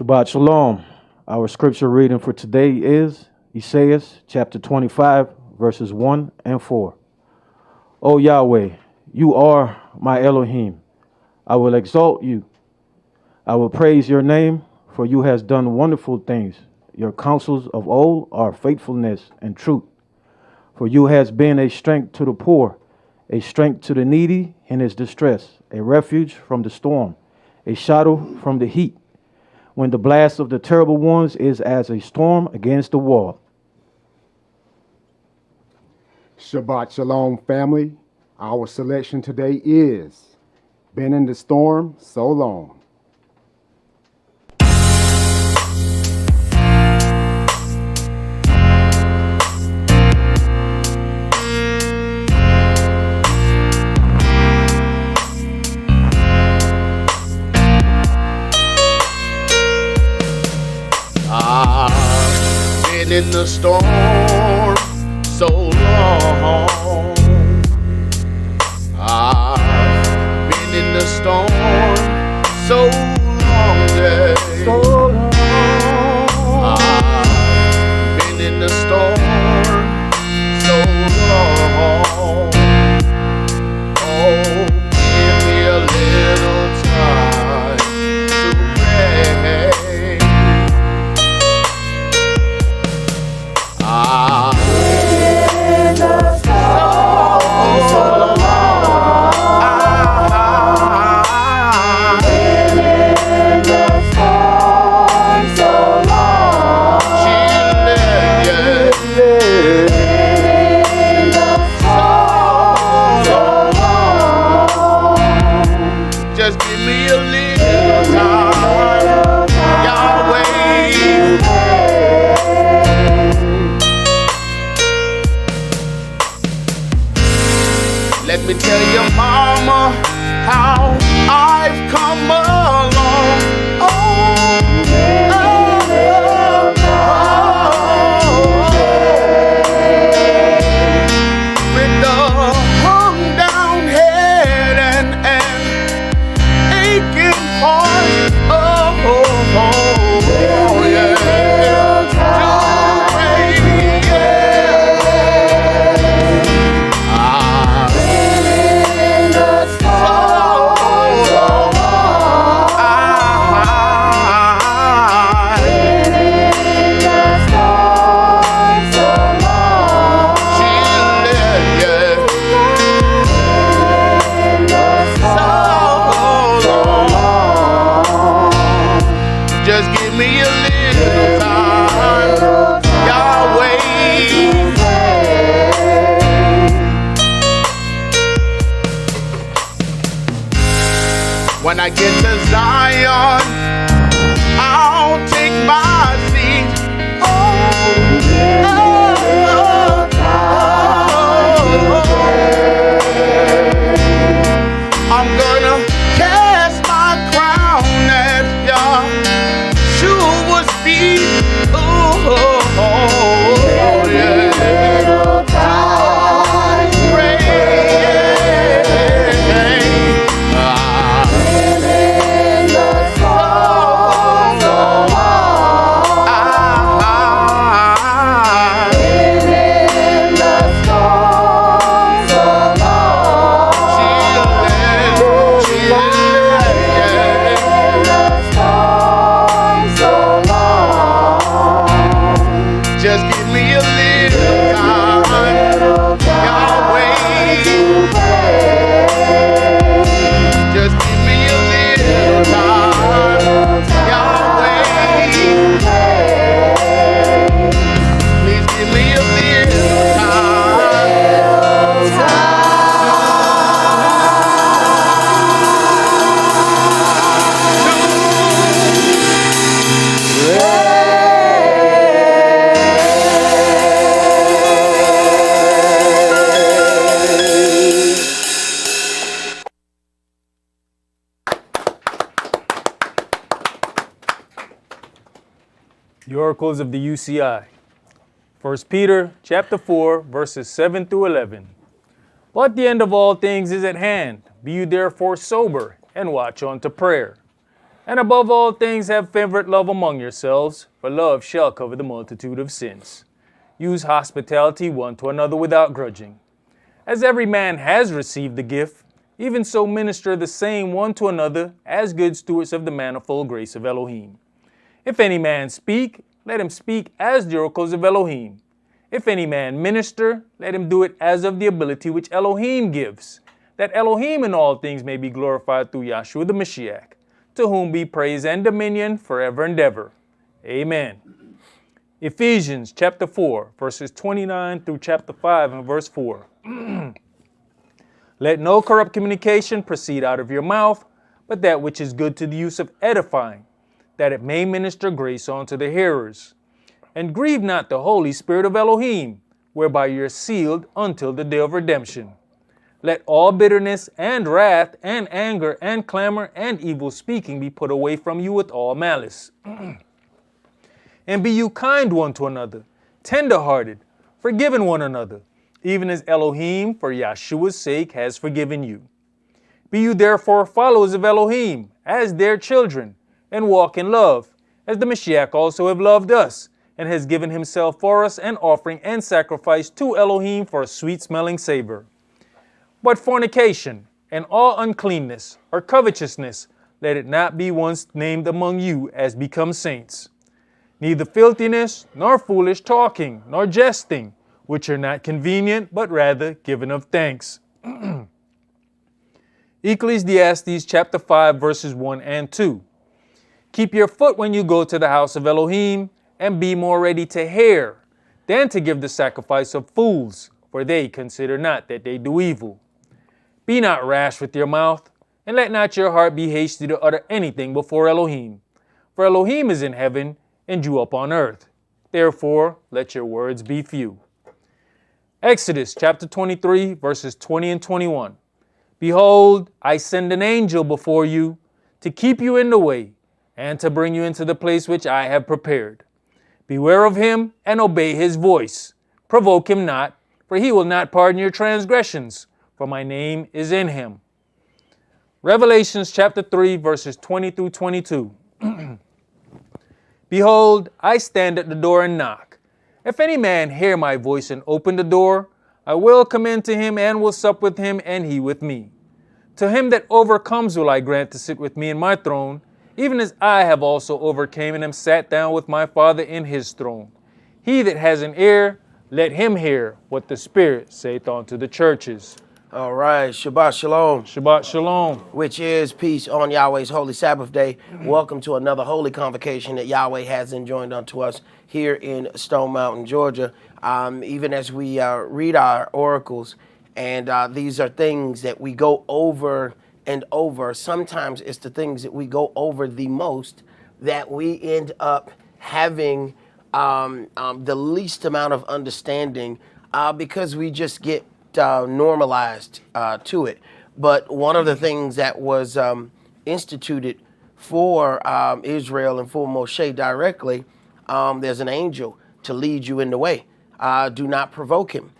Shabbat Shalom. Our scripture reading for today is Isaiah chapter 25, verses 1 and 4. O Yahweh, you are my Elohim. I will exalt you. I will praise your name, for you has done wonderful things. Your counsels of old are faithfulness and truth. For you has been a strength to the poor, a strength to the needy in his distress, a refuge from the storm, a shadow from the heat, when the blast of the terrible ones is as a storm against the wall. Shabbat Shalom, family. Our selection today is Been in the Storm So Long. I've been in the storm so long. I've been in the storm so long, yeah. So long. I've been in the storm so long. Oh, give me a little time to pray. I've been in the storm so long. I've been in the storm so long. Yeah. Been in the storm so long. Just give me a little time, Yahweh. Let me tell your mama how I've come along. With the hung down head and aching heart. Yeah. Just give me a little time, Yahweh. When I get to Zion, I'll take my seat. I'm gonna cast my crown at Yahshua's feet. Just give me a little time, Yahweh. Just give me a little time, Yahweh. Please give me a little time. The oracles of the UCI. 1 Peter chapter 4, verses 7 through 11. But the end of all things is at hand. Be you therefore sober, and watch unto prayer. And above all things, have fervent love among yourselves, for love shall cover the multitude of sins. Use hospitality one to another without grudging. As every man has received the gift, even so minister the same one to another as good stewards of the manifold grace of Elohim. If any man speak, let him speak as the oracles of Elohim. If any man minister, let him do it as of the ability which Elohim gives, that Elohim in all things may be glorified through Yahshua the Mashiach, to whom be praise and dominion forever and ever. Amen. Ephesians chapter 4, verses 29 through chapter 5 and verse 4. Let no corrupt communication proceed out of your mouth, but that which is good to the use of edifying, that it may minister grace unto the hearers. And grieve not the Holy Spirit of Elohim, whereby you are sealed until the day of redemption. Let all bitterness and wrath and anger and clamor and evil speaking be put away from you with all malice. And be you kind one to another, tender-hearted, forgiving one another, even as Elohim for Yahshua's sake has forgiven you. Be you therefore followers of Elohim, as their children, and walk in love, as the Mashiach also have loved us, and has given himself for us an offering and sacrifice to Elohim for a sweet-smelling savor. But fornication, and all uncleanness, or covetousness, let it not be once named among you as becomes saints. Neither filthiness, nor foolish talking, nor jesting, which are not convenient, but rather given of thanks. Ecclesiastes chapter 5, verses 1 and 2. Keep your foot when you go to the house of Elohim, and be more ready to hear than to give the sacrifice of fools, for they consider not that they do evil. Be not rash with your mouth, and let not your heart be hasty to utter anything before Elohim. For Elohim is in heaven, and you upon earth. Therefore, let your words be few. Exodus chapter 23, verses 20 and 21. Behold, I send an angel before you to keep you in the way, and to bring you into the place which I have prepared. Beware of him, and obey his voice. Provoke him not, for he will not pardon your transgressions, for my name is in him. Revelations chapter 3, verses 20 through 22. Behold, I stand at the door and knock. If any man hear my voice and open the door, I will come in to him and will sup with him, and he with me. To him that overcomes will I grant to sit with me in my throne, even as I have also overcame and am sat down with my Father in his throne. He that has an ear, let him hear what the Spirit saith unto the churches. All right, Shabbat Shalom, Shabbat Shalom. which is peace on Yahweh's holy Sabbath day. Welcome to another holy convocation that Yahweh has enjoined unto us here in Stone Mountain, Georgia. Even as we read our oracles, and these are things that we go over and over. Sometimes it's the things that we go over the most that we end up having the least amount of understanding because we just get normalized to it. But one of the things that was instituted for Israel and for Moshe directly, there's an angel to lead you in the way. Do not provoke him.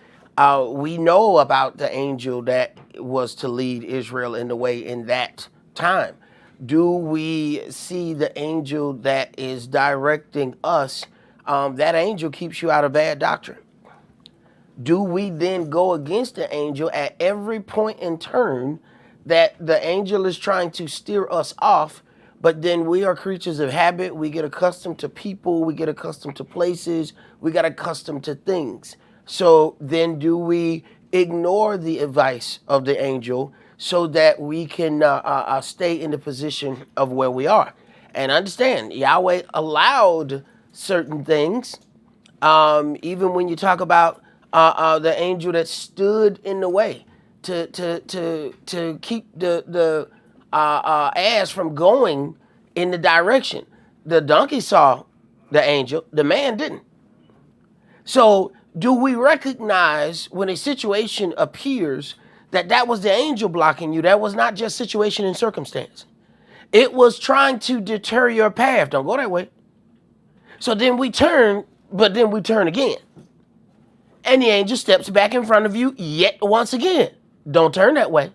We know about the angel that was to lead Israel in the way in that time. Do we see the angel that is directing us? That angel keeps you out of bad doctrine. Do we then go against the angel at every point in turn that the angel is trying to steer us off? But then we are creatures of habit. We get accustomed to people. We get accustomed to places. We get accustomed to things. So then do we ignore the advice of the angel so that we can stay in the position of where we are? And understand, Yahweh allowed certain things. Even when you talk about the angel that stood in the way to keep the ass from going in the direction. The donkey saw the angel, the man didn't. So do we recognize when a situation appears that was the angel blocking you? That was not just situation and circumstance. It was trying to deter your path. Don't go that way. So then we turn, but then we turn again. And the angel steps back in front of you yet once again. Don't turn that way.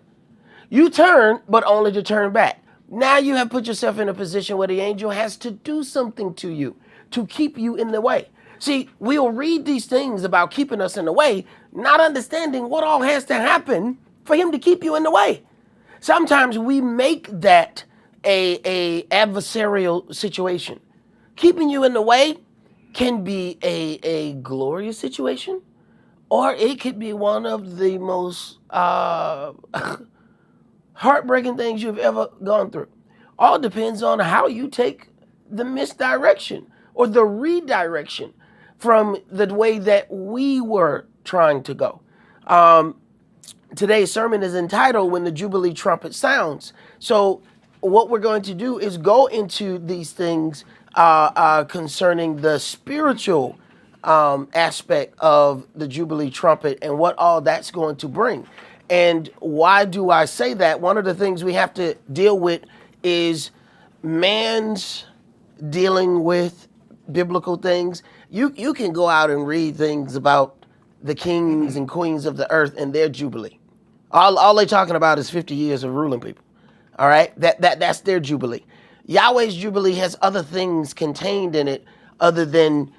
You turn, but only to turn back. Now you have put yourself in a position where the angel has to do something to you to keep you in the way. See, we'll read these things about keeping us in the way, not understanding what all has to happen for him to keep you in the way. Sometimes we make that a adversarial situation. Keeping you in the way can be a glorious situation, or it could be one of the most heartbreaking things you've ever gone through. All depends on how you take the misdirection or the redirection from the way that we were trying to go. Today's sermon is entitled When the Jubilee Trumpet Sounds. So what we're going to do is go into these things concerning the spiritual aspect of the Jubilee trumpet and what all that's going to bring. And why do I say that? One of the things we have to deal with is man's dealing with biblical things. You can go out and read things about the kings and queens of the earth and their Jubilee. All they're talking about is 50 years of ruling people. All right? That's their Jubilee. Yahweh's Jubilee has other things contained in it other than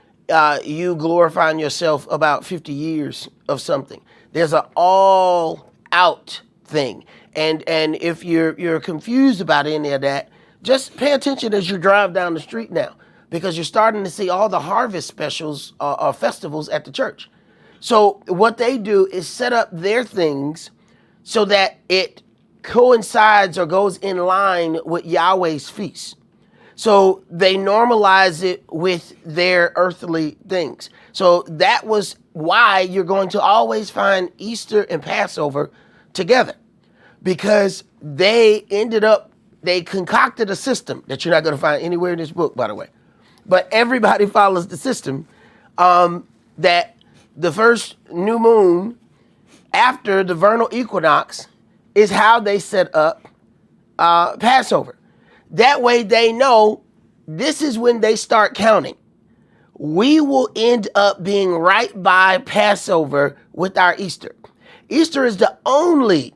you glorifying yourself about 50 years of something. There's an all-out thing. And if you're confused about any of that, just pay attention as you drive down the street now, because you're starting to see all the harvest specials or festivals at the church. So what they do is set up their things so that it coincides or goes in line with Yahweh's feast. So they normalize it with their earthly things. So that was why you're going to always find Easter and Passover together, because they concocted a system that you're not going to find anywhere in this book, by the way. But everybody follows the system that the first new moon after the vernal equinox is how they set up Passover. That way they know this is when they start counting. We will end up being right by Passover with our Easter. Easter is the only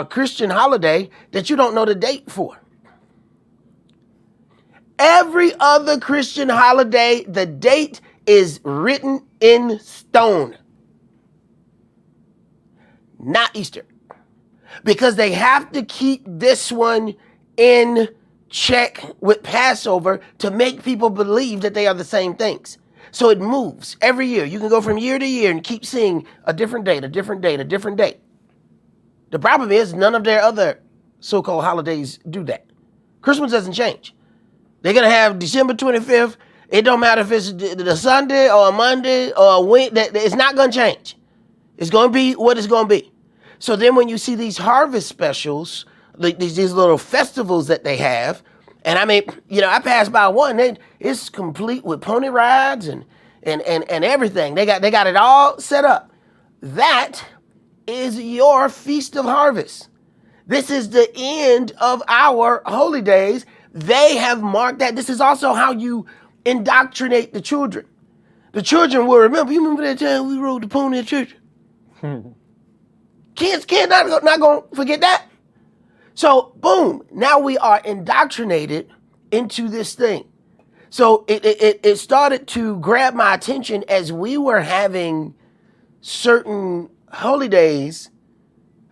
Christian holiday that you don't know the date for. Every other Christian holiday, the date is written in stone. Not Easter. Because they have to keep this one in check with Passover to make people believe that they are the same things. So it moves every year. You can go from year to year and keep seeing a different date, a different date, a different date. The problem is none of their other so-called holidays do that. Christmas doesn't change. They're going to have December 25th. It don't matter if it's the Sunday or a Monday or a Wednesday. It's not going to change. It's going to be what it's going to be. So then when you see these harvest specials, these little festivals that they have, and I mean, I passed by one, it's complete with pony rides and everything. They got it all set up. That is your Feast of Harvest. This is the end of our holy days. They have marked that. This is also how you indoctrinate the children. The children will remember. You remember that time we rode the pony at church? Kids not going to forget that. So, boom, now we are indoctrinated into this thing. So it started to grab my attention as we were having certain holy days.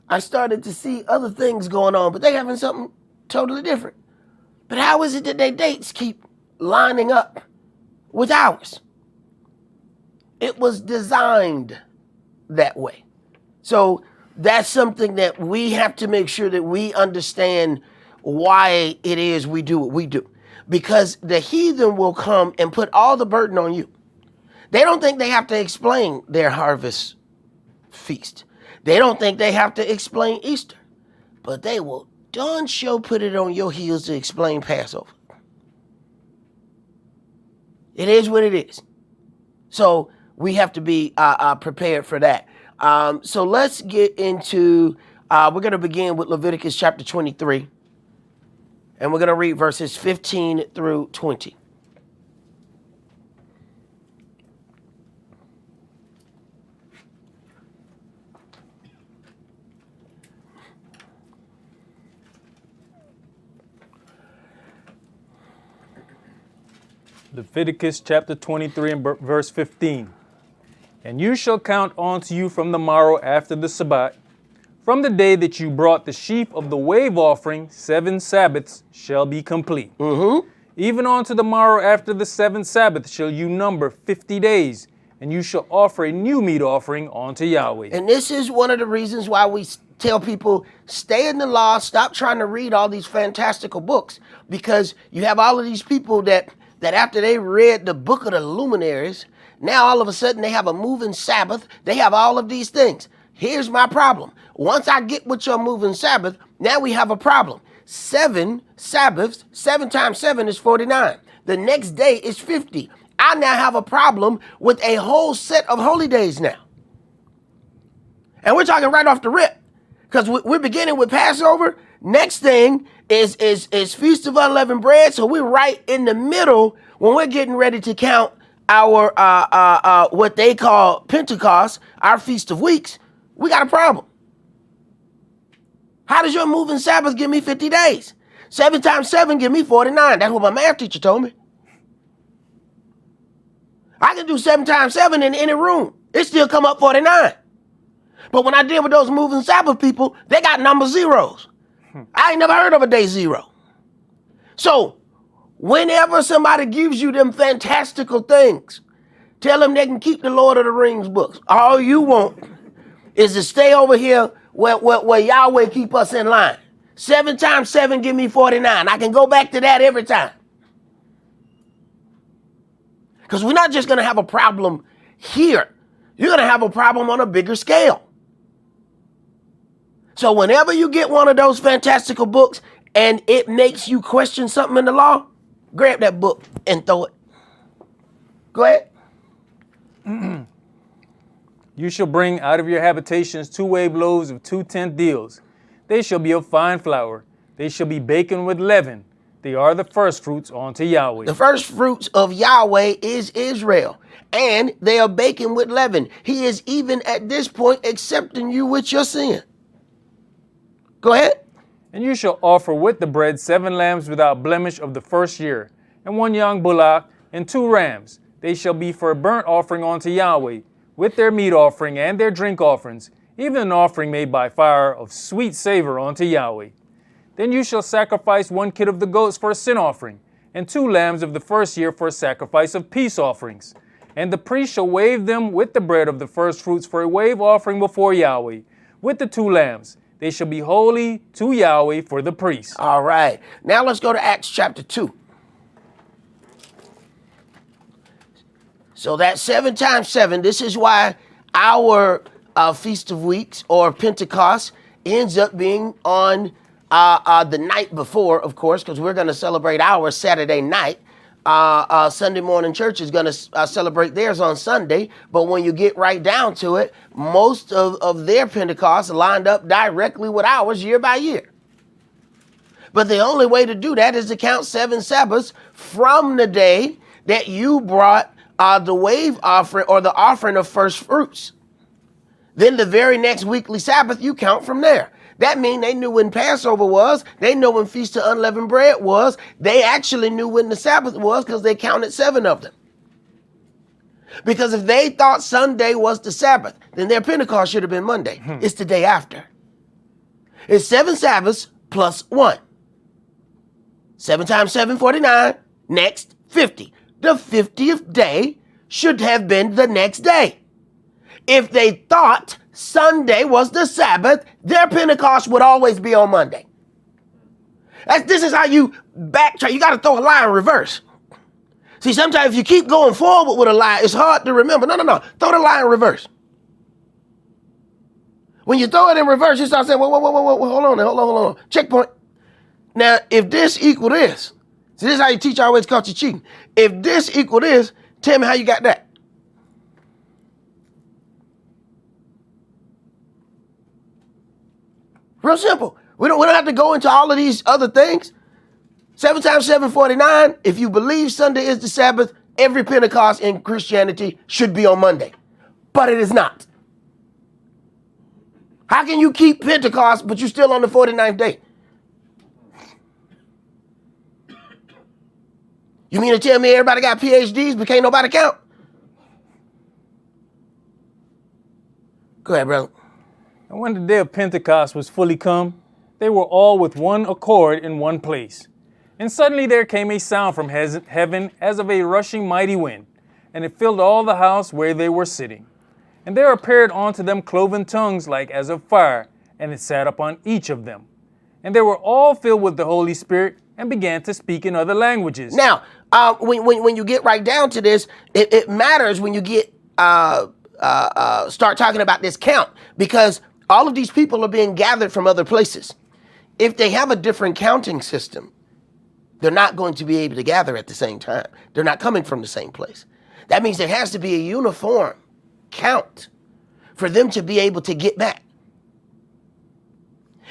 I started to see other things going on, but they having something totally different. But how is it that their dates keep lining up with ours? It was designed that way. So that's something that we have to make sure that we understand why it is we do what we do. Because the heathen will come and put all the burden on you. They don't think they have to explain their harvest feast. They don't think they have to explain Easter. But they will darn sure put it on your heels to explain Passover. It is what it is. So we have to be prepared for that. So let's get into, we're going to begin with Leviticus chapter 23. And we're going to read verses 15 through 20. Leviticus chapter 23 and verse 15. And you shall count unto you from the morrow after the Sabbath, from the day that you brought the sheaf of the wave offering, 7 Sabbaths shall be complete. Even unto the morrow after the 7th Sabbath shall you number 50 days, and you shall offer a new meat offering unto Yahweh. And this is one of the reasons why we tell people, stay in the law, stop trying to read all these fantastical books, because you have all of these people that after they read the book of the luminaries, now all of a sudden they have a moving Sabbath, they have all of these things. Here's my problem. Once I get with your moving Sabbath, now we have a problem. 7 Sabbaths, 7 times 7 is 49. The next day is 50. I now have a problem with a whole set of holy days now. And we're talking right off the rip, because we're beginning with Passover. Next thing is Feast of Unleavened Bread. So we're right in the middle when we're getting ready to count our what they call Pentecost, our Feast of Weeks. We got a problem. How does your moving Sabbath give me 50 days? 7 times 7 give me 49. That's what my math teacher told me. I can do 7 times 7 in any room. It still come up 49. But when I deal with those moving Sabbath people, they got number zeros. I ain't never heard of a day 0. So whenever somebody gives you them fantastical things, tell them they can keep the Lord of the Rings books. All you want is to stay over here where Yahweh keep us in line. 7 times 7 give me 49. I can go back to that every time. Because we're not just going to have a problem here. You're going to have a problem on a bigger scale. So whenever you get one of those fantastical books and it makes you question something in the law, grab that book and throw it. Go ahead. You shall bring out of your habitations 2 wave loaves of 2 tenth deals. They shall be of fine flour. They shall be baken with leaven. They are the first fruits unto Yahweh. The first fruits of Yahweh is Israel, and they are baking with leaven. He is even at this point accepting you with your sin. Go ahead. And you shall offer with the bread 7 lambs without blemish of the first year, and 1 young bullock, and 2 rams. They shall be for a burnt offering unto Yahweh, with their meat offering and their drink offerings, even an offering made by fire of sweet savor unto Yahweh. Then you shall sacrifice 1 kid of the goats for a sin offering, and 2 lambs of the first year for a sacrifice of peace offerings. And the priest shall wave them with the bread of the first fruits for a wave offering before Yahweh, with the 2 lambs. They shall be holy to Yahweh for the priest. All right. Now let's go to Acts chapter 2. So that's 7 times 7. This is why our Feast of Weeks or Pentecost ends up being on the night before, of course, because we're going to celebrate our Saturday night. Sunday morning church is going to celebrate theirs on Sunday. But when you get right down to it, most of their Pentecost lined up directly with ours year by year. But the only way to do that is to count 7 Sabbaths from the day that you brought the wave offering or the offering of first fruits. Then the very next weekly Sabbath, you count from there. That means they knew when Passover was. They know when Feast of Unleavened Bread was. They actually knew when the Sabbath was because they counted 7 of them. Because if they thought Sunday was the Sabbath, then their Pentecost should have been Monday. It's the day after. It's 7 Sabbaths plus 1. 7 times 7, 49. Next, 50. The 50th day should have been the next day. If they thought Sunday was the Sabbath, their Pentecost would always be on Monday. This is how you backtrack. You got to throw a lie in reverse. See, sometimes if you keep going forward with a lie, it's hard to remember. No. Throw the lie in reverse. When you throw it in reverse, you start saying, whoa, hold on. Checkpoint. Now, if this equal this, see, this is how you teach always caught you cheating. If this equal this, tell me how you got that. Real simple. We don't have to go into all of these other things. 7 times 7, 49. If you believe Sunday is the Sabbath, every Pentecost in Christianity should be on Monday. But it is not. How can you keep Pentecost, but you're still on the 49th day? You mean to tell me everybody got PhDs but can't nobody count? Go ahead, brother. And when the day of Pentecost was fully come, they were all with one accord in one place. And suddenly there came a sound from heaven as of a rushing mighty wind, and it filled all the house where they were sitting. And there appeared unto them cloven tongues like as of fire, and it sat upon each of them. And they were all filled with the Holy Spirit, and began to speak in other languages. Now, when you get right down to this, it matters when you get start talking about this count, because all of these people are being gathered from other places. If they have a different counting system, they're not going to be able to gather at the same time. They're not coming from the same place. That means there has to be a uniform count for them to be able to get back.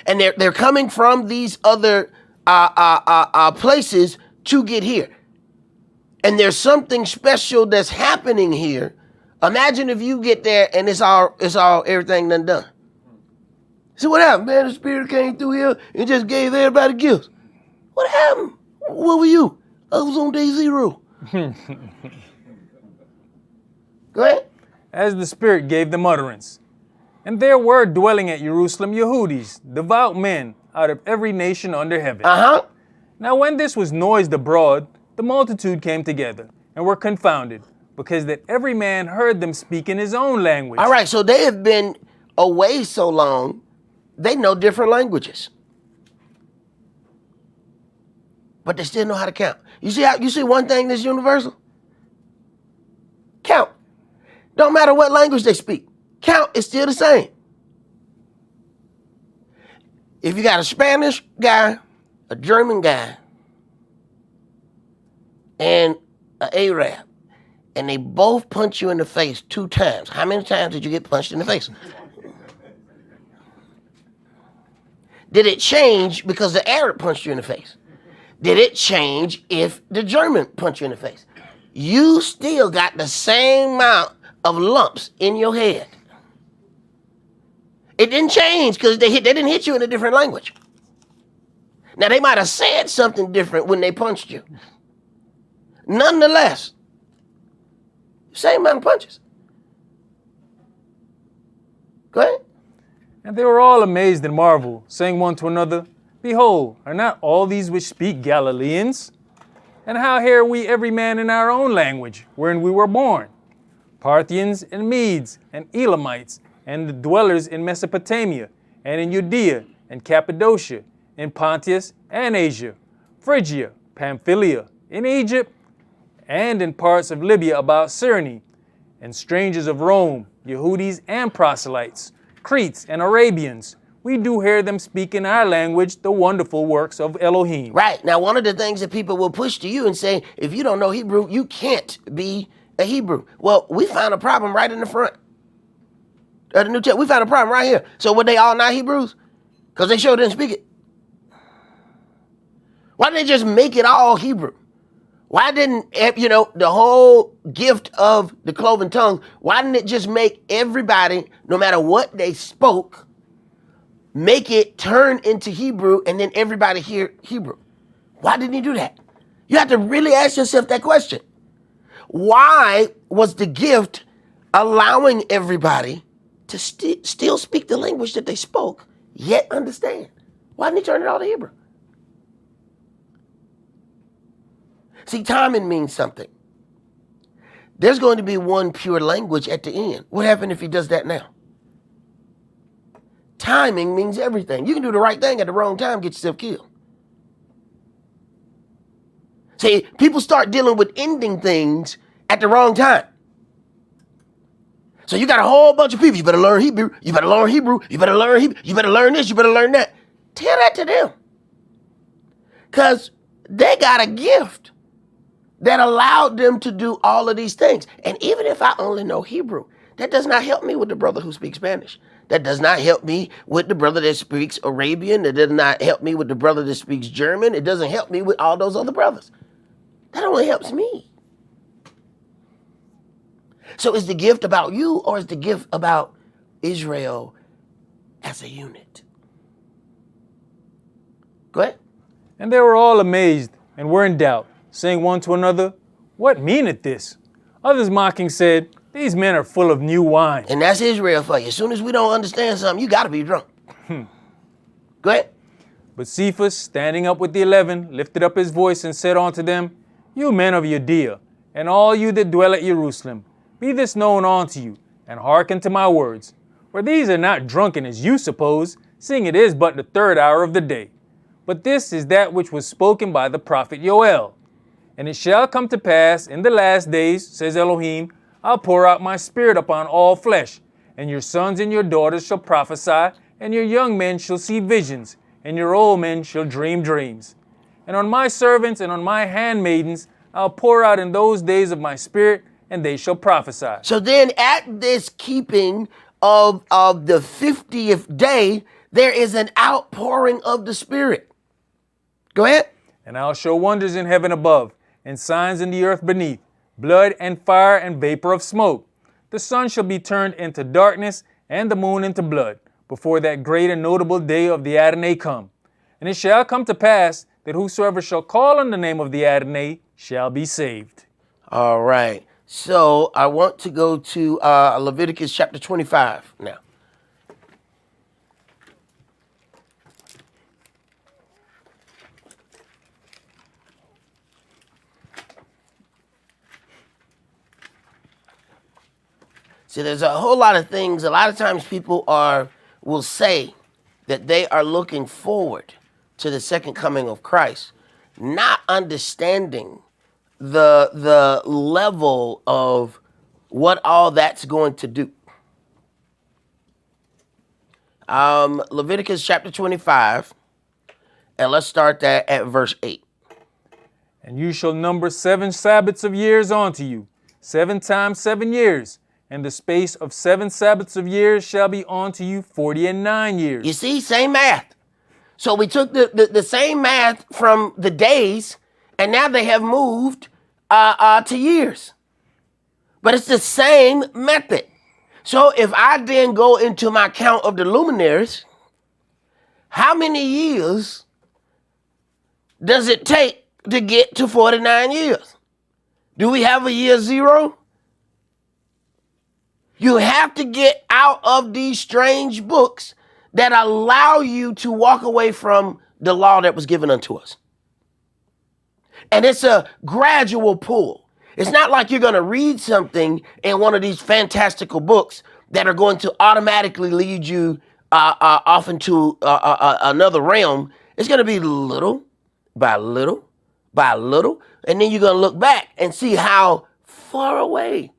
And they're coming from these other places to get here. And there's something special that's happening here. Imagine if you get there and it's all everything done. So what happened, man? The Spirit came through here and just gave everybody gifts. What happened? What were you? I was on day 0. Go ahead. As the Spirit gave them utterance. And there were dwelling at Jerusalem Yehudis, devout men, out of every nation under heaven. Uh-huh. Now when this was noised abroad, the multitude came together, and were confounded, because that every man heard them speak in his own language. All right, so they have been away so long, they know different languages. But they still know how to count. You see one thing that's universal? Count. Don't matter what language they speak. Count is still the same. If you got a Spanish guy, a German guy, and an Arab, and they both punch you in the face 2 times, how many times did you get punched in the face? Did it change because the Arab punched you in the face? Did it change if the German punched you in the face? You still got the same amount of lumps in your head. It didn't change because they didn't hit you in a different language. Now, they might have said something different when they punched you. Nonetheless, same amount of punches. Go ahead. And they were all amazed and marveled, saying one to another, Behold, are not all these which speak Galileans? And how hear we every man in our own language, wherein we were born? Parthians and Medes and Elamites, and the dwellers in Mesopotamia, and in Judea and Cappadocia, in Pontus and Asia, Phrygia, Pamphylia, in Egypt, and in parts of Libya about Cyrene, and strangers of Rome, Yehudis and proselytes, Cretes and Arabians. We do hear them speak in our language the wonderful works of Elohim. Right. Now, one of the things that people will push to you and say, if you don't know Hebrew, you can't be a Hebrew. Well, we found a problem right in the front of the New Testament. We found a problem right here. So were they all not Hebrews? Because they sure didn't speak it. Why didn't they just make it all Hebrew? Why didn't, the whole gift of the cloven tongue, why didn't it just make everybody, no matter what they spoke, make it turn into Hebrew and then everybody hear Hebrew? Why didn't he do that? You have to really ask yourself that question. Why was the gift allowing everybody to still speak the language that they spoke, yet understand? Why didn't he turn it all to Hebrew? See, timing means something. There's going to be one pure language at the end. What happened if he does that now? Timing means everything. You can do the right thing at the wrong time, get yourself killed. See, people start dealing with ending things at the wrong time. So you got a whole bunch of people. You better learn Hebrew. You better learn Hebrew. You better learn Hebrew. You better learn this. You better learn that. Tell that to them. Because they got a gift that allowed them to do all of these things. And even if I only know Hebrew, that does not help me with the brother who speaks Spanish. That does not help me with the brother that speaks Arabian. That does not help me with the brother that speaks German. It doesn't help me with all those other brothers. That only helps me. So is the gift about you, or is the gift about Israel as a unit? Go ahead. And they were all amazed and were in doubt, saying one to another, "What meaneth this?" Others mocking said, "These men are full of new wine." And that's Israel for you. As soon as we don't understand something, you got to be drunk. Go ahead. But Cephas, standing up with the 11, lifted up his voice and said unto them, "You men of Judea, and all you that dwell at Jerusalem, be this known unto you, and hearken to my words. For these are not drunken as you suppose, seeing it is but the 3rd hour of the day. But this is that which was spoken by the prophet Joel. And it shall come to pass in the last days, says Elohim, I'll pour out my spirit upon all flesh, and your sons and your daughters shall prophesy, and your young men shall see visions, and your old men shall dream dreams. And on my servants and on my handmaidens I'll pour out in those days of my spirit, and they shall prophesy." So then at this keeping of the 50th day, there is an outpouring of the Spirit. Go ahead. "And I'll show wonders in heaven above, and signs in the earth beneath, blood and fire and vapor of smoke. The sun shall be turned into darkness, and the moon into blood, before that great and notable day of the Adonai come. And it shall come to pass that whosoever shall call on the name of the Adonai shall be saved." All right. So I want to go to Leviticus chapter 25 now. See, there's a whole lot of things. A lot of times people will say that they are looking forward to the second coming of Christ, not understanding the level of what all that's going to do. Leviticus chapter 25, and let's start that at verse 8. "And you shall number 7 Sabbaths of years unto you, 7 times 7 years. And the space of 7 Sabbaths of years shall be unto you 49 years. You see, same math. So we took the same math from the days, and now they have moved to years. But it's the same method. So if I then go into my count of the luminaries, how many years does it take to get to 49 years? Do we have a year 0? You have to get out of these strange books that allow you to walk away from the law that was given unto us. And it's a gradual pull. It's not like you're going to read something in one of these fantastical books that are going to automatically lead you off into another realm. It's going to be little by little by little. And then you're going to look back and see how far away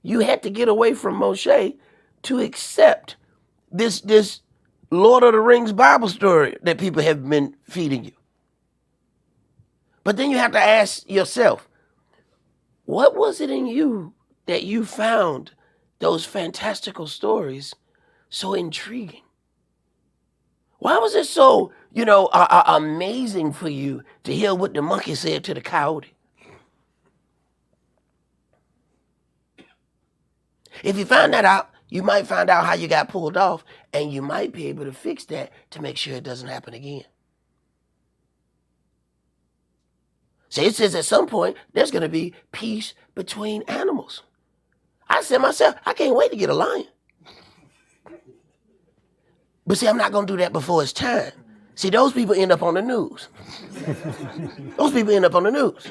you had to get away from Moshe to accept this Lord of the Rings Bible story that people have been feeding you. But then you have to ask yourself, what was it in you that you found those fantastical stories so intriguing? Why was it so, amazing for you to hear what the monkey said to the coyote? If you find that out, you might find out how you got pulled off, and you might be able to fix that to make sure it doesn't happen again. See, it says at some point, there's going to be peace between animals. I said myself, I can't wait to get a lion. But see, I'm not going to do that before it's time. See, those people end up on the news. Those people end up on the news.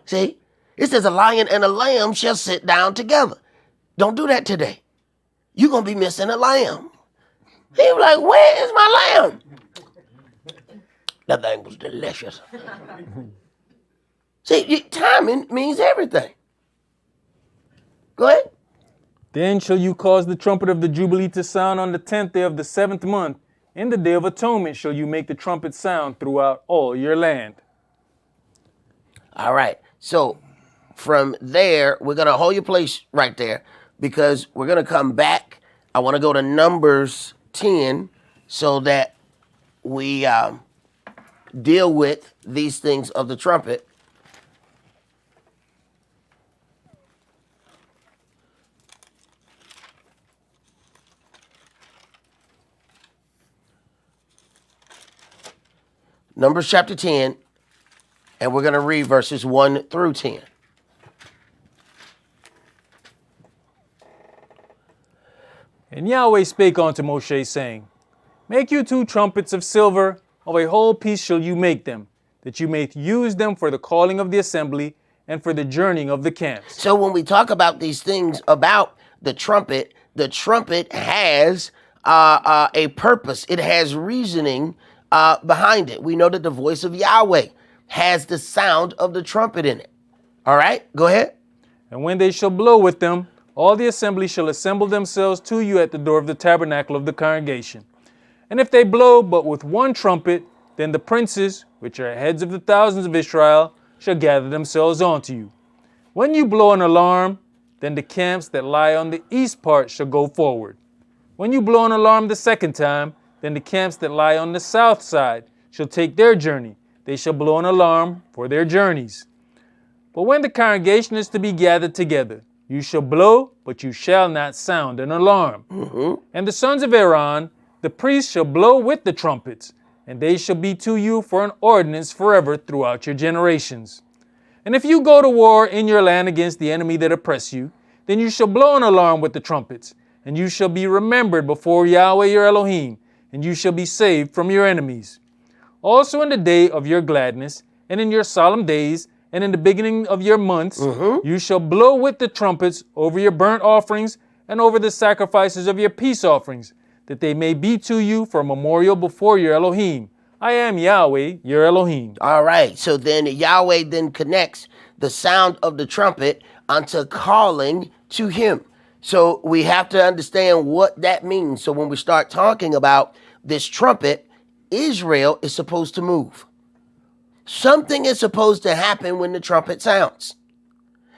See, it says a lion and a lamb shall sit down together. Don't do that today. You're going to be missing a lamb. He was like, where is my lamb? That thing was delicious. See, timing means everything. Go ahead. "Then shall you cause the trumpet of the Jubilee to sound on the 10th day of the 7th month. In the day of atonement shall you make the trumpet sound throughout all your land." All right. So from there, we're going to hold your place right there because we're going to come back. I want to go to Numbers 10 so that we deal with these things of the trumpet. Numbers chapter 10. And we're going to read verses 1 through 10. And Yahweh spake unto Moshe, saying, Make you 2 trumpets of silver, of a whole piece shall you make them, that you may use them for the calling of the assembly and for the journeying of the camps. So when we talk about these things about the trumpet has a purpose. It has reasoning behind it. We know that the voice of Yahweh has the sound of the trumpet in it. All right, go ahead. And when they shall blow with them, all the assembly shall assemble themselves to you at the door of the tabernacle of the congregation. And if they blow but with 1 trumpet, then the princes, which are heads of the thousands of Israel, shall gather themselves unto you. When you blow an alarm, then the camps that lie on the east part shall go forward. When you blow an alarm the 2nd time, then the camps that lie on the south side shall take their journey. They shall blow an alarm for their journeys. But when the congregation is to be gathered together, you shall blow, but you shall not sound an alarm. And the sons of Aaron, the priests, shall blow with the trumpets, and they shall be to you for an ordinance forever throughout your generations. And if you go to war in your land against the enemy that oppress you, then you shall blow an alarm with the trumpets, and you shall be remembered before Yahweh your Elohim, and you shall be saved from your enemies. Also in the day of your gladness, and in your solemn days, and in the beginning of your months, you shall blow with the trumpets over your burnt offerings and over the sacrifices of your peace offerings, that they may be to you for a memorial before your Elohim. I am Yahweh, your Elohim. All right, so then Yahweh then connects the sound of the trumpet unto calling to him. So we have to understand what that means. So when we start talking about this trumpet, Israel is supposed to move. Something is supposed to happen when the trumpet sounds.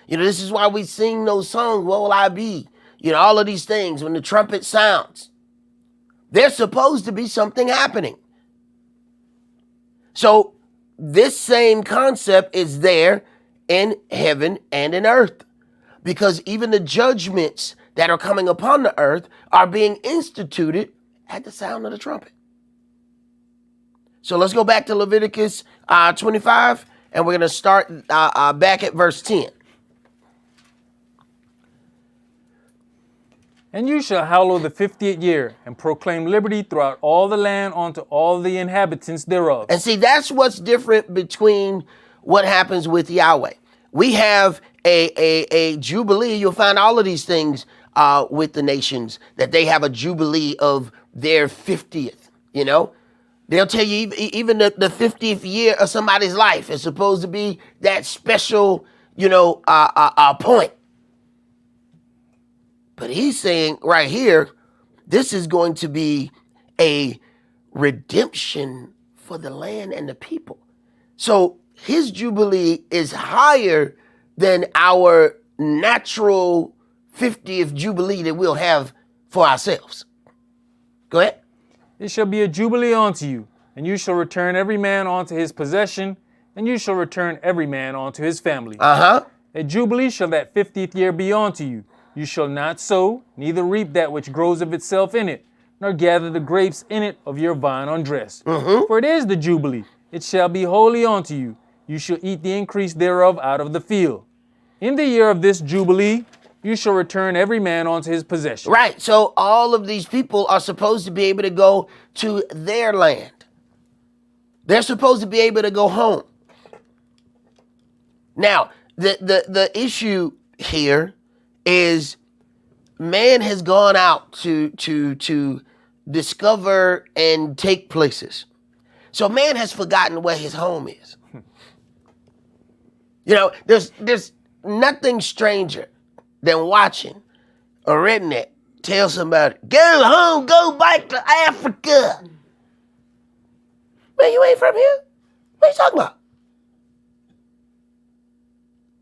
You know, this is why we sing those songs, What Will I Be? You know, all of these things, when the trumpet sounds, there's supposed to be something happening. So this same concept is there in heaven and in earth, because even the judgments that are coming upon the earth are being instituted at the sound of the trumpet. So let's go back to Leviticus 25, and we're going to start back at verse 10. And you shall hallow the 50th year, and proclaim liberty throughout all the land unto all the inhabitants thereof. And see, that's what's different between what happens with Yahweh. We have a Jubilee. You'll find all of these things with the nations, that they have a Jubilee of their 50th, you know. They'll tell you even the 50th year of somebody's life is supposed to be that special, you know, point. But he's saying right here, this is going to be a redemption for the land and the people. So his Jubilee is higher than our natural 50th Jubilee that we'll have for ourselves. Go ahead. It shall be a Jubilee unto you, and you shall return every man unto his possession, and you shall return every man unto his family. A Jubilee shall that 50th year be unto you. You shall not sow, neither reap that which grows of itself in it, nor gather the grapes in it of your vine undressed. For it is the Jubilee. It shall be holy unto you. You shall eat the increase thereof out of the field. In the year of this Jubilee, you shall return every man unto his possession. Right. So all of these people are supposed to be able to go to their land. They're supposed to be able to go home. Now, the issue here is man has gone out to discover and take places. So man has forgotten where his home is. You know, there's nothing stranger than watching a redneck tell somebody, go home, go back to Africa. Man, you ain't from here. What are you talking about?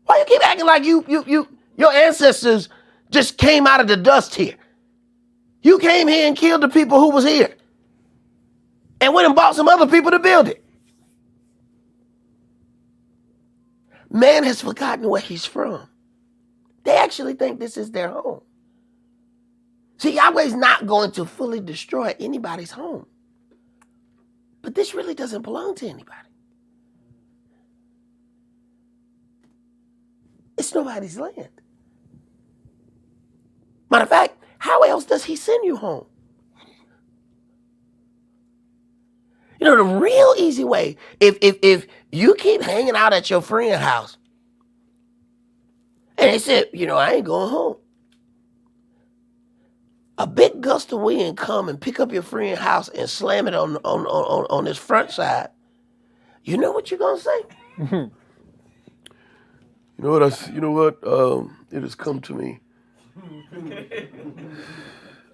Why you keep acting like your ancestors just came out of the dust here? You came here and killed the people who was here and went and bought some other people to build it. Man has forgotten where he's from. They actually think this is their home. See, Yahweh's not going to fully destroy anybody's home. But this really doesn't belong to anybody. It's nobody's land. Matter of fact, how else does he send you home? You know, the real easy way, if you keep hanging out at your friend's house, and they said, you know, I ain't going home. A big gust of wind come and pick up your friend's house and slam it on his front side. You know what you're gonna say? You know what? It has come to me. I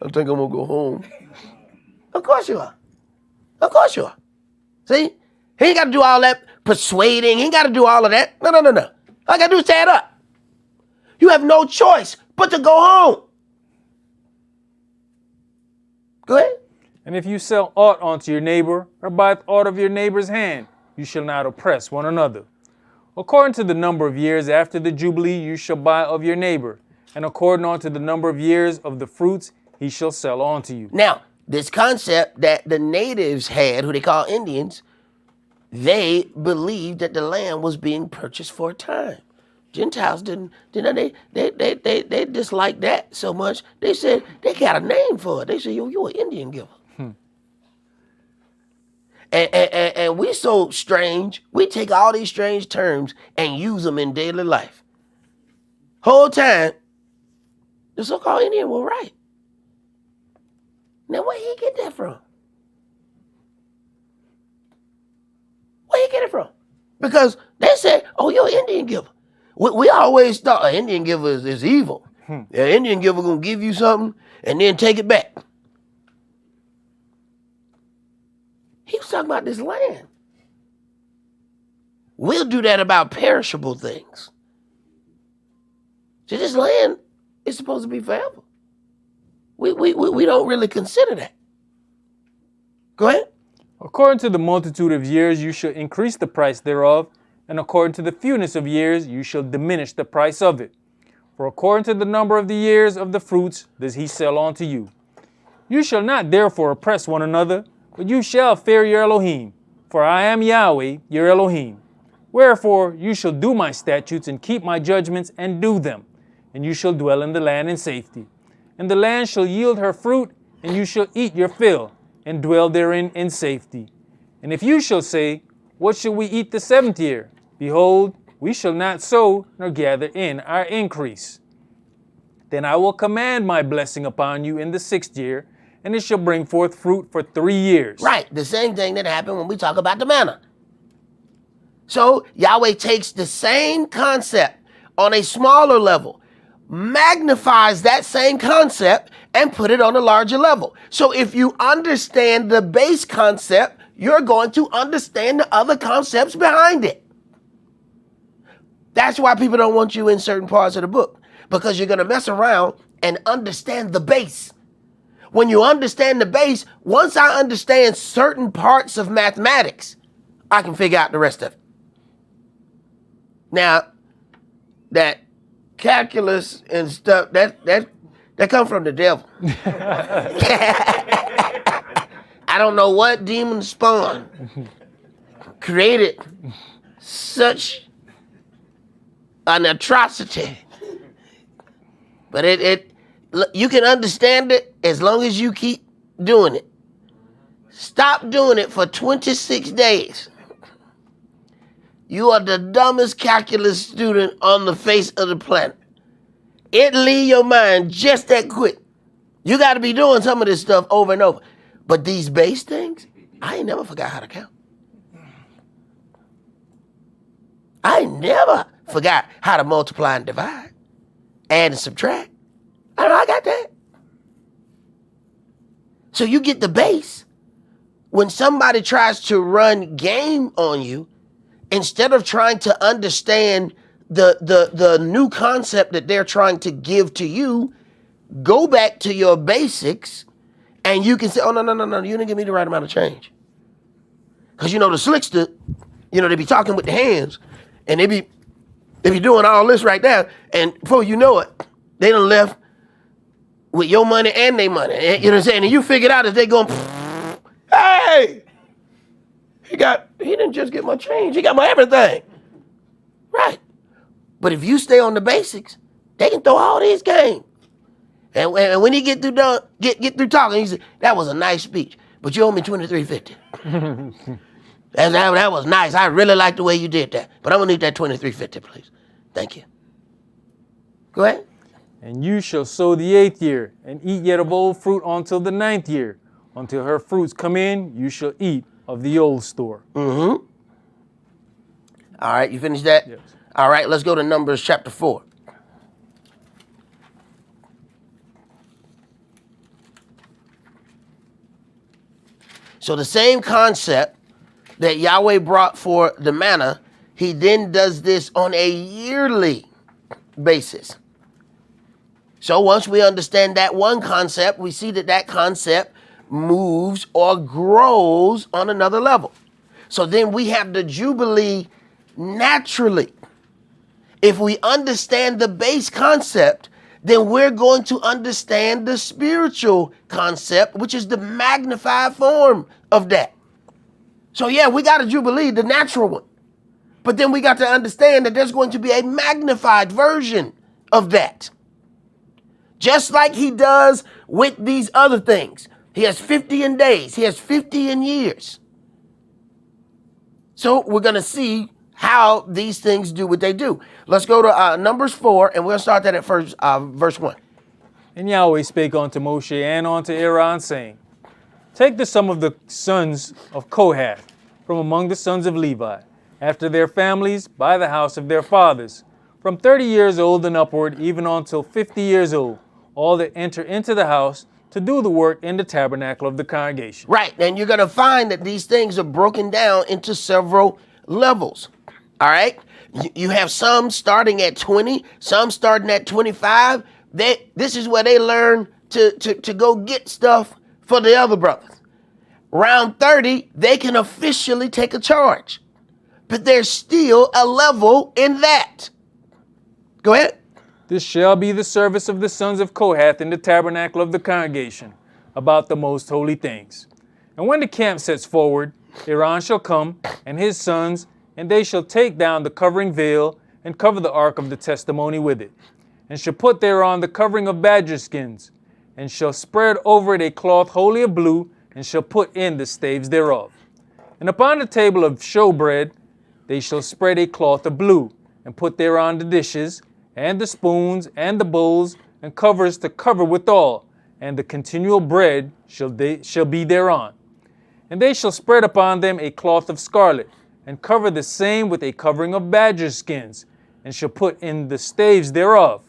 think I'm gonna go home. Of course you are. Of course you are. See? He ain't got to do all that persuading. He ain't got to do all of that. No. All I got to do is stand up. You have no choice but to go home. Go ahead. And if you sell aught unto your neighbor, or buy aught of your neighbor's hand, you shall not oppress one another. According to the number of years after the Jubilee, you shall buy of your neighbor, and according unto the number of years of the fruits, he shall sell unto you. Now, this concept that the natives had, who they call Indians, they believed that the land was being purchased for a time. Gentiles didn't they disliked that so much. They said they got a name for it. They said, yo, you're an Indian giver. And we so strange, we take all these strange terms and use them in daily life. Whole time, the so-called Indian were right. Now, where he get that from? Where he get it from? Because they said, oh, you're an Indian giver. We always thought an Indian giver is evil. An Indian giver gonna give you something and then take it back. He was talking about this land. We'll do that about perishable things. See, this land is supposed to be forever. We don't really consider that. Go ahead. According to the multitude of years, you shall increase the price thereof, and according to the fewness of years, you shall diminish the price of it. For according to the number of the years of the fruits, does he sell unto you. You shall not therefore oppress one another, but you shall fear your Elohim. For I am Yahweh, your Elohim. Wherefore you shall do my statutes and keep my judgments and do them, and you shall dwell in the land in safety. And the land shall yield her fruit, and you shall eat your fill, and dwell therein in safety. And if you shall say, what shall we eat the 7th year? Behold, we shall not sow nor gather in our increase. Then I will command my blessing upon you in the 6th year, and it shall bring forth fruit for 3 years. Right, the same thing that happened when we talk about the manna. So Yahweh takes the same concept on a smaller level, magnifies that same concept, and put it on a larger level. So if you understand the base concept, you're going to understand the other concepts behind it. That's why people don't want you in certain parts of the book, because you're going to mess around and understand the base. When you understand the base, once I understand certain parts of mathematics, I can figure out the rest of it. Now, that calculus and stuff, that come from the devil. I don't know what demon spawn created such an atrocity. But you can understand it as long as you keep doing it. Stop doing it for 26 days. You are the dumbest calculus student on the face of the planet. It'll leave your mind just that quick. You got to be doing some of this stuff over and over. But these base things, I ain't never forgot how to count. I never forgot how to multiply and divide, add and subtract. I got that. So you get the base. When somebody tries to run game on you, instead of trying to understand the new concept that they're trying to give to you, go back to your basics and you can say, oh, no, you didn't give me the right amount of change. Because, the slickster, they be talking with the hands and they be doing all this right there. And before you know it, they done left with your money and their money. You know what I'm saying? And you figured out that they going, hey, he didn't just get my change. He got my everything. Right. But if you stay on the basics, they can throw all these games. And when he get through talking, he said, "That was a nice speech, but you owe me $23.50." That was nice. I really like the way you did that, but I'm gonna need that $23.50, please. Thank you. Go ahead. And you shall sow the 8th year, and eat yet of old fruit until the 9th year. Until her fruits come in, you shall eat of the old store. Mm-hmm. All right, you finished that? Yes. All right, let's go to Numbers chapter 4. So the same concept that Yahweh brought for the manna, he then does this on a yearly basis. So once we understand that one concept, we see that that concept moves or grows on another level. So then we have the Jubilee naturally. If we understand the base concept, then we're going to understand the spiritual concept, which is the magnified form of that. So yeah, we got a Jubilee, the natural one. But then we got to understand that there's going to be a magnified version of that. Just like he does with these other things. He has 50 in days. He has 50 in years. So we're going to see how these things do what they do. Let's go to Numbers 4, and we'll start that at first, verse 1. And Yahweh spake unto Moshe and unto Aaron, saying, Take the sum of the sons of Kohath from among the sons of Levi, after their families, by the house of their fathers, from 30 years old and upward, even until 50 years old, all that enter into the house to do the work in the tabernacle of the congregation. Right, and you're going to find that these things are broken down into several levels. All right, you have some starting at 20, some starting at 25. This is where they learn to go get stuff for the other brothers. Around 30, they can officially take a charge, but there's still a level in that. Go ahead. This shall be the service of the sons of Kohath in the tabernacle of the congregation, about the most holy things. And when the camp sets forward, Aaron shall come, and his sons, and they shall take down the covering veil, and cover the ark of the testimony with it, and shall put thereon the covering of badger skins, and shall spread over it a cloth wholly of blue, and shall put in the staves thereof. And upon the table of showbread they shall spread a cloth of blue, and put thereon the dishes, and the spoons, and the bowls, and covers to cover withal, and the continual bread shall be thereon. And they shall spread upon them a cloth of scarlet, and cover the same with a covering of badger skins, and shall put in the staves thereof.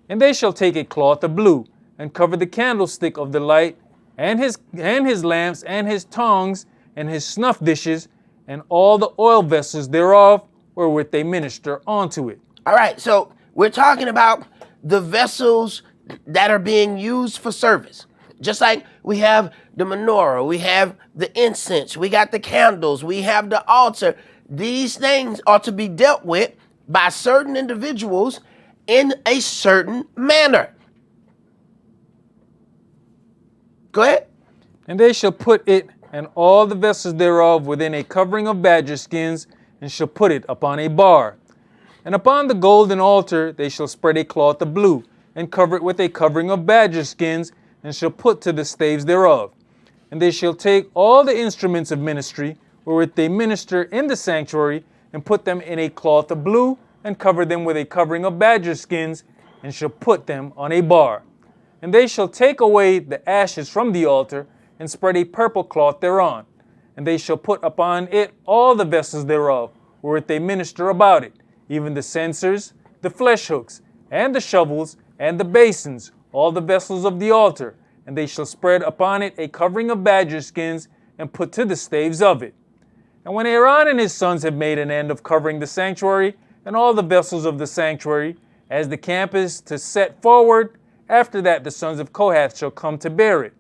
And they shall take a cloth of blue, and cover the candlestick of the light, and his lamps, and his tongs, and his snuff dishes, and all the oil vessels thereof, wherewith they minister unto it. All right, so we're talking about the vessels that are being used for service. Just like we have the menorah, we have the incense, we got the candles, we have the altar. These things are to be dealt with by certain individuals in a certain manner. Go ahead. And they shall put it and all the vessels thereof within a covering of badger skins, and shall put it upon a bar. And upon the golden altar they shall spread a cloth of blue, and cover it with a covering of badger skins, and shall put to the staves thereof. And they shall take all the instruments of ministry, wherewith they minister in the sanctuary, and put them in a cloth of blue, and cover them with a covering of badger skins, and shall put them on a bar. And they shall take away the ashes from the altar, and spread a purple cloth thereon. And they shall put upon it all the vessels thereof, wherewith they minister about it, even the censers, the flesh hooks, and the shovels, and the basins, all the vessels of the altar. And they shall spread upon it a covering of badger skins, and put to the staves of it. And when Aaron and his sons have made an end of covering the sanctuary, and all the vessels of the sanctuary, as the camp is to set forward, after that the sons of Kohath shall come to bear it.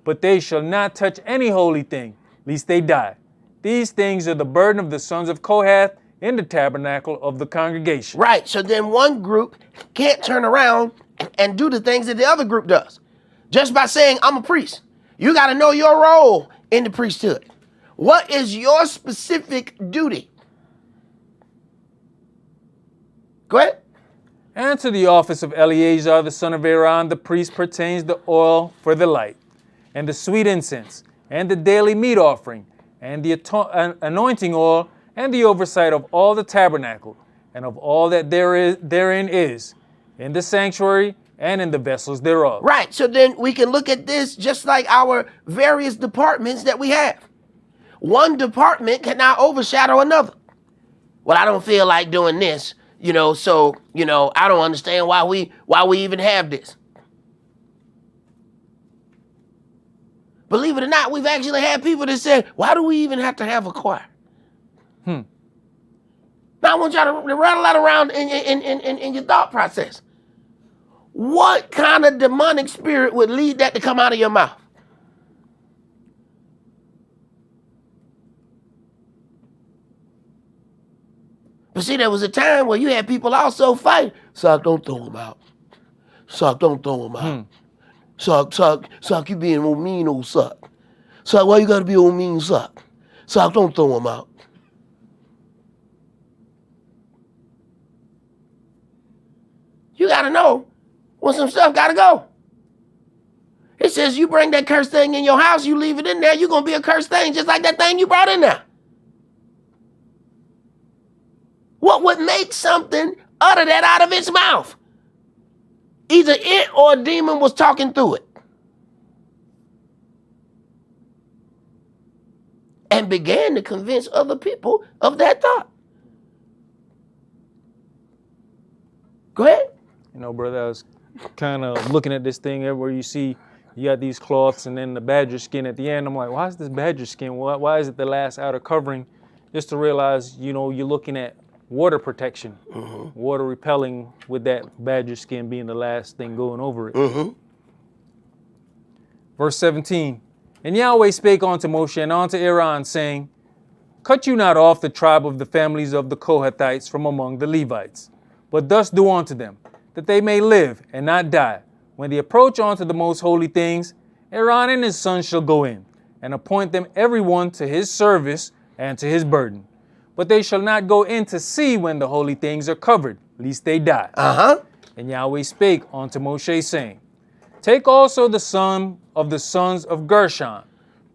But they shall not touch any holy thing, lest they die. These things are the burden of the sons of Kohath in the tabernacle of the congregation. Right, so then one group can't turn around and do the things that the other group does. Just by saying, I'm a priest. You got to know your role in the priesthood. What is your specific duty? Go ahead. And to the office of Eleazar the son of Aaron the priest pertains the oil for the light, and the sweet incense, and the daily meat offering, and the anointing oil, and the oversight of all the tabernacle, and of all that therein is, in the sanctuary and in the vessels thereof. Right, so then we can look at this just like our various departments that we have. One department cannot overshadow another. Well, I don't feel like doing this, so, I don't understand why we even have this. Believe it or not, we've actually had people that said, why do we even have to have a choir? Now I want y'all to rattle that around in your thought process. What kind of demonic spirit would lead that to come out of your mouth? But see, there was a time where you had people also fight. Sock, don't throw him out. Sock, don't throw him out. Sock, you being old mean, old Sock. Sock, why you gotta be old mean, Sock? Sock, don't throw him out. You gotta know when some stuff gotta go. It says you bring that cursed thing in your house, you leave it in there, you're gonna be a cursed thing just like that thing you brought in there. What would make something utter that out of its mouth? Either it or a demon was talking through it. And began to convince other people of that thought. Go ahead. Brother, I was kind of looking at this thing where you see you got these cloths and then the badger skin at the end. I'm like, why is this badger skin? Why is it the last outer covering? Just to realize, you're looking at water protection, water repelling with that badger skin being the last thing going over it. Verse 17, and Yahweh spake unto Moshe and unto Aaron, saying, cut you not off the tribe of the families of the Kohathites from among the Levites, but thus do unto them, that they may live and not die. When they approach unto the most holy things, Aaron and his sons shall go in, and appoint them every one to his service and to his burden. But they shall not go in to see when the holy things are covered, lest they die. And Yahweh spake unto Moshe, saying, take also the son of the sons of Gershon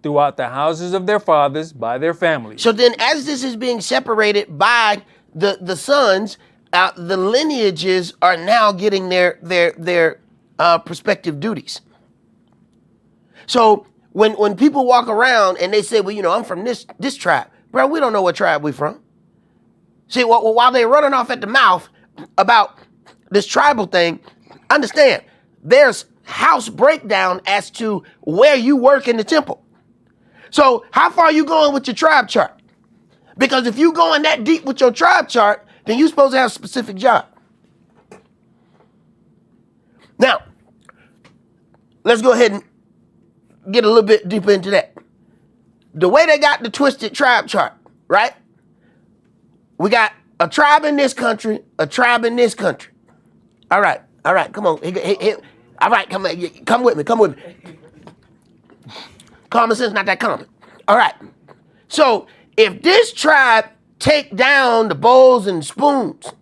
throughout the houses of their fathers by their families. So then as this is being separated by the sons, the lineages are now getting their prospective duties. So when people walk around and they say, well, I'm from this tribe. Bro, we don't know what tribe we from. See, while they're running off at the mouth about this tribal thing, understand, there's house breakdown as to where you work in the temple. So how far are you going with your tribe chart? Because if you going that deep with your tribe chart, then you're supposed to have a specific job. Now, let's go ahead and get a little bit deeper into that. The way they got the twisted tribe chart, right? We got a tribe in this country, a tribe in this country. All right, come on. All right, come with me. Common sense, not that common. All right. So if this tribe take down the bowls and spoons,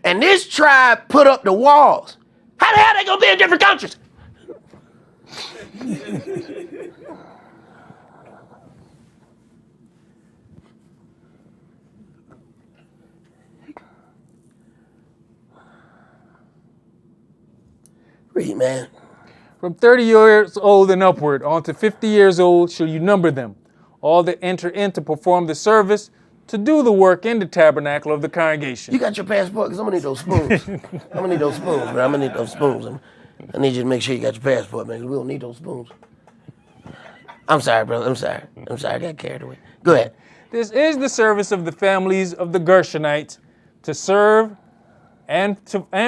and this tribe put up the walls, how the hell they gonna be in different countries? Read, man. From 30 years old and upward, on to 50 years old shall you number them, all that enter in to perform the service, to do the work in the tabernacle of the congregation. You got your passport? Because I'm going to need those spoons. I'm going to need those spoons, bro. I'm going to need those spoons. I need you to make sure you got your passport, man, because we don't need those spoons. I'm sorry, brother. I'm sorry. I got carried away. Go ahead. This is the service of the families of the Gershonites, to serve and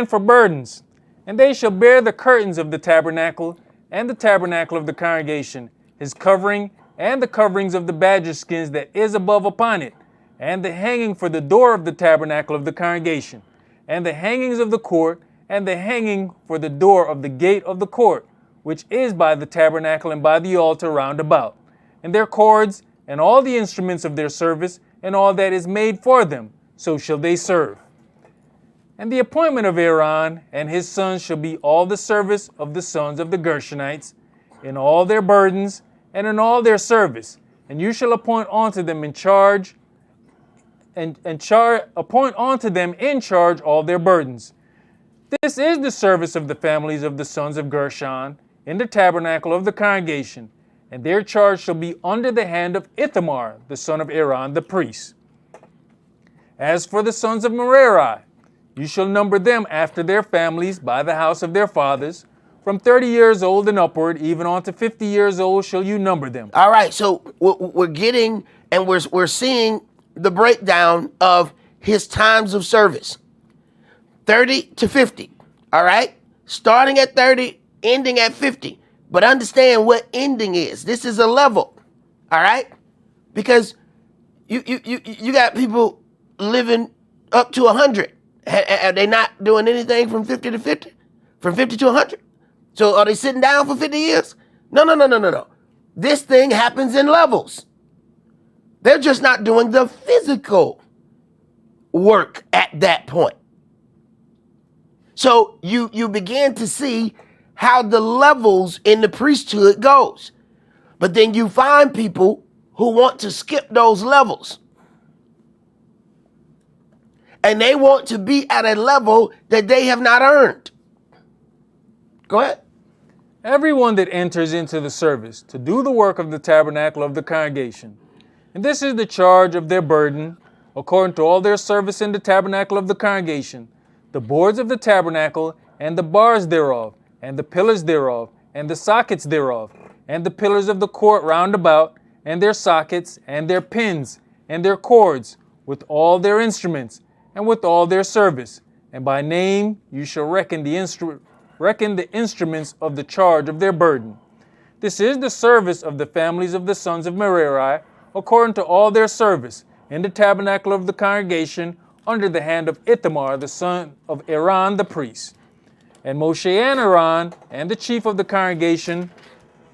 for burdens. And they shall bear the curtains of the tabernacle and the tabernacle of the congregation, his covering and the coverings of the badger skins that is above upon it, and the hanging for the door of the tabernacle of the congregation, and the hangings of the court, and the hanging for the door of the gate of the court, which is by the tabernacle and by the altar round about, and their cords, and all the instruments of their service, and all that is made for them, so shall they serve. And the appointment of Aaron and his sons shall be all the service of the sons of the Gershonites, in all their burdens and in all their service. And you shall appoint unto them in charge, appoint unto them in charge all their burdens. This is the service of the families of the sons of Gershon in the tabernacle of the congregation, and their charge shall be under the hand of Ithamar, the son of Aaron, the priest. As for the sons of Merari, you shall number them after their families by the house of their fathers. From 30 years old and upward, even on to 50 years old, shall you number them. All right, so we're getting and we're seeing the breakdown of his times of service. 30 to 50, all right? Starting at 30, ending at 50. But understand what ending is. This is a level, all right? Because you got people living up to 100. Are they not doing anything from 50 to 50? From 50 to 100? So are they sitting down for 50 years? No. This thing happens in levels. They're just not doing the physical work at that point. So you begin to see how the levels in the priesthood goes. But then you find people who want to skip those levels. And they want to be at a level that they have not earned. Go ahead. Everyone that enters into the service to do the work of the tabernacle of the congregation. And this is the charge of their burden, according to all their service in the tabernacle of the congregation, the boards of the tabernacle, and the bars thereof, and the pillars thereof, and the sockets thereof, and the pillars of the court round about, and their sockets, and their pins, and their cords, with all their instruments, and with all their service. And by name you shall reckon the instruments of the charge of their burden. This is the service of the families of the sons of Merari, according to all their service, in the tabernacle of the congregation, under the hand of Ithamar, the son of Aaron the priest. And Moshe and Aaron, and the chief of the congregation,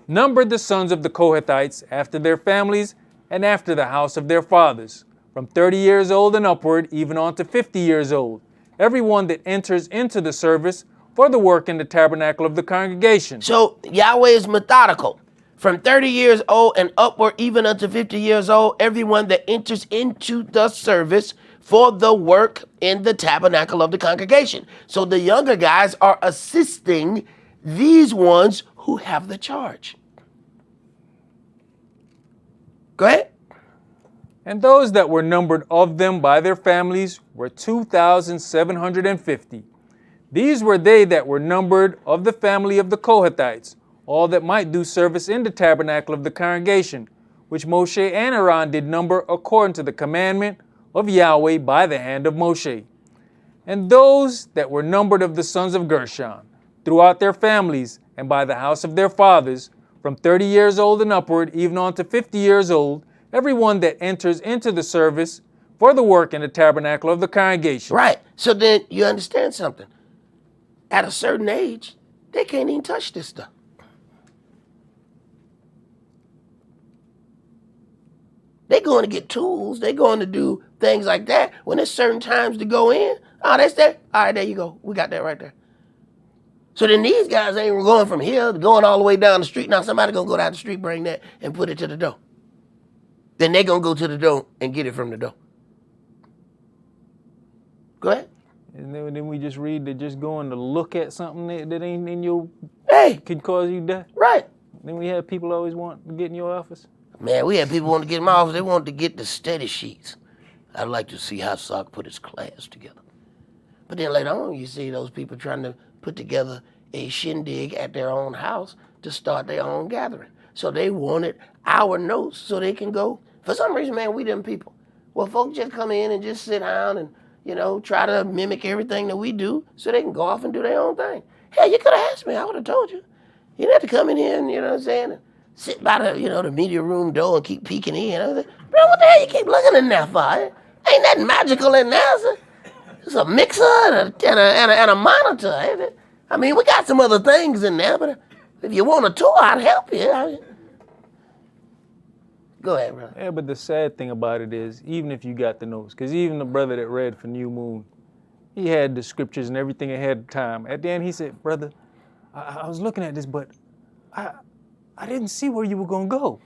numbered the sons of the Kohathites after their families and after the house of their fathers, from 30 years old and upward, even on to 50 years old, everyone that enters into the service for the work in the tabernacle of the congregation. So Yahweh is methodical. From 30 years old and upward, even unto 50 years old, everyone that enters into the service for the work in the tabernacle of the congregation. So the younger guys are assisting these ones who have the charge. Go ahead. And those that were numbered of them by their families were 2,750. These were they that were numbered of the family of the Kohathites, all that might do service in the tabernacle of the congregation, which Moshe and Aaron did number according to the commandment of Yahweh by the hand of Moshe. And those that were numbered of the sons of Gershon, throughout their families and by the house of their fathers, from 30 years old and upward, even on to 50 years old, everyone that enters into the service for the work in the tabernacle of the congregation. Right. So then you understand something. At a certain age, they can't even touch this stuff. They're going to get tools. They're going to do things like that. When there's certain times to go in, oh, that's that. All right, there you go. We got that right there. So then these guys ain't going from here to going all the way down the street. Now somebody going to go down the street, bring that, and put it to the door. Then they're going to go to the door and get it from the door. Go ahead. And then we just read that just going to look at something that ain't in your... Hey. Could cause you death. Right. Then we have people always want to get in your office. Man, we had people want to get in my office. They wanted to get the study sheets. I'd like to see how Esaac put his class together. But then later on, you see those people trying to put together a shindig at their own house to start their own gathering. So they wanted our notes so they can go. For some reason, man, we them people. Well, folks just come in and just sit down and, try to mimic everything that we do so they can go off and do their own thing. Hell, you could have asked me. I would have told you. You didn't have to come in here and, and sit by the, the media room door and keep peeking in. I was like, bro, what the hell you keep looking in there for? Ain't nothing magical in there. It's a mixer and a monitor. I mean, we got some other things in there, but if you want a tour, I'd help you. Go ahead, brother. Yeah, but the sad thing about it is, even if you got the notes, because even the brother that read for New Moon, He had the scriptures and everything ahead of time. At the end, he said, brother, I was looking at this, but I didn't see where you were going to go.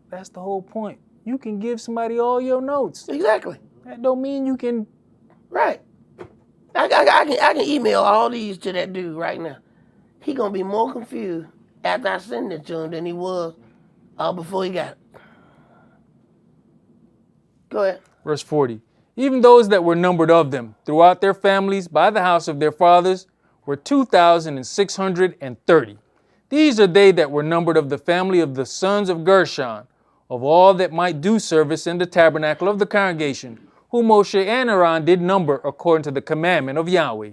That's the whole point. You can give somebody all your notes. Exactly. That don't mean you can. Right. I can email all these to that dude right now. He gonna be more confused after I send it to him than he was before he got it. Go ahead. Verse 40. Even those that were numbered of them throughout their families by the house of their fathers were 2,630. These are they that were numbered of the family of the sons of Gershon, of all that might do service in the tabernacle of the congregation, whom Moshe and Aaron did number according to the commandment of Yahweh.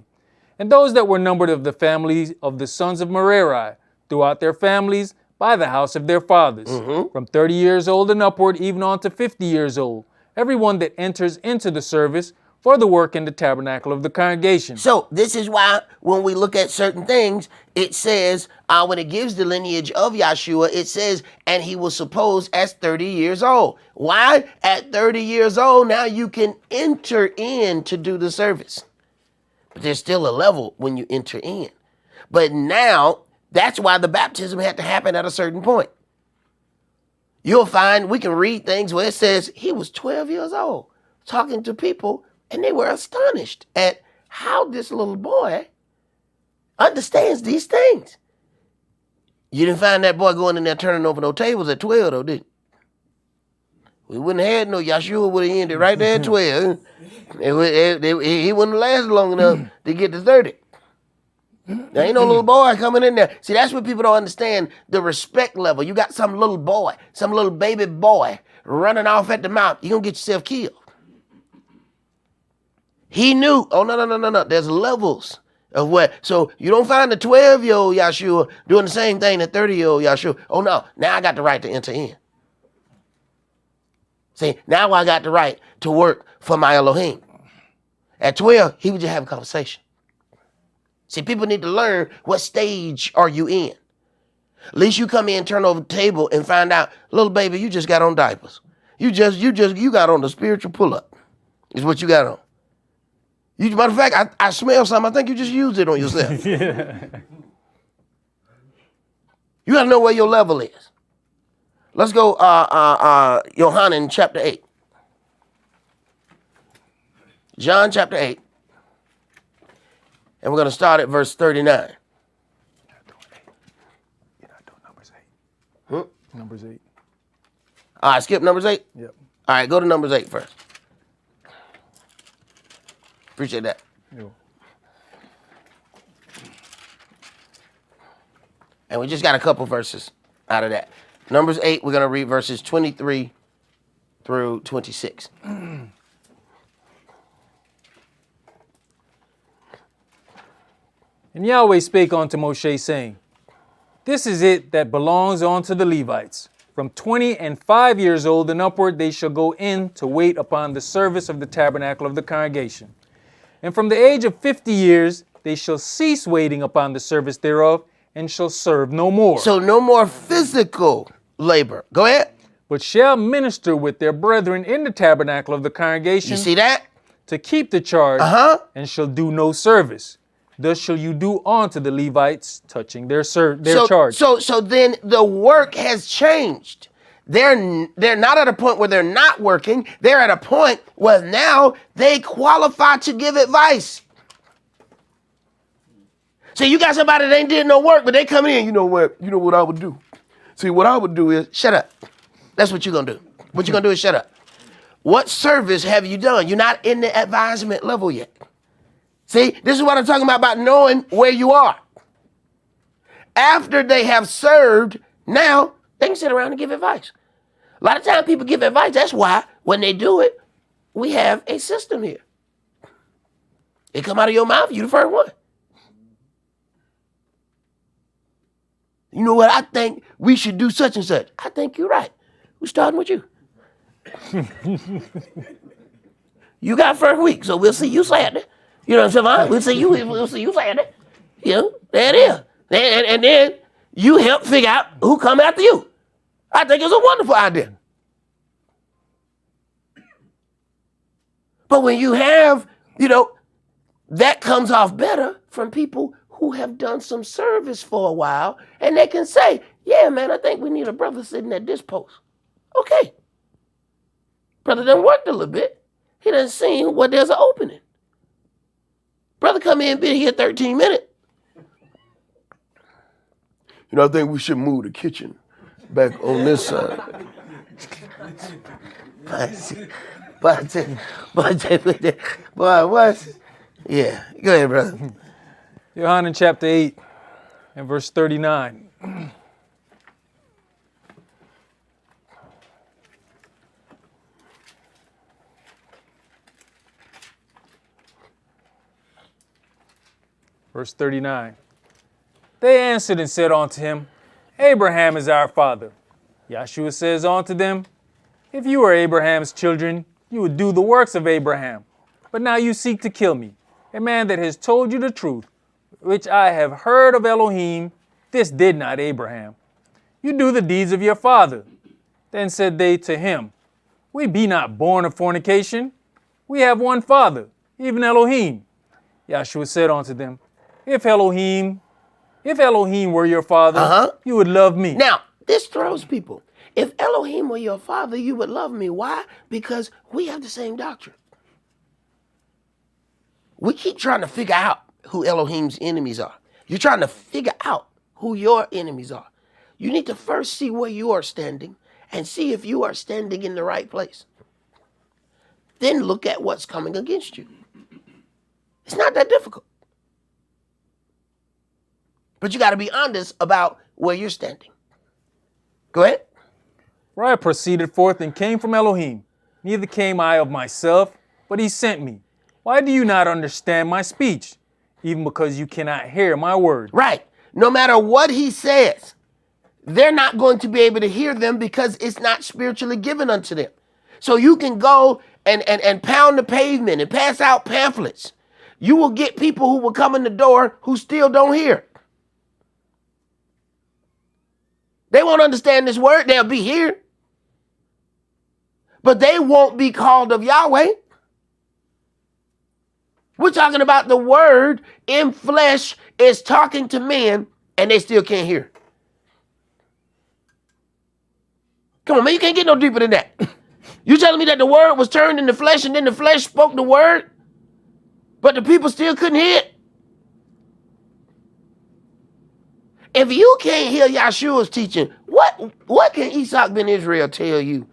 And those that were numbered of the families of the sons of Merari, throughout their families by the house of their fathers, from 30 years old and upward, even on to 50 years old, everyone that enters into the service for the work in the tabernacle of the congregation. So this is why when we look at certain things, it says, when it gives the lineage of Yahshua, it says, and he was supposed as 30 years old. Why? At 30 years old, now you can enter in to do the service. But there's still a level when you enter in. But now, that's why the baptism had to happen at a certain point. You'll find we can read things where it says he was 12 years old talking to people, and they were astonished at how this little boy understands these things. You didn't find that boy going in there turning over no tables at 12, though, did you? We wouldn't have had no Yahshua would have ended right there at 12. He wouldn't have lasted long enough to get to 30. There ain't no little boy coming in there. See, that's what people don't understand, the respect level. You got some little boy, some little baby boy running off at the mouth. You're going to get yourself killed. He knew, oh, no. There's levels of what. So you don't find the 12-year-old Yahshua doing the same thing that 30-year-old Yahshua. Oh, no, now I got the right to enter in. See, now I got the right to work for my Elohim. At 12, he would just have a conversation. See, people need to learn what stage are you in. At least you come in, turn over the table, and find out, little baby, you just got on diapers. You got on the spiritual pull-up. Is what you got on. Matter of fact, I smell something. I think you just used it on yourself. Yeah. You got to know where your level is. Let's go, Yohanan chapter 8. John chapter 8. And we're going to start at verse 39. You're not doing Numbers 8. Numbers 8. All right, skip Numbers 8? Yep. All right, go to Numbers 8 first. Appreciate that. Yo. And we just got a couple verses out of that. Numbers 8, we're going to read verses 23 through 26. And Yahweh spake unto Moshe, saying, This is it that belongs unto the Levites. From 20 and 5 years old and upward they shall go in to wait upon the service of the tabernacle of the congregation. And from the age of 50 years they shall cease waiting upon the service thereof, and shall serve no more. So no more physical labor. Go ahead. But shall minister with their brethren in the tabernacle of the congregation. You see that? To keep the charge, and shall do no service. Thus shall you do unto the Levites touching their charge. So then the work has changed. They're not at a point where they're not working. They're at a point where now they qualify to give advice. So you got somebody that ain't did no work, but they come in. You know what I would do? See, what I would do is shut up. That's what you're gonna do. What you're gonna do is shut up. What service have you done? You're not in the advisement level yet. See, this is what I'm talking about knowing where you are. After they have served, now they can sit around and give advice. A lot of times people give advice. That's why when they do it, we have a system here. It come out of your mouth, you the first one. You know what? I think we should do such and such. I think you're right. We're starting with you. You got first week, so we'll see you Saturday. You know what I'm saying? We'll see you Saturday. You know, there it is. And then you help figure out who come after you. I think it's a wonderful idea. But when you have, that comes off better from people who have done some service for a while, and they can say, yeah, man, I think we need a brother sitting at this post. Okay. Brother done worked a little bit. He done seen where there's an opening. Brother come in, been here 13 minutes. You know, I think we should move the kitchen back on this side. Boy, what? Yeah, go ahead, brother. Yohanan chapter 8 and verse 39. Verse 39. They answered and said unto him, Abraham is our father. Yahshua says unto them, if you were Abraham's children, you would do the works of Abraham. But now you seek to kill me, a man that has told you the truth, which I have heard of Elohim. This did not Abraham. You do the deeds of your father. Then said they to him, we be not born of fornication. We have one father, even Elohim. Yahshua said unto them, If Elohim were your father, you would love me. Now, this throws people. If Elohim were your father, you would love me. Why? Because we have the same doctrine. We keep trying to figure out who Elohim's enemies are. You're trying to figure out who your enemies are. You need to first see where you are standing and see if you are standing in the right place. Then look at what's coming against you. It's not that difficult. But you got to be honest about where you're standing. Go ahead. For I proceeded forth and came from Elohim. Neither came I of myself, but he sent me. Why do you not understand my speech? Even because you cannot hear my word. Right. No matter what he says, they're not going to be able to hear them because it's not spiritually given unto them. So you can go and pound the pavement and pass out pamphlets. You will get people who will come in the door who still don't hear. They won't understand this word. They'll be here. But they won't be called of Yahweh. We're talking about the word in flesh is talking to men and they still can't hear. Come on, man, you can't get no deeper than that. You telling me that the word was turned into flesh and then the flesh spoke the word, but the people still couldn't hear it? If you can't hear Yahshua's teaching, what can Esaac ben Israel tell you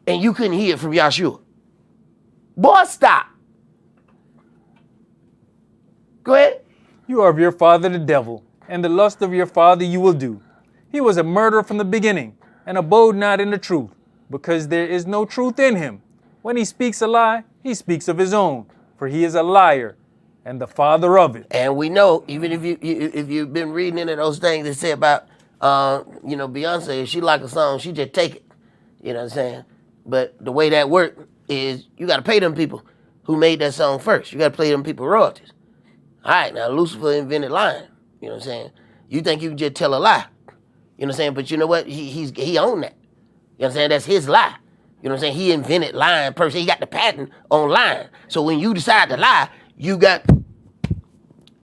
and you couldn't hear from Yahshua? Boy, stop. Go ahead. You are of your father the devil, and the lust of your father you will do. He was a murderer from the beginning, and abode not in the truth, because there is no truth in him. When he speaks a lie, he speaks of his own, for he is a liar, and the father of it. And we know, even if you've been reading any of those things they say about, Beyonce, if she like a song, she just take it. You know what I'm saying? But the way that works is you got to pay them people who made that song first. You got to pay them people royalties. All right, now Lucifer invented lying. You know what I'm saying? You think you can just tell a lie. You know what I'm saying? But you know what? He owned that. You know what I'm saying? That's his lie. You know what I'm saying? He invented lying per se. He got the patent on lying. So when you decide to lie, you got,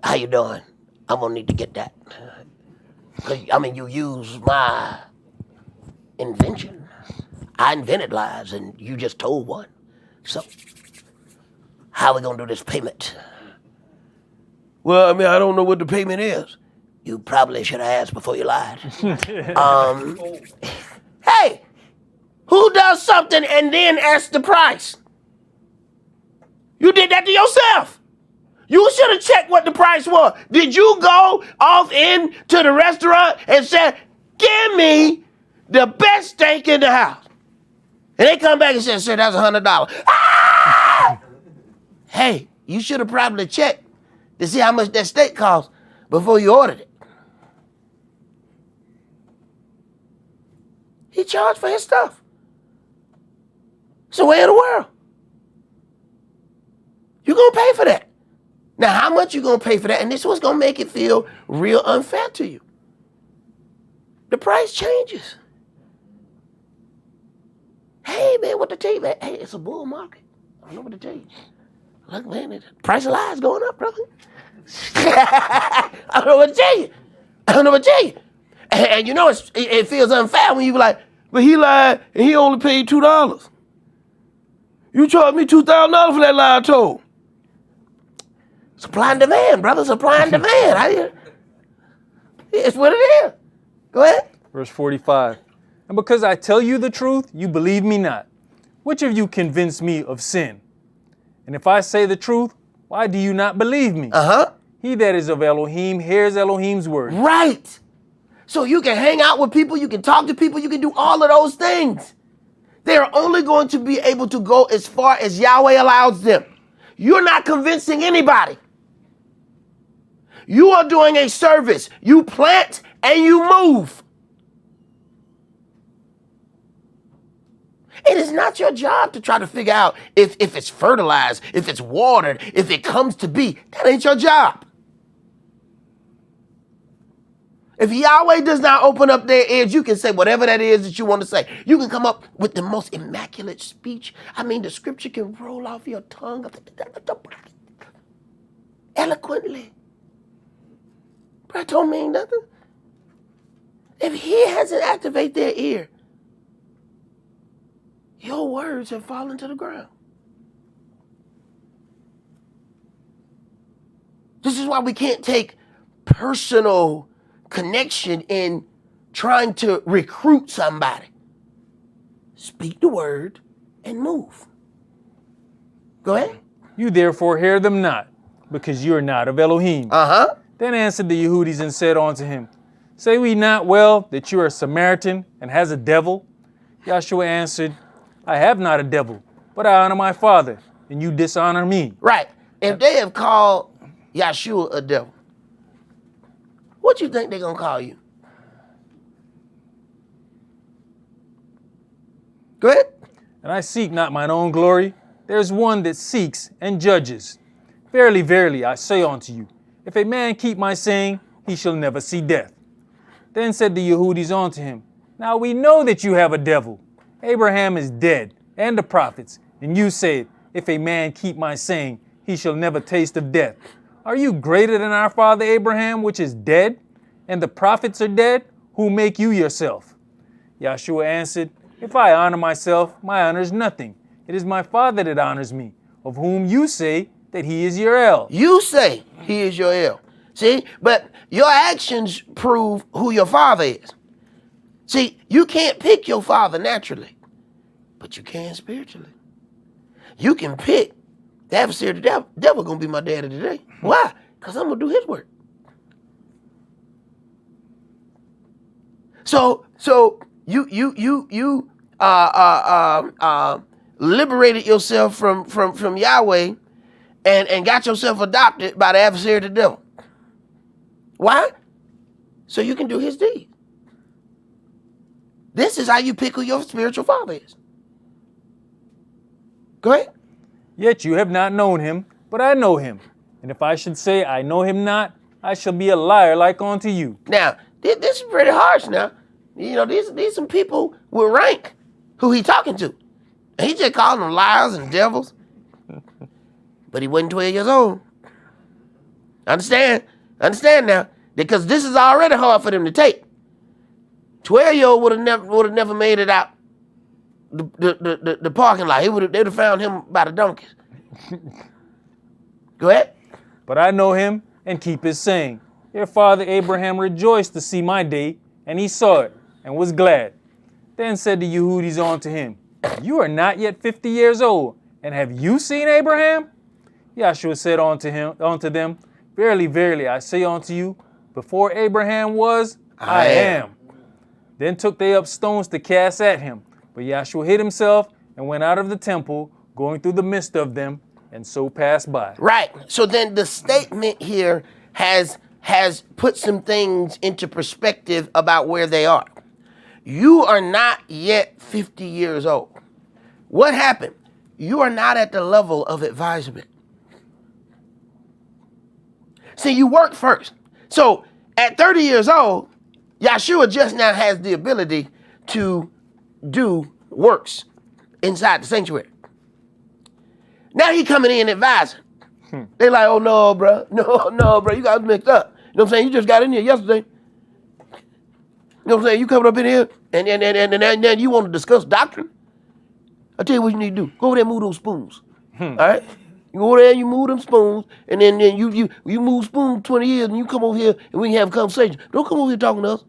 how you doing? I'm going to need to get that. Because, you use my invention. I invented lies and you just told one. So how are we going to do this payment? Well, I don't know what the payment is. You probably should have asked before you lied. Hey, who does something and then asks the price? You did that to yourself. You should have checked what the price was. Did you go off into the restaurant and say, give me the best steak in the house? And they come back and say, sir, that's $100. Ah! Hey, you should have probably checked to see how much that steak cost before you ordered it. He charged for his stuff. It's the way of the world. You're going to pay for that. Now, how much you going to pay for that? And this is what's going to make it feel real unfair to you. The price changes. Hey, man, what to tell you, man? Hey, it's a bull market. I don't know what to tell you. Look, man, the price of lies going up, brother. I don't know what to tell you. I don't know what to tell you. And you know, it feels unfair when you be like, but he lied and he only paid $2. You charged me $2,000 for that lie I told. Supply and demand, brother. Supply and demand. It's what it is. Go ahead. Verse 45. And because I tell you the truth, you believe me not. Which of you convinced me of sin? And if I say the truth, why do you not believe me? He that is of Elohim hears Elohim's word. Right. So you can hang out with people, you can talk to people, you can do all of those things. They are only going to be able to go as far as Yahweh allows them. You're not convincing anybody. You are doing a service. You plant and you move. It is not your job to try to figure out if it's fertilized, if it's watered, if it comes to be. That ain't your job. If Yahweh does not open up their ears, you can say whatever that is that you want to say. You can come up with the most immaculate speech. I mean, the scripture can roll off your tongue eloquently. But that don't mean nothing. If he hasn't activated their ear, your words have fallen to the ground. This is why we can't take personal connection in trying to recruit somebody. Speak the word and move. Go ahead. You therefore hear them not, because you are not of Elohim. Then answered the Yehudis and said unto him, Say we not well that you are a Samaritan and has a devil? Yahshua answered, I have not a devil, but I honor my Father, and you dishonor me. Right. If they have called Yahshua a devil, what you think they're going to call you? Go ahead. And I seek not mine own glory. There is one that seeks and judges. Verily, verily, I say unto you, if a man keep my saying, he shall never see death. Then said the Yehudis unto him, Now we know that you have a devil. Abraham is dead, and the prophets, and you say, if a man keep my saying, he shall never taste of death. Are you greater than our father Abraham, which is dead, and the prophets are dead? Who make you yourself? Yahshua answered, If I honor myself, my honor is nothing. It is my Father that honors me, of whom you say that he is your El. You say he is your El. See, but your actions prove who your father is. See, you can't pick your father naturally, but you can spiritually. You can pick the adversary of the devil gonna be my daddy today. Why? Because I'm gonna do his work. So you liberated yourself from Yahweh and got yourself adopted by the adversary of the devil. Why? So you can do his deed. This is how you pick who your spiritual father is. Go ahead. Yet you have not known him, but I know him. And if I should say I know him not, I shall be a liar like unto you. Now, this is pretty harsh now. You know, these some people with rank who he talking to. And he just calling them liars and devils. But he wasn't 12 years old. Understand now. Because this is already hard for them to take. 12-year-old would have never made it out the parking lot. They'd have found him by the donkeys. Go ahead. But I know him and keep his saying. Your father Abraham rejoiced to see my day, and he saw it and was glad. Then said the Yehudis unto him, You are not yet 50 years old, and have you seen Abraham? Yahshua said unto them, Verily, verily, I say unto you, before Abraham was, I am. Then took they up stones to cast at him. But Yahshua hid himself and went out of the temple, going through the midst of them, and so passed by. Right. So then the statement here has put some things into perspective about where they are. You are not yet 50 years old. What happened? You are not at the level of advisement. See, you work first. So at 30 years old, Yahshua just now has the ability to do works inside the sanctuary. Now he coming in advising. They like, oh no, bro. No, bro. You got mixed up. You know what I'm saying? You just got in here yesterday. You know what I'm saying? You coming up in here and then you want to discuss doctrine? I tell you what you need to do. Go over there and move those spoons. All right? You go over there and you move them spoons, and then you move spoons 20 years, and you come over here and we can have a conversation. Don't come over here talking to us.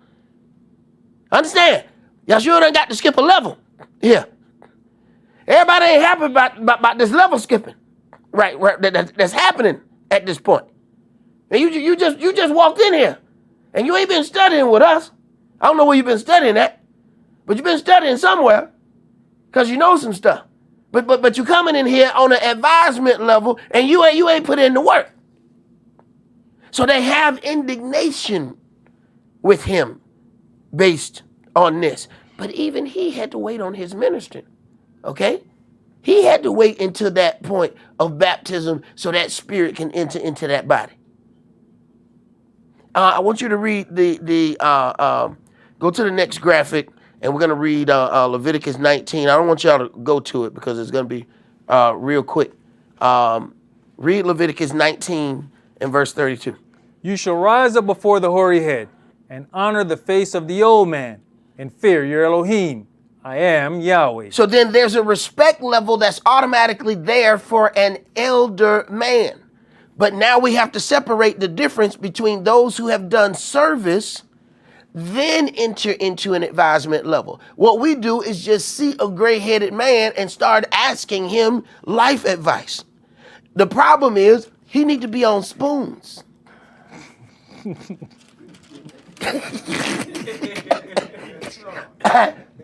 Understand? Y'all sure done got to skip a level. Yeah. Everybody ain't happy about this level skipping. Right, that's happening at this point. And you just walked in here, and you ain't been studying with us. I don't know where you've been studying at, but you've been studying somewhere, because you know some stuff. But you coming in here on an advisement level, and you ain't put in the work. So they have indignation with him based on this. But even he had to wait on his ministry. Okay? He had to wait until that point of baptism so that spirit can enter into that body. I want you to read go to the next graphic, and we're going to read Leviticus 19. I don't want y'all to go to it because it's going to be real quick. Read Leviticus 19 and verse 32. You shall rise up before the hoary head and honor the face of the old man and fear your Elohim. I am Yahweh. So then there's a respect level that's automatically there for an elder man. But now we have to separate the difference between those who have done service, then enter into an advisement level. What we do is just see a gray-headed man and start asking him life advice. The problem is he need to be on spoons.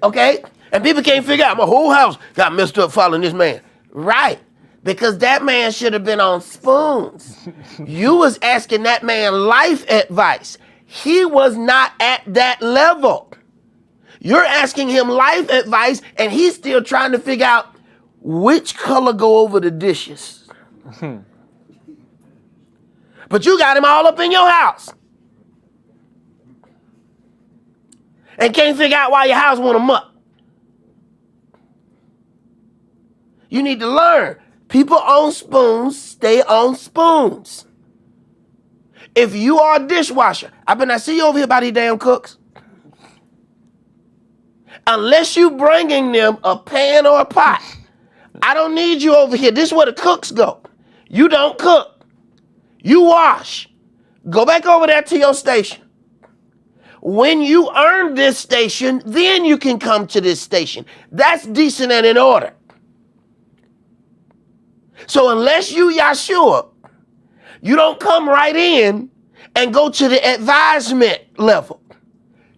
Okay? And people can't figure out, my whole house got messed up following this man. Right. Because that man should have been on spoons. You was asking that man life advice. He was not at that level. You're asking him life advice, and he's still trying to figure out which color go over the dishes. But you got him all up in your house. And can't figure out why your house want him up. You need to learn. People on spoons stay on spoons. If you are a dishwasher, I see you over here by these damn cooks. Unless you bringing them a pan or a pot, I don't need you over here. This is where the cooks go. You don't cook. You wash. Go back over there to your station. When you earn this station, then you can come to this station. That's decent and in order. So unless you Yahshua, you don't come right in and go to the advisement level.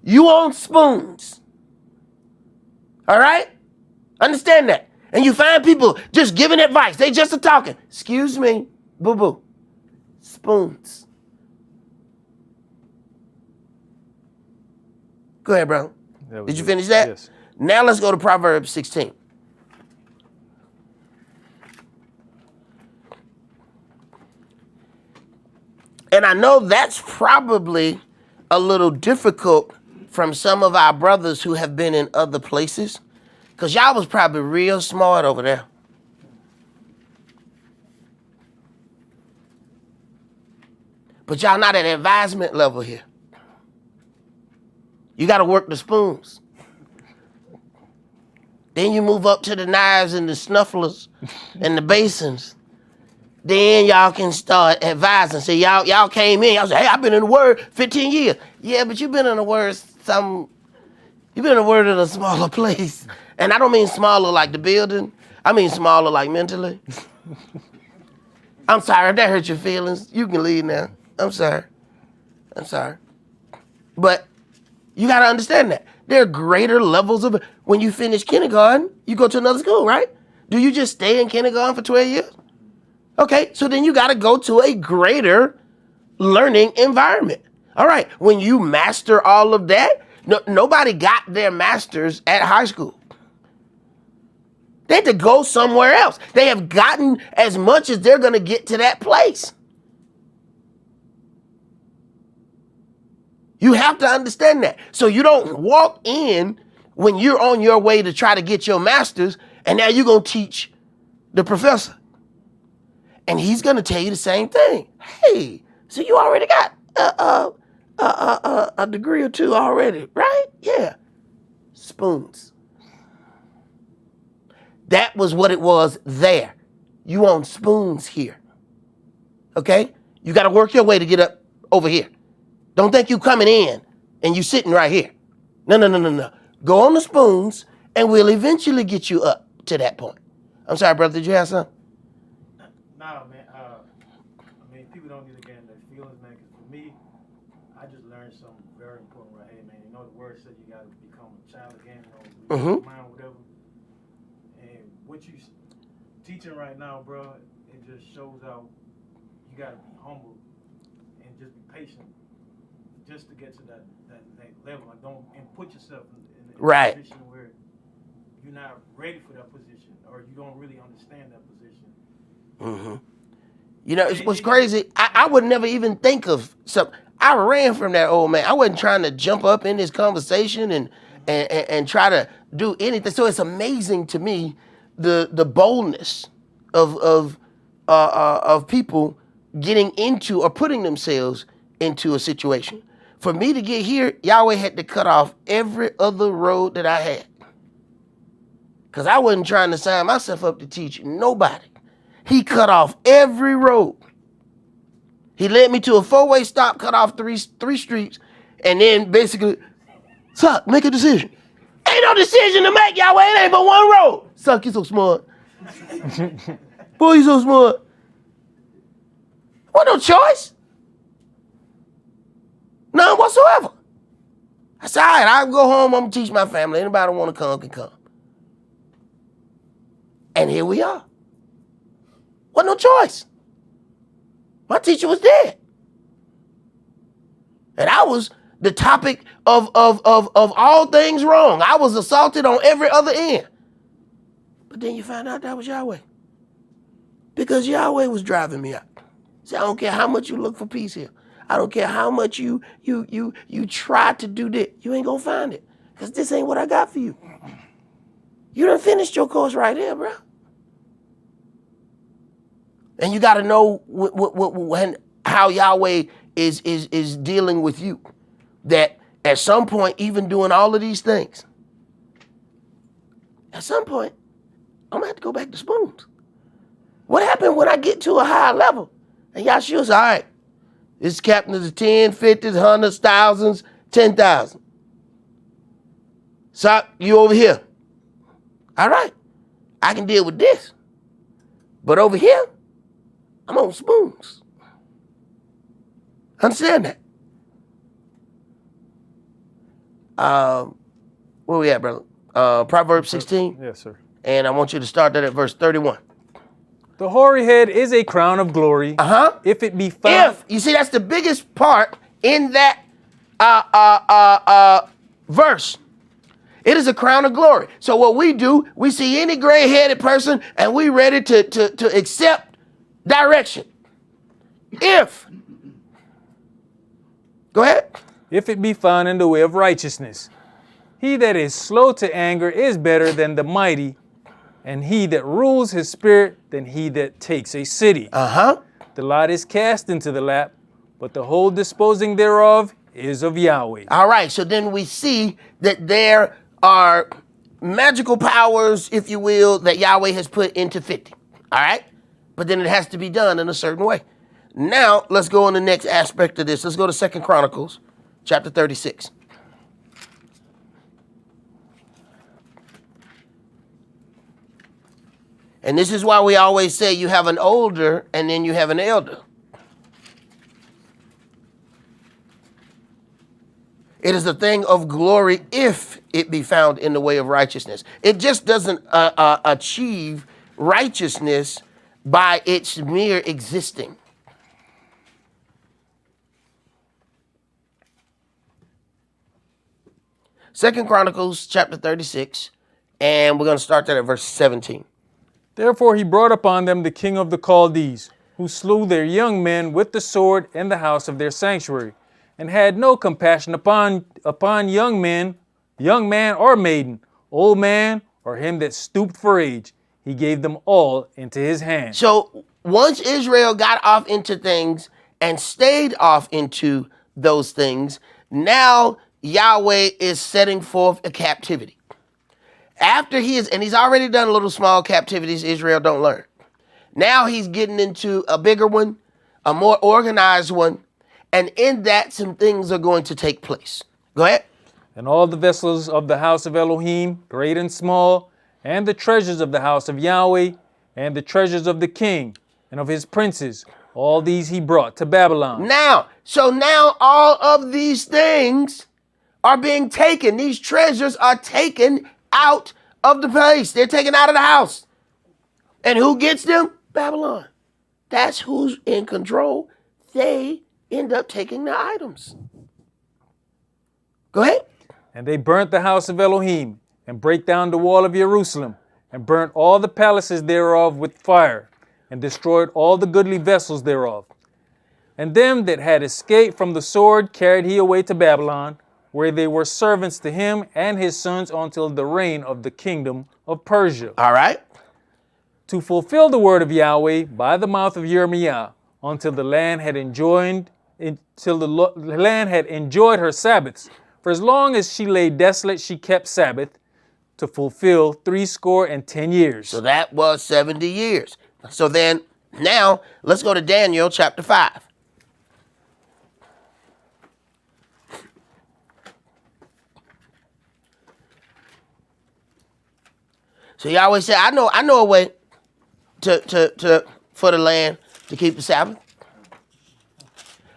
You on spoons. All right? Understand that. And you find people just giving advice. They just are talking. Excuse me, boo-boo. Spoons. Go ahead, bro. Did you finish that? Yes. Now let's go to Proverbs 16. And I know that's probably a little difficult from some of our brothers who have been in other places, because y'all was probably real smart over there. But y'all not at advisement level here. You got to work the spoons. Then you move up to the knives and the snufflers and the basins. Then y'all can start advising. Say y'all came in, y'all say, hey, I've been in the Word 15 years. Yeah, but you've been in the Word you've been in the Word in a smaller place. And I don't mean smaller like the building. I mean smaller like mentally. I'm sorry if that hurt your feelings. You can leave now. I'm sorry. But you got to understand that. There are greater levels of, when you finish kindergarten, you go to another school, right? Do you just stay in kindergarten for 12 years? Okay, so then you got to go to a greater learning environment. All right, when you master all of that, nobody got their masters at high school. They had to go somewhere else. They have gotten as much as they're going to get to that place. You have to understand that. So you don't walk in when you're on your way to try to get your master's, and now you're going to teach the professor. And he's going to tell you the same thing. Hey, so you already got a degree or two already, right? Yeah. Spoons. That was what it was there. You on spoons here. Okay? You got to work your way to get up over here. Don't think you coming in and you sitting right here. No. Go on the spoons and we'll eventually get you up to that point. I'm sorry, brother. Did you have something? Nah, man. I mean, people don't need to get in their feelings, man. Because for me, I just learned something very important right here, man. You know, the word said you got to become a child again, you know, mind, whatever. And what you teaching right now, bro, it just shows how you got to be humble and just be patient, just to get to that level. Like, don't put yourself in a position where you're not ready for that position, or you don't really understand that position. Mm-hmm. You know, it's what's crazy. I would never even think of something. I ran from that old man. I wasn't trying to jump up in this conversation and try to do anything. So it's amazing to me the boldness of people getting into or putting themselves into a situation. For me to get here, Yahweh had to cut off every other road that I had. Because I wasn't trying to sign myself up to teach nobody. He cut off every road. He led me to a 4-way stop, cut off three streets, and then basically, Suck, make a decision. Ain't no decision to make, Yahweh. It ain't but one road. Suck, you so smart. Boy, you so smart. What no choice? None whatsoever. I said, all right, I'll go home. I'm going to teach my family. Anybody want to come can come. And here we are. What no choice. My teacher was dead. And I was the topic of all things wrong. I was assaulted on every other end. But then you find out that was Yahweh. Because Yahweh was driving me out. See, I don't care how much you look for peace here. I don't care how much you try to do this. You ain't gonna find it. Because this ain't what I got for you. You done finished your course right here, bro. And you got to know how Yahweh is dealing with you. That at some point, even doing all of these things, at some point, I'm going to have to go back to spoons. What happened when I get to a higher level? And Yahshua said, all right, this is captain of the 10, 50s, 100s, thousands, 10,000. So you over here. All right, I can deal with this. But over here, I'm on spoons. Understand that? Where we at, brother? Proverbs 16? Yes, sir. And I want you to start that at verse 31. The hoary head is a crown of glory. If it be found. If, you see, that's the biggest part in that verse. It is a crown of glory. So what we do, we see any gray-headed person and we ready to accept direction. If. Go ahead. If it be found in the way of righteousness. He that is slow to anger is better than the mighty, and he that rules his spirit than he that takes a city. The lot is cast into the lap, but the whole disposing thereof is of Yahweh. All right, so then we see that there are magical powers, if you will, that Yahweh has put into 50. All right? But then it has to be done in a certain way. Now, let's go on the next aspect of this. Let's go to 2 Chronicles, chapter 36. And this is why we always say you have an older and then you have an elder. It is a thing of glory if it be found in the way of righteousness. It just doesn't achieve righteousness by its mere existing. Second Chronicles chapter 36, and we're going to start that at verse 17. Therefore he brought upon them the king of the Chaldees, who slew their young men with the sword in the house of their sanctuary, and had no compassion upon young man or maiden, old man or him that stooped for age. He gave them all into his hand. So once Israel got off into things and stayed off into those things, now Yahweh is setting forth a captivity. After he's already done little small captivities Israel don't learn. Now he's getting into a bigger one, a more organized one, and in that some things are going to take place. Go ahead. And all the vessels of the house of Elohim, great and small, and the treasures of the house of Yahweh, and the treasures of the king and of his princes, all these he brought to Babylon. Now all of these things are being taken. These treasures are taken out of the place. They're taken out of the house. And who gets them? Babylon. That's who's in control. They end up taking the items. Go ahead. And they burnt the house of Elohim, and brake down the wall of Jerusalem, and burnt all the palaces thereof with fire, and destroyed all the goodly vessels thereof. And them that had escaped from the sword carried he away to Babylon, where they were servants to him and his sons until the reign of the kingdom of Persia. All right. To fulfill the word of Yahweh by the mouth of Jeremiah, until the land had enjoyed her Sabbaths. For as long as she lay desolate, she kept Sabbath, to fulfill 70 years. So that was 70 years. So then, now, let's go to Daniel chapter 5. So Yahweh said, I know a way for the land to keep the Sabbath.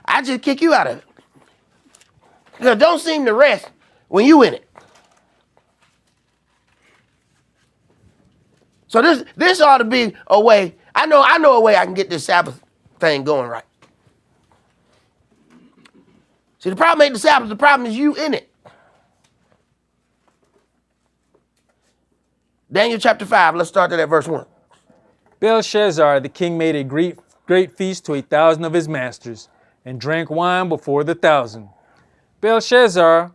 I just kick you out of it. Because don't seem to rest when you in it. So this ought to be a way. I know a way I can get this Sabbath thing going right. See, the problem ain't the Sabbath, the problem is you in it. Daniel chapter 5, let's start at verse 1. Belshazzar the king made a great feast to 1,000 of his masters, and drank wine before the 1,000. Belshazzar,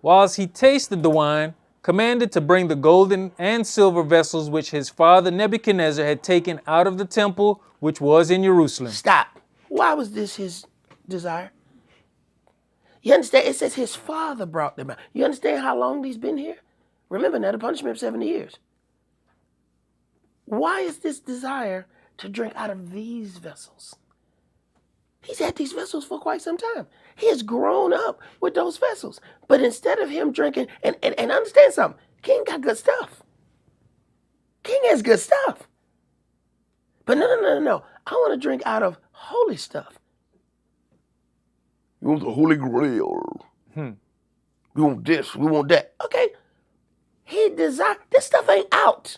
whilst he tasted the wine, commanded to bring the golden and silver vessels which his father Nebuchadnezzar had taken out of the temple which was in Jerusalem. Stop. Why was this his desire? You understand? It says his father brought them out. You understand how long these been here? Remember now, the punishment of 70 years. Why is this desire to drink out of these vessels? He's had these vessels for quite some time. He has grown up with those vessels. But instead of him drinking, and understand something, King got good stuff. King has good stuff. But no. I want to drink out of holy stuff. You want the Holy Grail. We want this, we want that. Okay. He desired, this stuff ain't out.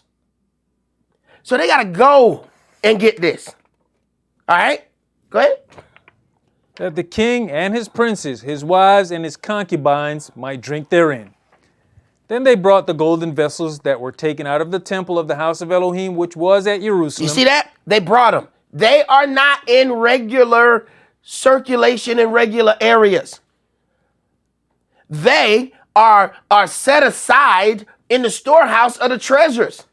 So they got to go and get this. All right? Go ahead. That the king and his princes, his wives and his concubines might drink therein. Then they brought the golden vessels that were taken out of the temple of the house of Elohim, which was at Jerusalem. You see that? They brought them. They are not in regular circulation in regular areas. They are set aside in the storehouse of the treasures.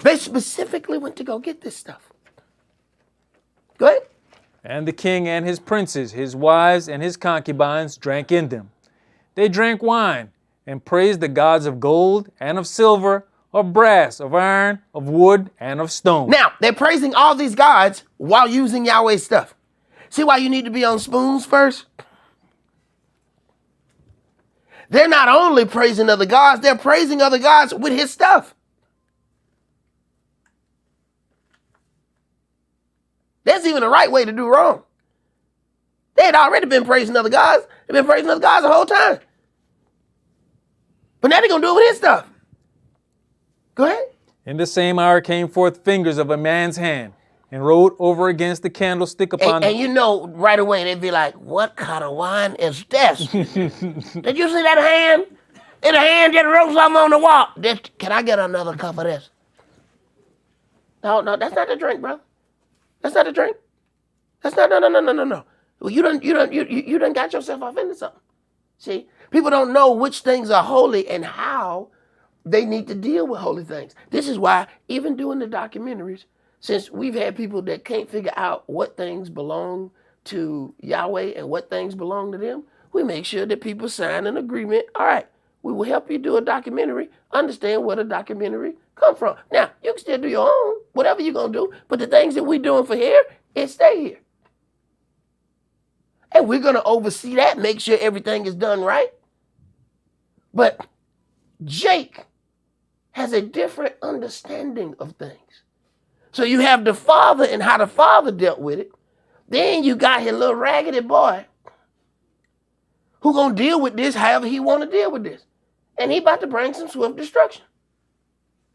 They specifically went to go get this stuff. Go ahead. And the king and his princes, his wives and his concubines drank in them. They drank wine and praised the gods of gold and of silver, of brass, of iron, of wood, and of stone. Now, they're praising all these gods while using Yahweh's stuff. See why you need to be on spoons first? They're not only praising other gods, they're praising other gods with his stuff. That's even the right way to do wrong. They had already been praising other gods. They've been praising other gods the whole time. But now they're going to do it with his stuff. Go ahead. In the same hour came forth fingers of a man's hand, and wrote over against the candlestick upon And you know right away they'd be like, what kind of wine is this? Did you see that hand? And the hand just wrote something on the wall. Can I get another cup of this? No, that's not the drink, bro. That's not a drink. That's not, no. Well, you done got yourself off into something. See, people don't know which things are holy and how they need to deal with holy things. This is why, even doing the documentaries, since we've had people that can't figure out what things belong to Yahweh and what things belong to them, we make sure that people sign an agreement. All right, we will help you do a documentary, understand where the documentary come from. Now, you can still do your own, whatever you're going to do, but the things that we're doing for here, it stay here. And we're going to oversee that, make sure everything is done right. But Jake has a different understanding of things. So you have the father and how the father dealt with it. Then you got his little raggedy boy who going to deal with this however he want to deal with this. And he about to bring some swift destruction.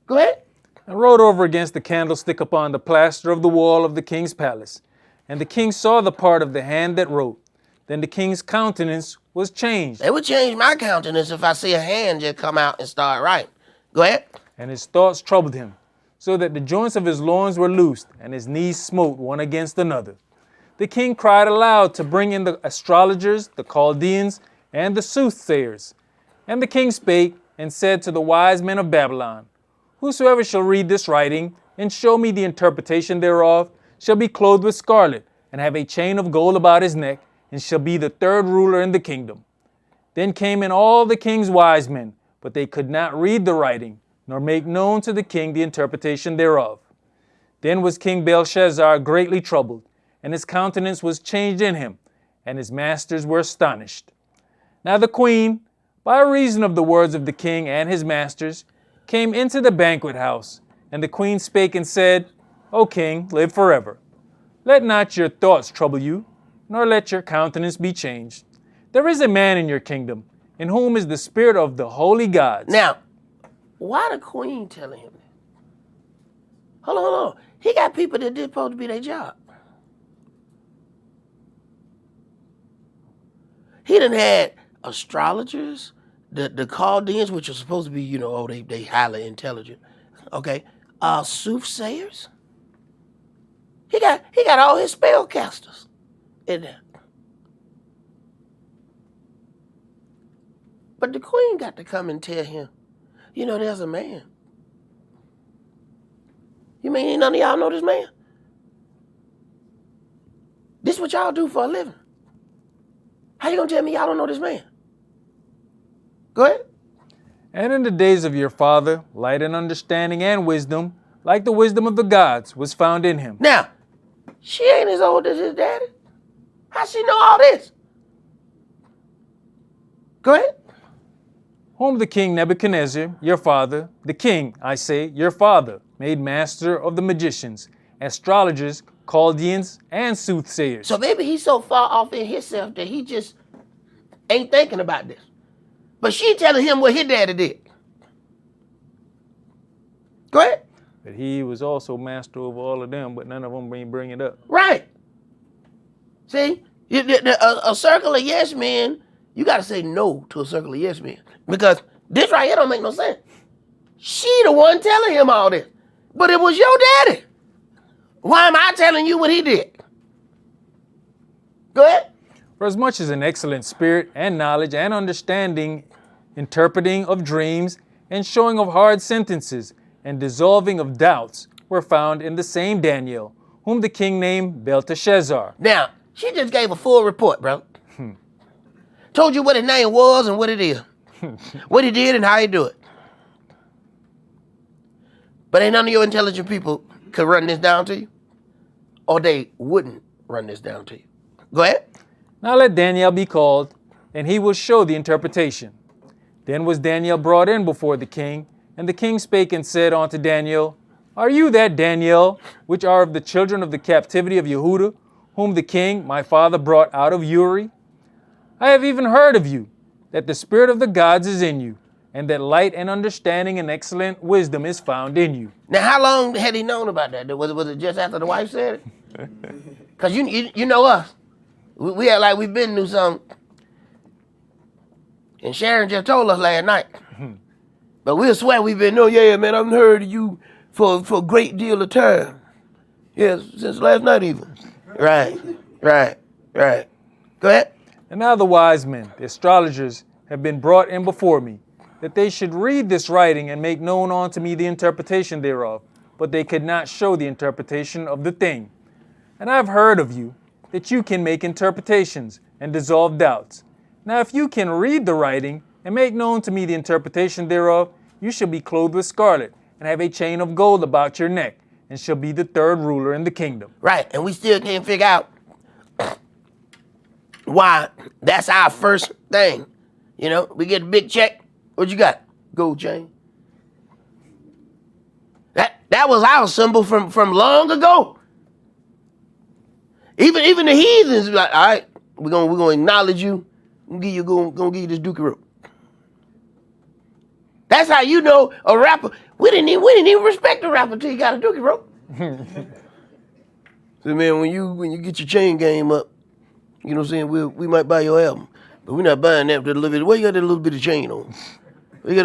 Go ahead. And wrote over against the candlestick upon the plaster of the wall of the king's palace. And the king saw the part of the hand that wrote. Then the king's countenance was changed. It would change my countenance if I see a hand just come out and start writing. Go ahead. And his thoughts troubled him, so that the joints of his loins were loosed, and his knees smote one against another. The king cried aloud to bring in the astrologers, the Chaldeans, and the soothsayers. And the king spake and said to the wise men of Babylon, Whosoever shall read this writing, and show me the interpretation thereof, shall be clothed with scarlet, and have a chain of gold about his neck, and shall be the third ruler in the kingdom. Then came in all the king's wise men, but they could not read the writing, nor make known to the king the interpretation thereof. Then was King Belshazzar greatly troubled, and his countenance was changed in him, and his masters were astonished. Now the queen, by reason of the words of the king and his masters, came into the banquet house, and the queen spake and said, O king, live forever. Let not your thoughts trouble you, nor let your countenance be changed. There is a man in your kingdom, in whom is the spirit of the holy gods. Now, why the queen telling him that? Hold on. He got people that did supposed to be their job. He done had astrologers, the Chaldeans, which are supposed to be, they highly intelligent. Okay. Soothsayers. He got all his spellcasters in there. But the queen got to come and tell him, there's a man. You mean none of y'all know this man? This is what y'all do for a living. How you gonna tell me y'all don't know this man? Go ahead. And in the days of your father, light and understanding and wisdom, like the wisdom of the gods, was found in him. Now, she ain't as old as his daddy. How she know all this? Go ahead. Whom the king Nebuchadnezzar, your father, the king, I say, your father, made master of the magicians, astrologers, Chaldeans, and soothsayers. So maybe he's so far off in himself that he just ain't thinking about this. But she telling him what his daddy did. Go ahead. But he was also master of all of them, but none of them bring it up. Right. See, a circle of yes men, you got to say no to a circle of yes men. Because this right here don't make no sense. She the one telling him all this. But it was your daddy. Why am I telling you what he did? Go ahead. For as much as an excellent spirit and knowledge and understanding, interpreting of dreams, and showing of hard sentences, and dissolving of doubts, were found in the same Daniel, whom the king named Belteshazzar. Now, she just gave a full report, bro. Told you what his name was and what it is. What he did and how he do it. But ain't none of your intelligent people could run this down to you, or they wouldn't run this down to you. Go ahead. Now let Daniel be called, and he will show the interpretation. Then was Daniel brought in before the king, and the king spake and said unto Daniel, Are you that Daniel, which are of the children of the captivity of Yehuda, whom the king, my father, brought out of Uri? I have even heard of you, that the spirit of the gods is in you, and that light and understanding and excellent wisdom is found in you. Now, how long had he known about that? Was it just after the wife said it? Because you know us. We act like we've been through something. And Sharon just told us last night. But we'll swear we've been, yeah, man, I've heard of you for a great deal of time. Yes, since last night even. Right. Go ahead. And now the wise men, the astrologers, have been brought in before me, that they should read this writing and make known unto me the interpretation thereof. but they could not show the interpretation of the thing. And I've heard of you, that you can make interpretations and dissolve doubts. Now if you can read the writing and make known to me the interpretation thereof, you shall be clothed with scarlet and have a chain of gold about your neck, and shall be the third ruler in the kingdom. Right, and we still can't figure out why that's our first thing. You know, we get a big check. What you got? Gold chain. That was our symbol from long ago. Even the heathens be like, all right, we're gonna acknowledge you. Gonna give you this dookie rope. That's how you know a rapper. We didn't even respect the rapper till you got a dookie rope. So man, when you get your chain game up, you know what I'm saying, we might buy your album, but we're not buying that with a little bit. Where you got that little bit of chain on? Where you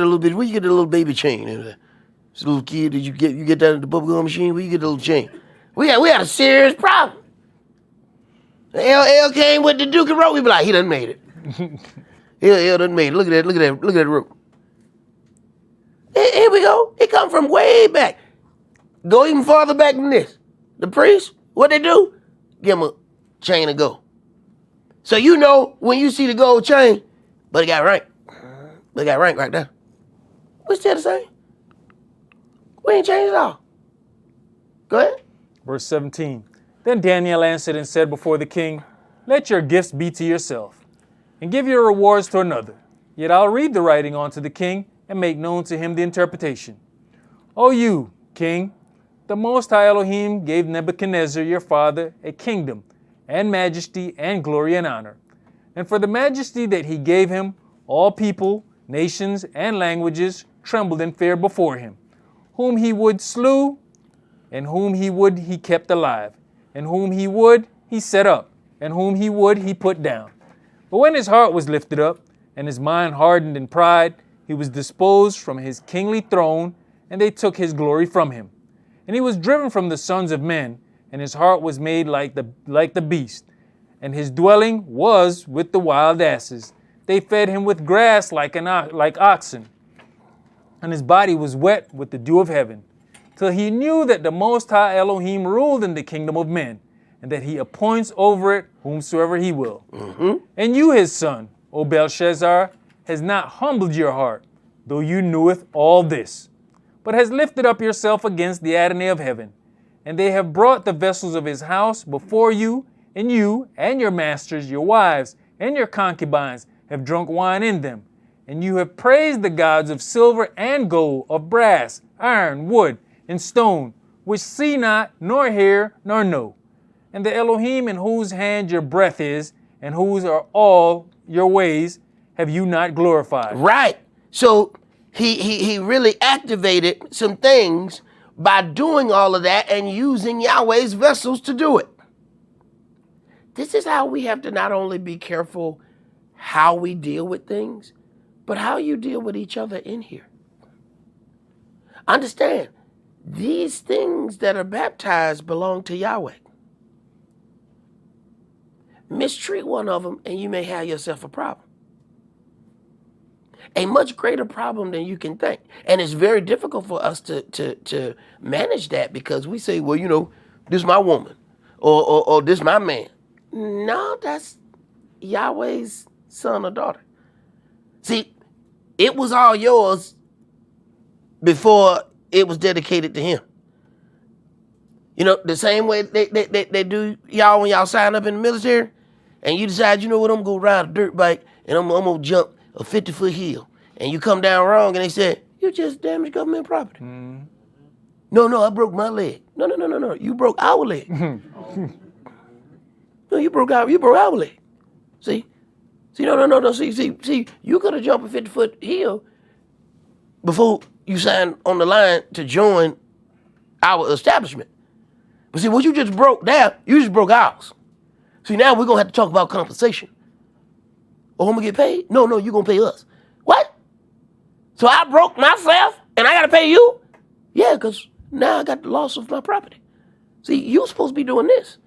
get the little baby chain? This little kid that you get that at the bubblegum machine. Where you get the little chain? We had a serious problem. LL came with the dookie rope. We be like, he done made it. LL done made it. Look at that rope. Here we go. It come from way back. Go even farther back than this. The priests, what they do? Give them a chain of gold. So you know when you see the gold chain, but it got rank. It got rank right there. We still the same. We ain't changed at all. Go ahead. Verse 17. Then Daniel answered and said before the king, let your gifts be to yourself, and give your rewards to another. Yet I'll read the writing unto the king, and make known to him the interpretation. O you, king, the Most High Elohim gave Nebuchadnezzar your father a kingdom, and majesty, and glory, and honor. And for the majesty that he gave him, all people, nations, and languages trembled in fear before him. Whom he would slew, and whom he would he kept alive, and whom he would he set up, and whom he would he put down. But when his heart was lifted up, and his mind hardened in pride, he was disposed from his kingly throne, and they took his glory from him. And he was driven from the sons of men, and his heart was made like the beast, and his dwelling was with the wild asses. They fed him with grass like oxen, and his body was wet with the dew of heaven, till he knew that the Most High Elohim ruled in the kingdom of men, and that he appoints over it whomsoever he will. And you, his son, O Belshazzar, has not humbled your heart, though you kneweth all this, but has lifted up yourself against the Adonai of heaven. And they have brought the vessels of his house before you and your masters, your wives, and your concubines have drunk wine in them. And you have praised the gods of silver and gold, of brass, iron, wood, and stone, which see not, nor hear, nor know. And the Elohim in whose hand your breath is, and whose are all your ways, have you not glorified. Right. So he really activated some things by doing all of that and using Yahweh's vessels to do it. This is how we have to not only be careful how we deal with things, but how you deal with each other in here. Understand, these things that are baptized belong to Yahweh. Mistreat one of them and you may have yourself a problem. A much greater problem than you can think. And it's very difficult for us to manage that because we say, well, you know, this is my woman or this is my man. No, that's Yahweh's son or daughter. See, it was all yours before it was dedicated to him. You know, the same way they do y'all when y'all sign up in the military and you decide, you know what, I'm going to ride a dirt bike and I'm going to jump a 50-foot hill. And you come down wrong and they said, you just damaged government property. Mm. No, I broke my leg. No. You broke our leg. No, you broke our leg. See, no. See, you could have jumped a 50-foot hill before you signed on the line to join our establishment. But see, what you just broke down, you just broke ours. See, now we're going to have to talk about compensation. Oh, I'm going to get paid? No, you're going to pay us. What? So I broke myself and I got to pay you? Yeah, because now I got the loss of my property. See, you're supposed to be doing this.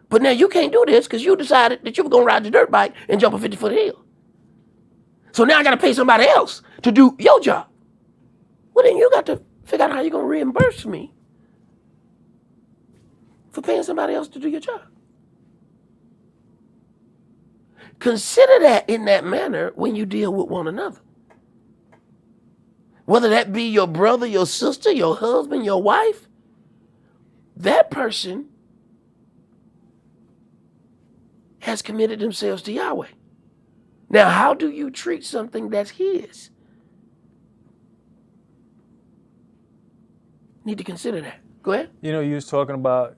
But now you can't do this because you decided that you were going to ride your dirt bike and jump a 50-foot hill. So now I got to pay somebody else to do your job. Well, then you got to figure out how you're going to reimburse me for paying somebody else to do your job. Consider that in that manner when you deal with one another. Whether that be your brother, your sister, your husband, your wife, that person has committed themselves to Yahweh. Now, how do you treat something that's his? Need to consider that. Go ahead. You was talking about,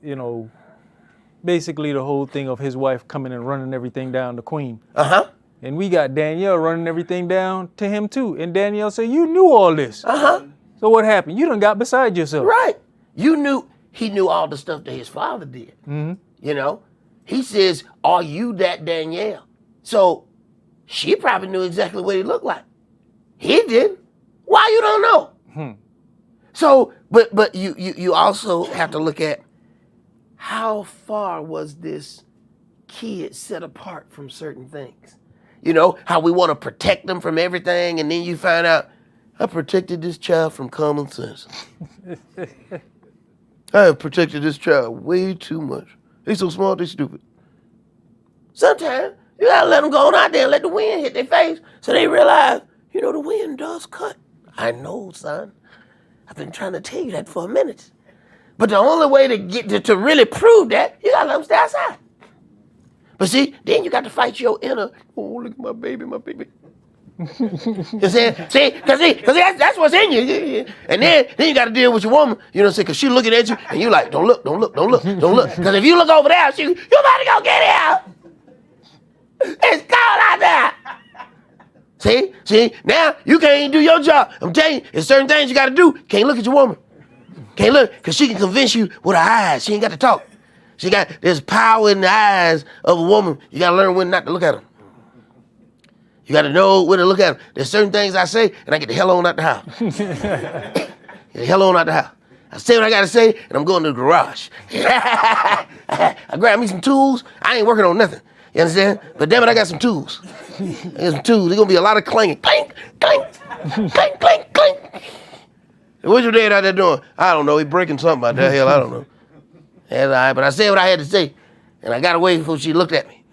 basically the whole thing of his wife coming and running everything down, the queen. Uh-huh. And we got Danielle running everything down to him too. And Danielle said, you knew all this. Uh-huh. So what happened? You done got beside yourself. Right. He knew all the stuff that his father did. Mm-hmm. He says, are you that Danielle? So she probably knew exactly what he looked like. He didn't. Why you don't know? So, but you also have to look at how far was this kid set apart from certain things. How we want to protect them from everything, and then you find out, I protected this child from common sense. I have protected this child way too much. He's so smart, they're stupid. Sometimes you gotta let them go on out there and let the wind hit their face so they realize, the wind does cut. I know, son. I've been trying to tell you that for a minute. But the only way to get to really prove that, you gotta let them stay outside. But see, then you got to fight your inner, oh, look at my baby. You see, because that's what's in you. And then you got to deal with your woman, because she looking at you, and you like, don't look. Because if you look over there, you better go get out. It's cold out there. See, now you can't even do your job. I'm telling you, there's certain things you got to do. Can't look at your woman. Can't look, because she can convince you with her eyes. She ain't got to talk. There's power in the eyes of a woman. You got to learn when not to look at them. You got to know when to look at them. There's certain things I say, and I get the hell on out the house. Get the hell on out the house. I say what I got to say, and I'm going to the garage. I grab me some tools. I ain't working on nothing. You understand? But damn it, I got some tools. I got some tools. There's going to be a lot of clanging. Clank, clank, clank, clank, clank. What's your dad out there doing? I don't know. He breaking something out there. Hell, I don't know. That's all right, but I said what I had to say, and I got away before she looked at me.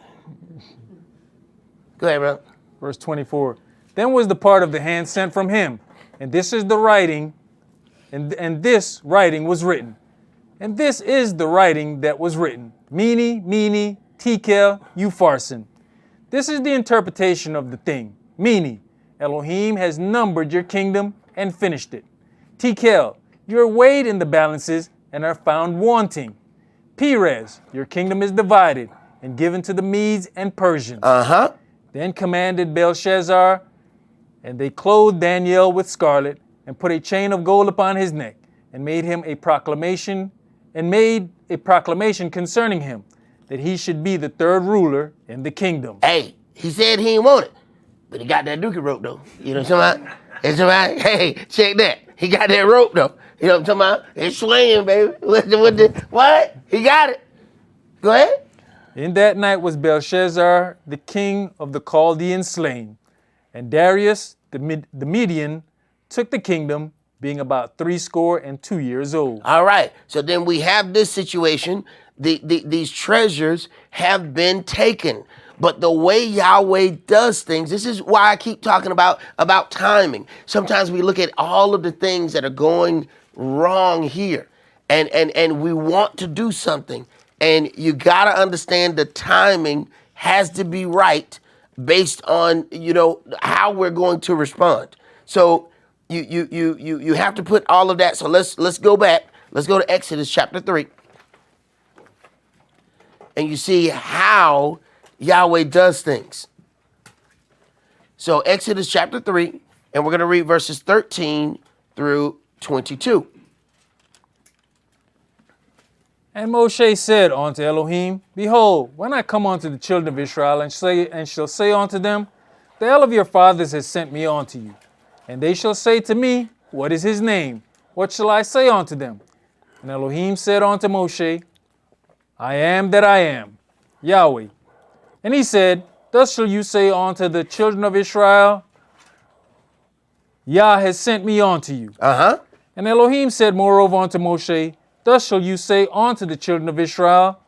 Go ahead, bro. Verse 24. Then was the part of the hand sent from him, and this is the writing, and this writing was written. And this is the writing that was written. Mene, tekel, upharsin. This is the interpretation of the thing. Mene, Elohim has numbered your kingdom and finished it. Tekel, you are weighed in the balances and are found wanting. Perez, your kingdom is divided and given to the Medes and Persians. Uh-huh. Then commanded Belshazzar, and they clothed Daniel with scarlet and put a chain of gold upon his neck and made a proclamation concerning him, that he should be the third ruler in the kingdom. Hey, he said he didn't want it, but he got that dookie rope though. You know what I'm talking about? It's all right. Hey, check that. He got that rope though. You know what I'm talking about? It's swinging, baby. What? He got it. Go ahead. In that night was Belshazzar, the king of the Chaldeans, slain, and Darius, the Median, took the kingdom, being about 62 years old. All right. So then we have this situation. These treasures have been taken. But the way Yahweh does things, this is why I keep talking about timing. Sometimes we look at all of the things that are going wrong here, and we want to do something. And you got to understand the timing has to be right based on, how we're going to respond. So you have to put all of that. So let's go back. Let's go to Exodus chapter 3. And you see how Yahweh does things. So Exodus chapter 3, and we're going to read verses 13 through 22. And Moshe said unto Elohim, Behold, when I come unto the children of Israel and shall say unto them, The El of your fathers has sent me unto you. And they shall say to me, What is his name? What shall I say unto them? And Elohim said unto Moshe, I am that I am, Yahweh. And he said, Thus shall you say unto the children of Israel, Yah has sent me unto you. Uh-huh. And Elohim said moreover unto Moshe, Thus shall you say unto the children of Israel,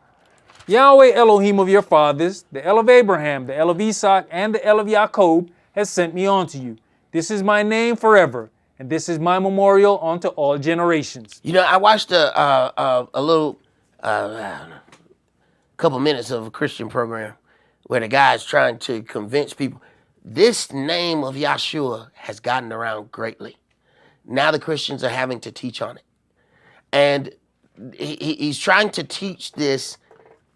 Yahweh Elohim of your fathers, the El of Abraham, the El of Esaac, and the El of Jacob, has sent me unto you. This is my name forever, and this is my memorial unto all generations. You know, I watched a little couple minutes of a Christian program where the guy's trying to convince people this name of Yahshua has gotten around greatly. Now the Christians are having to teach on it. And he's trying to teach this,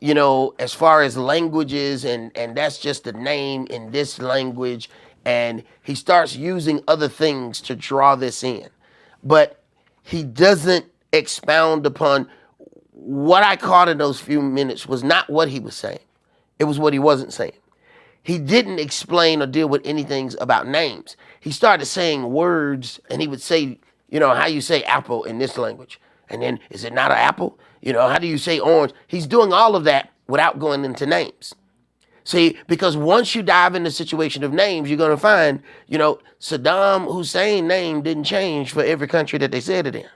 you know, as far as languages, and that's just the name in this language. And he starts using other things to draw this in. But he doesn't expound upon what I caught in those few minutes was not what he was saying. It was what he wasn't saying. He didn't explain or deal with anything about names. He started saying words, and he would say, you know, how you say apple in this language. And then, is it not an apple? You know, how do you say orange? He's doing all of that without going into names. See, because once you dive in the situation of names, you're going to find, you know, Saddam Hussein's name didn't change for every country that they said it in.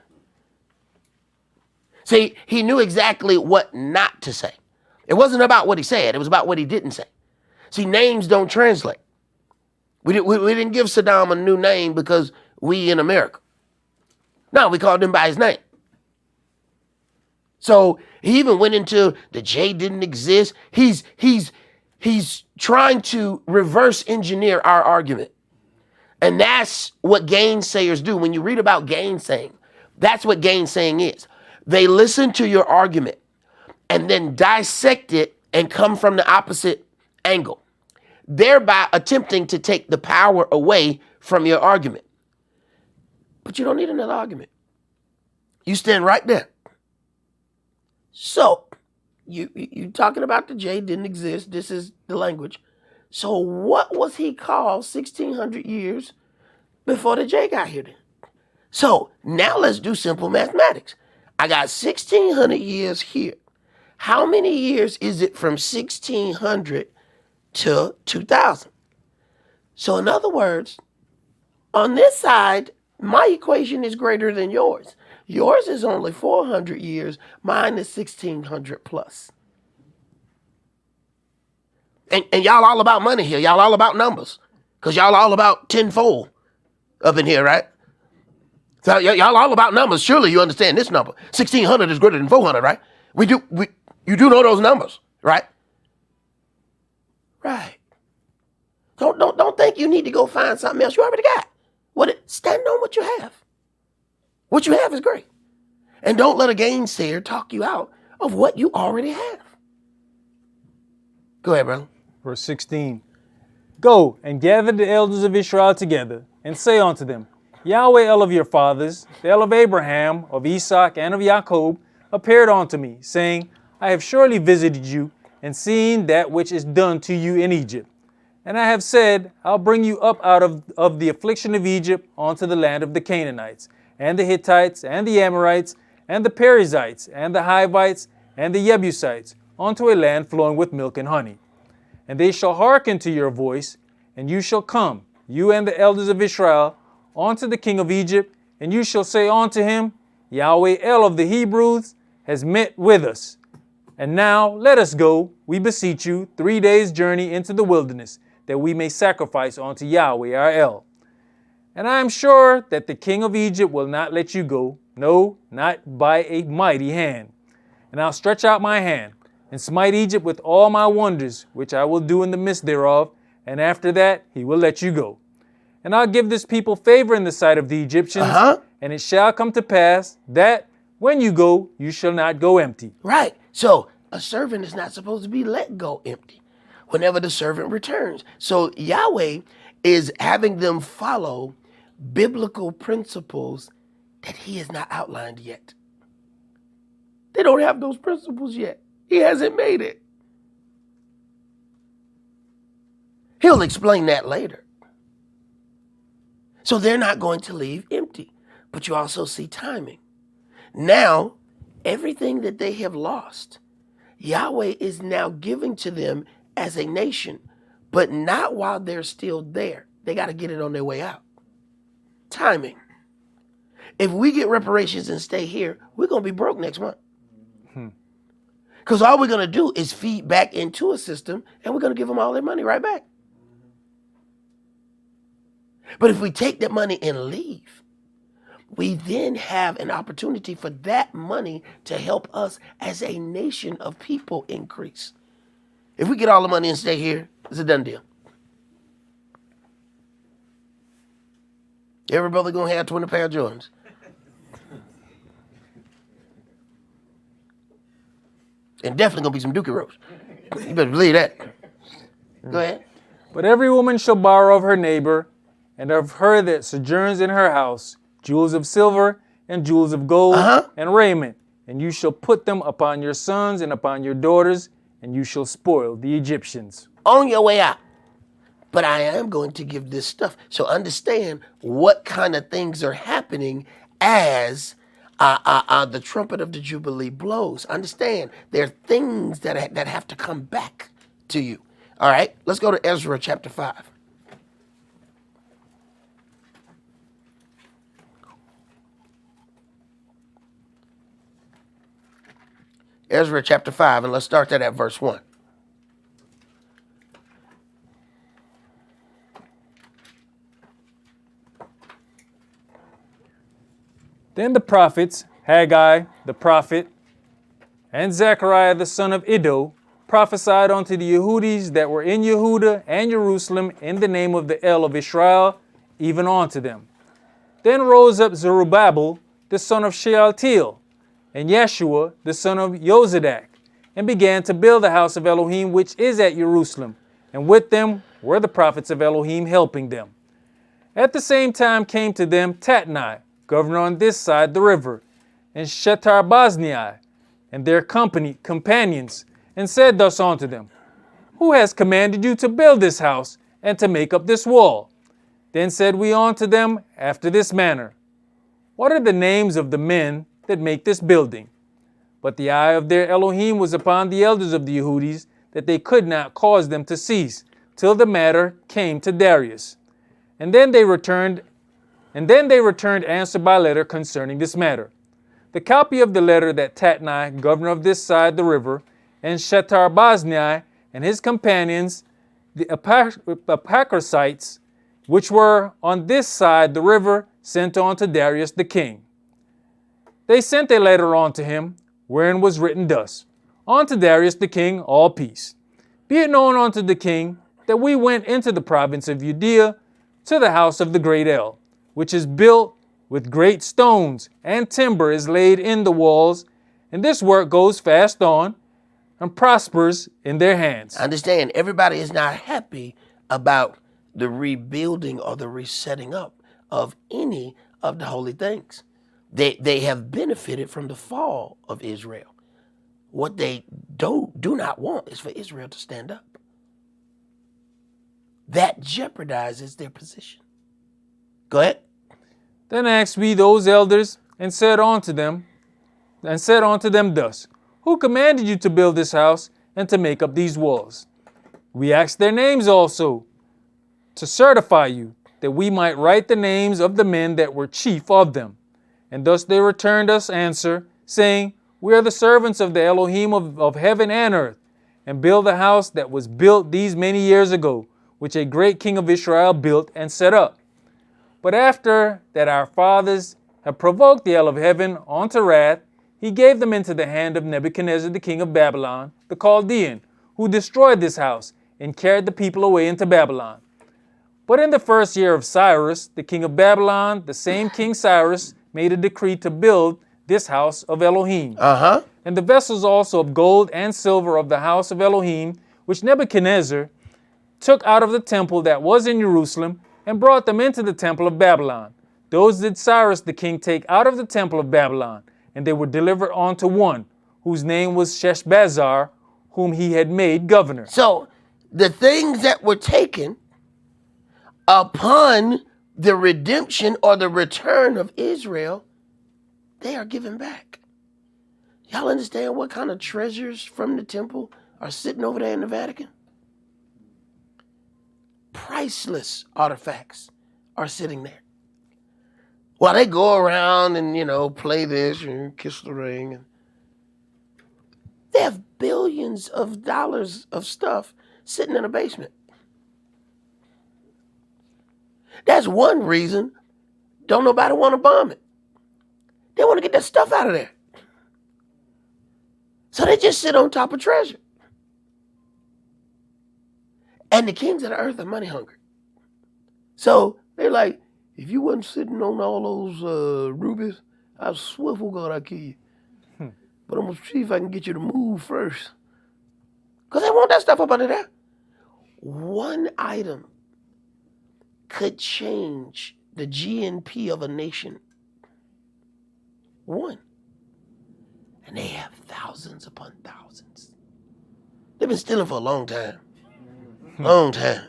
See, he knew exactly what not to say. It wasn't about what he said. It was about what he didn't say. See, names don't translate. We didn't give Saddam a new name because we in America. No, we called him by his name. So he even went into the J didn't exist. He's trying to reverse engineer our argument. And that's what gainsayers do. When you read about gainsaying, that's what gainsaying is. They listen to your argument and then dissect it and come from the opposite angle, thereby attempting to take the power away from your argument. But you don't need another argument. You stand right there. So, you talking about the J didn't exist. This is the language. So what was he called 1,600 years before the J got here then? So now let's do simple mathematics. I got 1,600 years here. How many years is it from 1,600 to 2,000? So in other words, on this side, my equation is greater than yours. Yours is only 400 years. Mine is 1,600 plus. And y'all all about money here. Y'all all about numbers. Because y'all all about tenfold up in here, right? So y'all all about numbers. Surely you understand this number. 1,600 is greater than 400, right? You do know those numbers, right? Right. Don't think you need to go find something else you already got. Stand on what you have. What you have is great. And don't let a gainsayer talk you out of what you already have. Go ahead, brother. Verse 16. Go and gather the elders of Israel together, and say unto them, Yahweh El of your fathers, the El of Abraham, of Esaac, and of Jacob, appeared unto me, saying, I have surely visited you, and seen that which is done to you in Egypt. And I have said, I'll bring you up out of the affliction of Egypt unto the land of the Canaanites, and the Hittites, and the Amorites, and the Perizzites, and the Hivites, and the Jebusites, unto a land flowing with milk and honey. And they shall hearken to your voice, and you shall come, you and the elders of Israel, unto the king of Egypt, and you shall say unto him, Yahweh El of the Hebrews has met with us. And now let us go, we beseech you, 3 days' journey into the wilderness, that we may sacrifice unto Yahweh our El. And I am sure that the king of Egypt will not let you go, no, not by a mighty hand. And I'll stretch out my hand, and smite Egypt with all my wonders, which I will do in the midst thereof, and after that he will let you go. And I'll give this people favor in the sight of the Egyptians, and it shall come to pass that when you go, you shall not go empty. Right. So a servant is not supposed to be let go empty whenever the servant returns. So Yahweh is having them follow biblical principles that he has not outlined yet. They don't have those principles yet. He hasn't made it. He'll explain that later. So they're not going to leave empty. But you also see timing. Now, everything that they have lost, Yahweh is now giving to them as a nation, but not while they're still there. They got to get it on their way out. Timing. If we get reparations and stay here, we're going to be broke next month. Because all we're going to do is feed back into a system, and we're going to give them all their money right back. But if we take that money and leave, we then have an opportunity for that money to help us as a nation of people increase. If we get all the money and stay here, it's a done deal. Every brother gonna have 20 pair of Jordans. And definitely gonna be some Dookie Rose. You better believe that. Go ahead. But every woman shall borrow of her neighbor, and of her that sojourns in her house, jewels of silver and jewels of gold and raiment, and you shall put them upon your sons and upon your daughters, and you shall spoil the Egyptians. On your way out. But I am going to give this stuff. So understand what kind of things are happening as the trumpet of the Jubilee blows. Understand there are things that have to come back to you. All right, let's go to Ezra chapter 5. Ezra chapter 5, and let's start that at verse 1. Then the prophets, Haggai the prophet, and Zechariah the son of Iddo, prophesied unto the Yehudis that were in Yehuda and Jerusalem in the name of the El of Israel, even unto them. Then rose up Zerubbabel the son of Shealtiel, and Yeshua the son of Jozadak, and began to build the house of Elohim which is at Jerusalem, and with them were the prophets of Elohim helping them. At the same time came to them Tatnai, governor on this side the river, and Shetarboznai, and their companions, and said thus unto them, Who has commanded you to build this house, and to make up this wall? Then said we unto them after this manner, What are the names of the men that make this building? But the eye of their Elohim was upon the elders of the Yehudis, that they could not cause them to cease, till the matter came to Darius. And then they returned answer by letter concerning this matter. The copy of the letter that Tatnai, governor of this side the river, and Shetarboznai and his companions, the Apocryphites, which were on this side the river, sent on to Darius the king. They sent a letter unto him, wherein was written thus, Unto Darius the king, all peace. Be it known unto the king that we went into the province of Judea to the house of the great El, which is built with great stones, and timber is laid in the walls, and this work goes fast on, and prospers in their hands. Understand, everybody is not happy about the rebuilding or the resetting up of any of the holy things. They have benefited from the fall of Israel. What they do not want is for Israel to stand up. That jeopardizes their position. Go ahead. Then asked we those elders, and said unto them thus, Who commanded you to build this house, and to make up these walls? We asked their names also, to certify you, that we might write the names of the men that were chief of them. And thus they returned us answer, saying, We are the servants of the Elohim of heaven and earth, and build the house that was built these many years ago, which a great king of Israel built and set up. But after that our fathers had provoked the El of heaven unto wrath, he gave them into the hand of Nebuchadnezzar the king of Babylon, the Chaldean, who destroyed this house, and carried the people away into Babylon. But in the first year of Cyrus, the king of Babylon, the same King Cyrus, made a decree to build this house of Elohim. And the vessels also of gold and silver of the house of Elohim, which Nebuchadnezzar took out of the temple that was in Jerusalem, and brought them into the temple of Babylon. Those did Cyrus the king take out of the temple of Babylon, and they were delivered unto one, whose name was Sheshbazzar, whom he had made governor. So the things that were taken upon the redemption or the return of Israel, they are given back. Y'all understand what kind of treasures from the temple are sitting over there in the Vatican? Priceless artifacts are sitting there. Well, they go around and, you know, play this and kiss the ring. And they have billions of dollars of stuff sitting in a basement. That's one reason don't nobody want to bomb it. They want to get that stuff out of there. So they just sit on top of treasure. And the kings of the earth are money hungry. So they're like, if you wasn't sitting on all those rubies, I swear for God I'd kill you. But I'm going to see if I can get you to move first. Because they want that stuff up under there. One item could change the GNP of a nation. One. And they have thousands upon thousands. They've been stealing for a long time. Long time.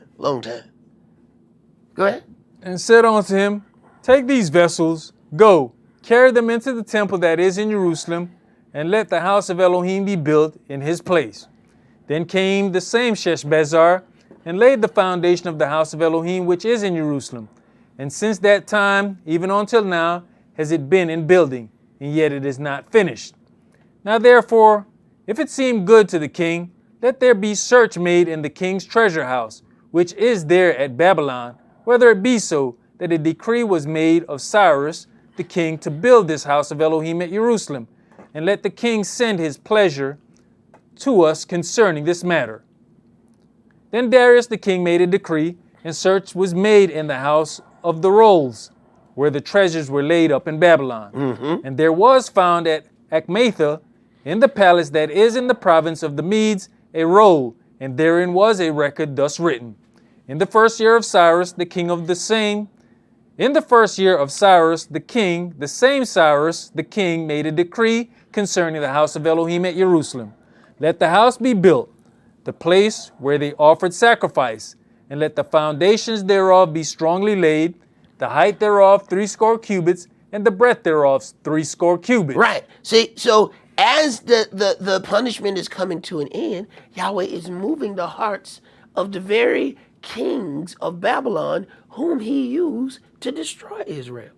Go ahead. And said unto him, take these vessels, go, carry them into the temple that is in Jerusalem, and let the house of Elohim be built in his place. Then came the same Sheshbazzar, and laid the foundation of the house of Elohim which is in Jerusalem. And since that time, even until now, has it been in building, and yet it is not finished. Now therefore, if it seem good to the king, let there be search made in the king's treasure house, which is there at Babylon, whether it be so that a decree was made of Cyrus the king to build this house of Elohim at Jerusalem, and let the king send his pleasure to us concerning this matter. Then Darius the king made a decree, and search was made in the house of the rolls, where the treasures were laid up in Babylon. And there was found at Achmetha, in the palace that is in the province of the Medes, a roll, and therein was a record thus written. In the first year of Cyrus, the king of the same, in the first year of Cyrus, the same Cyrus, the king, made a decree concerning the house of Elohim at Jerusalem. Let the house be built, the place where they offered sacrifice, and let the foundations thereof be strongly laid, the height thereof 80 cubits, and the breadth thereof 80 cubits. Right. See, so as the punishment is coming to an end, Yahweh is moving the hearts of the very kings of Babylon whom he used to destroy Israel.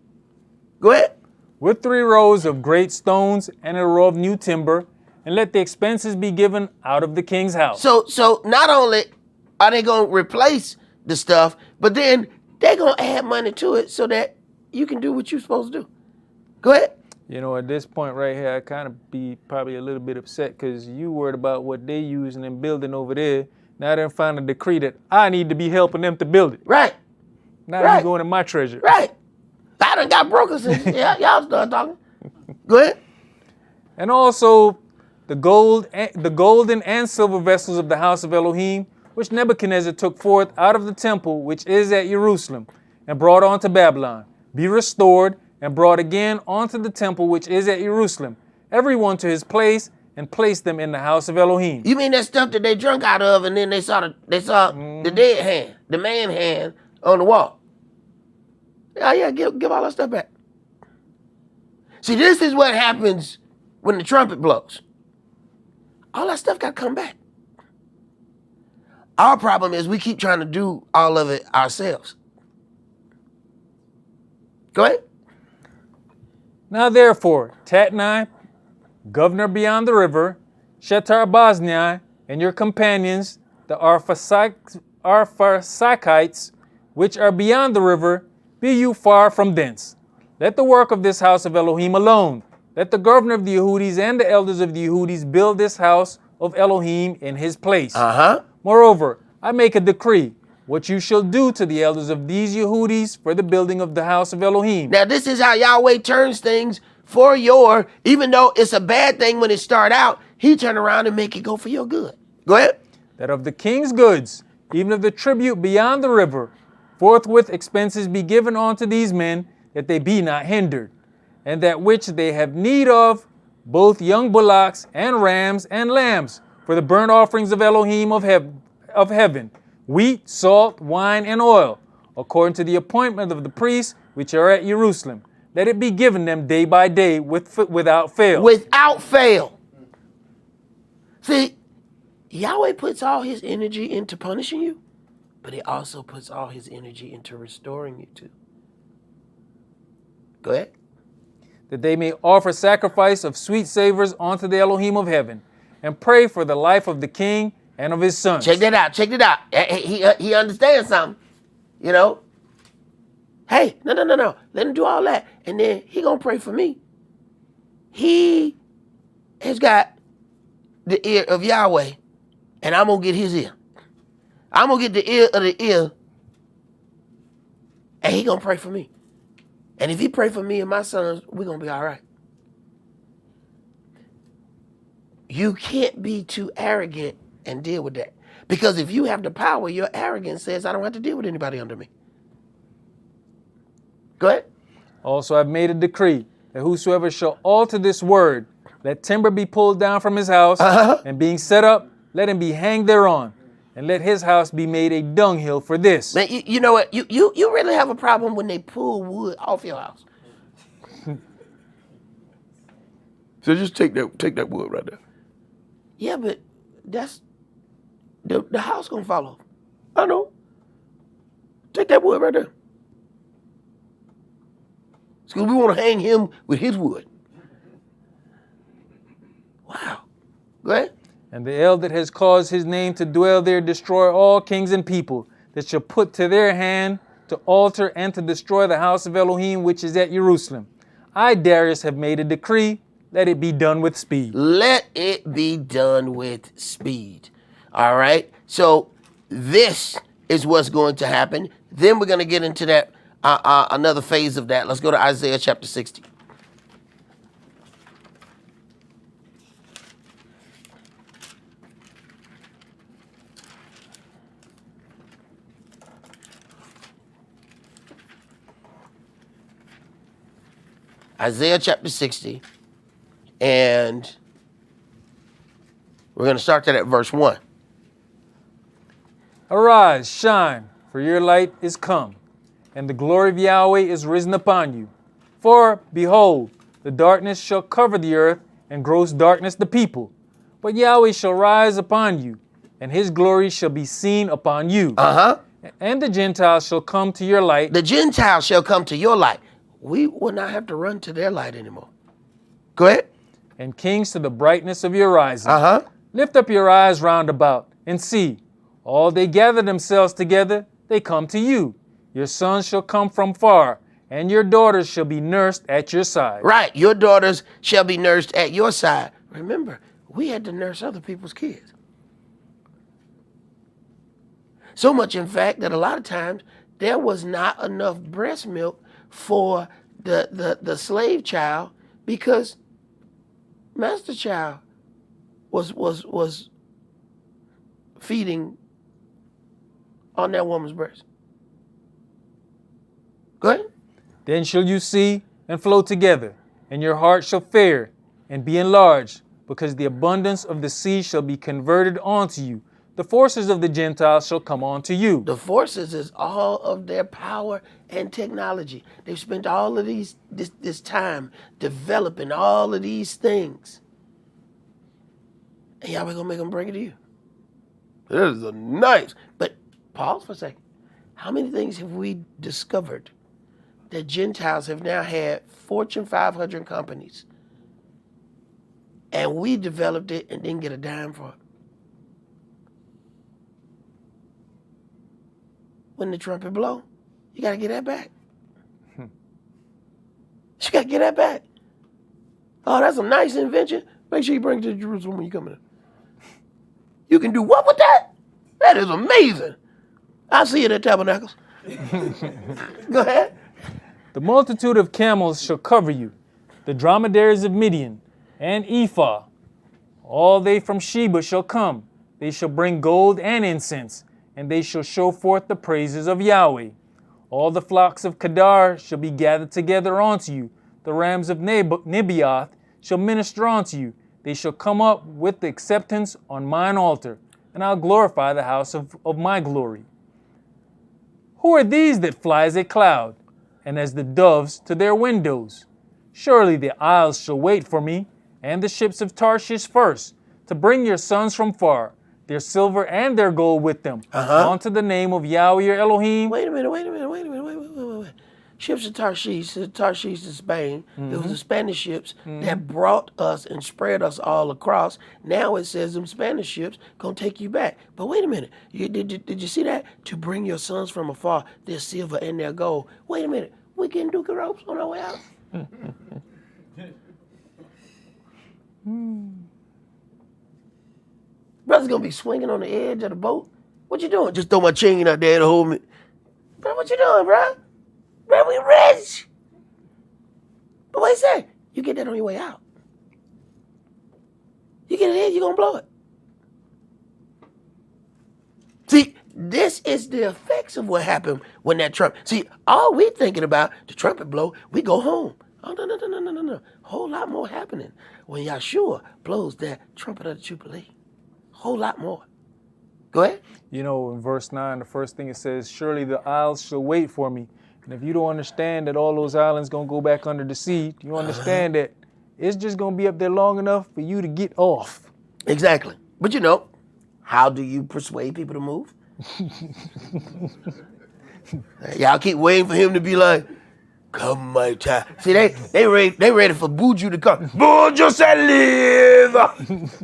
Go ahead. With 3 rows of great stones and a row of new timber, and let the expenses be given out of the king's house. So not only are they going to replace the stuff, but then they're going to add money to it so that you can do what you're supposed to do. Go ahead. You know, at this point right here, I kind of be probably a little bit upset because you worried about what they using and building over there. Now they're find a decree that I need to be helping them to build it. Right. Now Right. you going in my treasure. Right. I done got broken since y'all started talking. Go ahead. And also the golden and silver vessels of the house of Elohim, which Nebuchadnezzar took forth out of the temple which is at Jerusalem, and brought onto Babylon, be restored, and brought again onto the temple which is at Jerusalem, every one to his place, and placed them in the house of Elohim. You mean that stuff that they drunk out of, and then they saw the dead hand, the man hand on the wall? Yeah, give all that stuff back. See, this is what happens when the trumpet blows. All that stuff got to come back. Our problem is we keep trying to do all of it ourselves. Go ahead. Now therefore, Tatnai, governor beyond the river, Shetar-Boznai, and your companions, the Arphasakites, which are beyond the river, be you far from thence. Let the work of this house of Elohim alone. Let the governor of the Yehudis and the elders of the Yehudis build this house of Elohim in his place. Moreover, I make a decree, what you shall do to the elders of these Yehudis for the building of the house of Elohim. Now, this is how Yahweh turns things for even though it's a bad thing when it start out, he turn around and make it go for your good. Go ahead. That of the king's goods, even of the tribute beyond the river, forthwith expenses be given unto these men, that they be not hindered, and that which they have need of, both young bullocks and rams and lambs, for the burnt offerings of Elohim of heaven, wheat, salt, wine, and oil, according to the appointment of the priests which are at Jerusalem. Let it be given them day by day without fail. Without fail. See, Yahweh puts all his energy into punishing you, but he also puts all his energy into restoring you too. Go ahead. that they may offer sacrifice of sweet savors unto the Elohim of heaven, and pray for the life of the king and of his sons. Check that out. Check that out. He understands something. You know. Hey, no. Let him do all that, and then he gonna pray for me. He has got the ear of Yahweh, and I'm gonna get his ear. I'm gonna get the ear of the ear, and he gonna pray for me. And if he pray for me and my sons, we're gonna be all right. You can't be too arrogant and deal with that. Because if you have the power, your arrogance says, I don't have to deal with anybody under me. Go ahead. Also I've made a decree that whosoever shall alter this word, let timber be pulled down from his house, and being set up, let him be hanged thereon, and let his house be made a dunghill for this. Man, you know what? You really have a problem when they pull wood off your house. So just take that wood right there. Yeah, but that's the house gonna fall off. I know. Take that wood right there. Because we want to hang him with his wood. Wow. Go ahead. And the El that has caused his name to dwell there destroy all kings and people that shall put to their hand to alter and to destroy the house of Elohim which is at Jerusalem. I, Darius, have made a decree. Let it be done with speed. Let it be done with speed. All right. So this is what's going to happen. Then we're going to get into that another phase of that. Let's go to Isaiah chapter 60. Isaiah chapter 60. And we're going to start that at verse 1. Arise, shine, for your light is come, and the glory of Yahweh is risen upon you. For, behold, the darkness shall cover the earth, and gross darkness the people. But Yahweh shall rise upon you, and his glory shall be seen upon you. And the Gentiles shall come to your light. The Gentiles shall come to your light. We will not have to run to their light anymore. Go ahead. And kings to the brightness of your rising. Lift up your eyes round about, and see. All they gather themselves together, they come to you. Your sons shall come from far, and your daughters shall be nursed at your side. Right, your daughters shall be nursed at your side. Remember, we had to nurse other people's kids. So much, in fact, that a lot of times there was not enough breast milk for the slave child because master child was feeding on that woman's breast. Go ahead. Then shall you see and flow together, and your heart shall fare and be enlarged, because the abundance of the sea shall be converted unto you. The forces of the Gentiles shall come unto you. The forces is all of their power and technology. They've spent all of this time developing all of these things. And Yahweh gonna make them bring it to you. That is a nice. But pause for a second. How many things have we discovered that Gentiles have now had Fortune 500 companies, and we developed it and didn't get a dime for it? When the trumpet blow, you gotta get that back. You gotta get that back. Oh, that's a nice invention. Make sure you bring it to Jerusalem when you come in. You can do what with that? That is amazing. I'll see you at Tabernacles. Go ahead. The multitude of camels shall cover you, the dromedaries of Midian, and Ephah. All they from Sheba shall come. They shall bring gold and incense, and they shall show forth the praises of Yahweh. All the flocks of Kedar shall be gathered together unto you. The rams of Nebaioth shall minister unto you. They shall come up with the acceptance on mine altar, and I'll glorify the house of my glory. Who are these that fly as a cloud, and as the doves to their windows? Surely the isles shall wait for me, and the ships of Tarshish first, to bring your sons from far, their silver and their gold with them, unto the name of Yahweh your Elohim. Wait a minute. ships of Tarshish is Spain. It was the Spanish ships that brought us and spread us all across. Now it says them Spanish ships gonna take you back. But wait a minute, did you see that? To bring your sons from afar, their silver and their gold. Wait a minute, we getting Duke ropes on our way out? Brother's gonna be swinging on the edge of the boat. What you doing? Just throw my chain out there to hold me. Bro, what you doing, bro? Bro, we rich. But what he say? You get that on your way out. You get it in, you're gonna blow it. See, this is the effects of what happened when that trumpet. See, all we thinking about, the trumpet blow, we go home. Oh, no. Whole lot more happening when Yahshua blows that trumpet of the Jubilee. Whole lot more. Go ahead. You know, in verse 9, the first thing it says, surely the isles shall wait for me. And if you don't understand that all those islands going to go back under the sea, you understand that it's just going to be up there long enough for you to get off. Exactly. But you know, how do you persuade people to move? Y'all keep waiting for him to be like, come my child. See, they ready for Buju to come. Buju said live.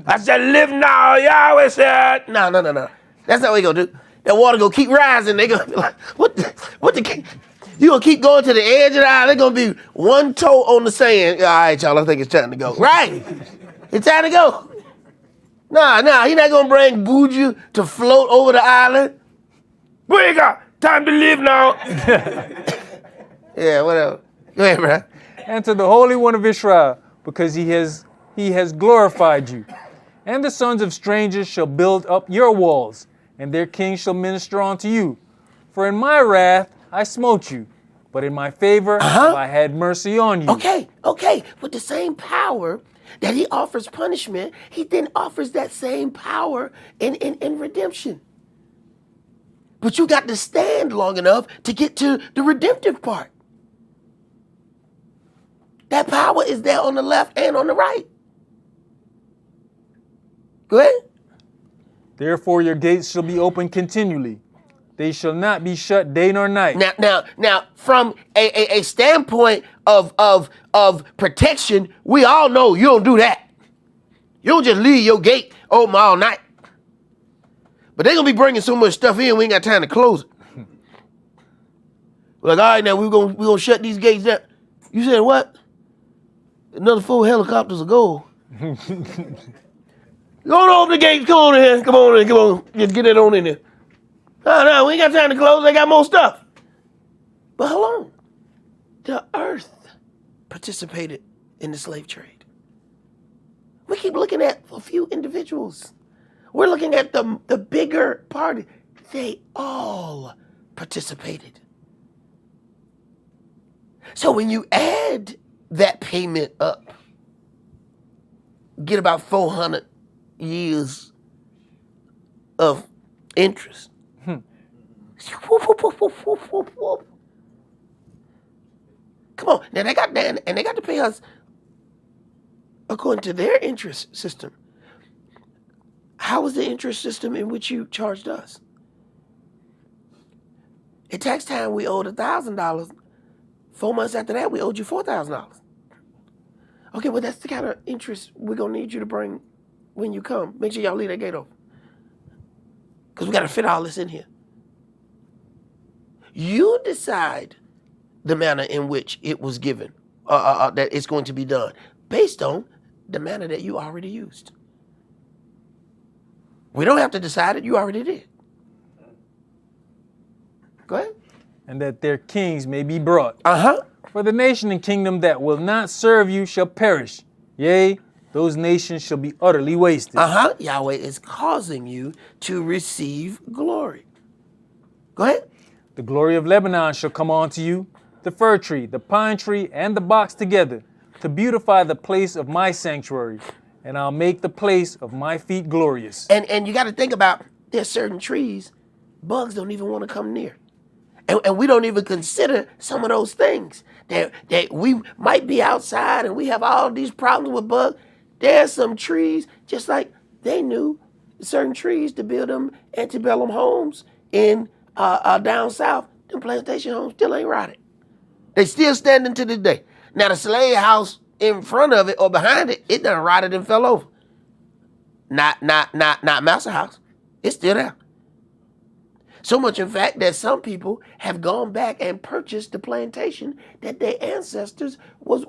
I said live now. Yahweh said. No. That's not what he gonna do. That water gonna keep rising. They gonna be like, what the you gonna keep going to the edge of the island. They're gonna be one toe on the sand. All right, y'all, I think it's time to go. Right. It's time to go. Nah, he not gonna bring Buju to float over the island. Where you go? Time to live now. Yeah, whatever. Go ahead, bro. And to the Holy One of Israel, because he has glorified you. And the sons of strangers shall build up your walls, and their kings shall minister unto you. For in my wrath I smote you, but in my favor have I had mercy on you. Okay. With the same power that he offers punishment, he then offers that same power in redemption. But you got to stand long enough to get to the redemptive part. That power is there on the left and on the right. Go ahead. Therefore your gates shall be open continually. They shall not be shut day nor night. Now, from a standpoint of protection, we all know you don't do that. You don't just leave your gate open all night. But they're going to be bringing so much stuff in, we ain't got time to close it. We're like, all right, now we're gonna shut these gates down. You said what? Another 4 helicopters ago. Go on open the gates. Come on in here. Come on. Just get it on in there. No, we ain't got time to close. They got more stuff. But hold on. The earth participated in the slave trade. We keep looking at a few individuals. We're looking at the bigger party. They all participated. So when you add that payment up, get about 400 years of interest. Come on, now they got to pay us according to their interest system. How was the interest system in which you charged us? At tax time, we owed $1,000. 4 months after that, we owed you $4,000. Okay, well, that's the kind of interest we're going to need you to bring when you come. Make sure y'all leave that gate open. Because we got to fit all this in here. You decide the manner in which it was given, that it's going to be done, based on the manner that you already used. We don't have to decide it. You already did. Go ahead. And that their kings may be brought. For the nation and kingdom that will not serve you shall perish. Yea, those nations shall be utterly wasted. Yahweh is causing you to receive glory. Go ahead. The glory of Lebanon shall come unto you, the fir tree, the pine tree, and the box together, to beautify the place of my sanctuary, and I'll make the place of my feet glorious. And you got to think about, there's certain trees, bugs don't even want to come near. And we don't even consider some of those things. That we might be outside and we have all these problems with bugs. There's some trees, just like they knew certain trees to build them antebellum homes in down south. Them plantation homes still ain't rotted. They still standing to this day. Now the slave house in front of it or behind it, it done rotted and fell over. Not Master House. It's still there. So much, in fact, that some people have gone back and purchased the plantation that their ancestors was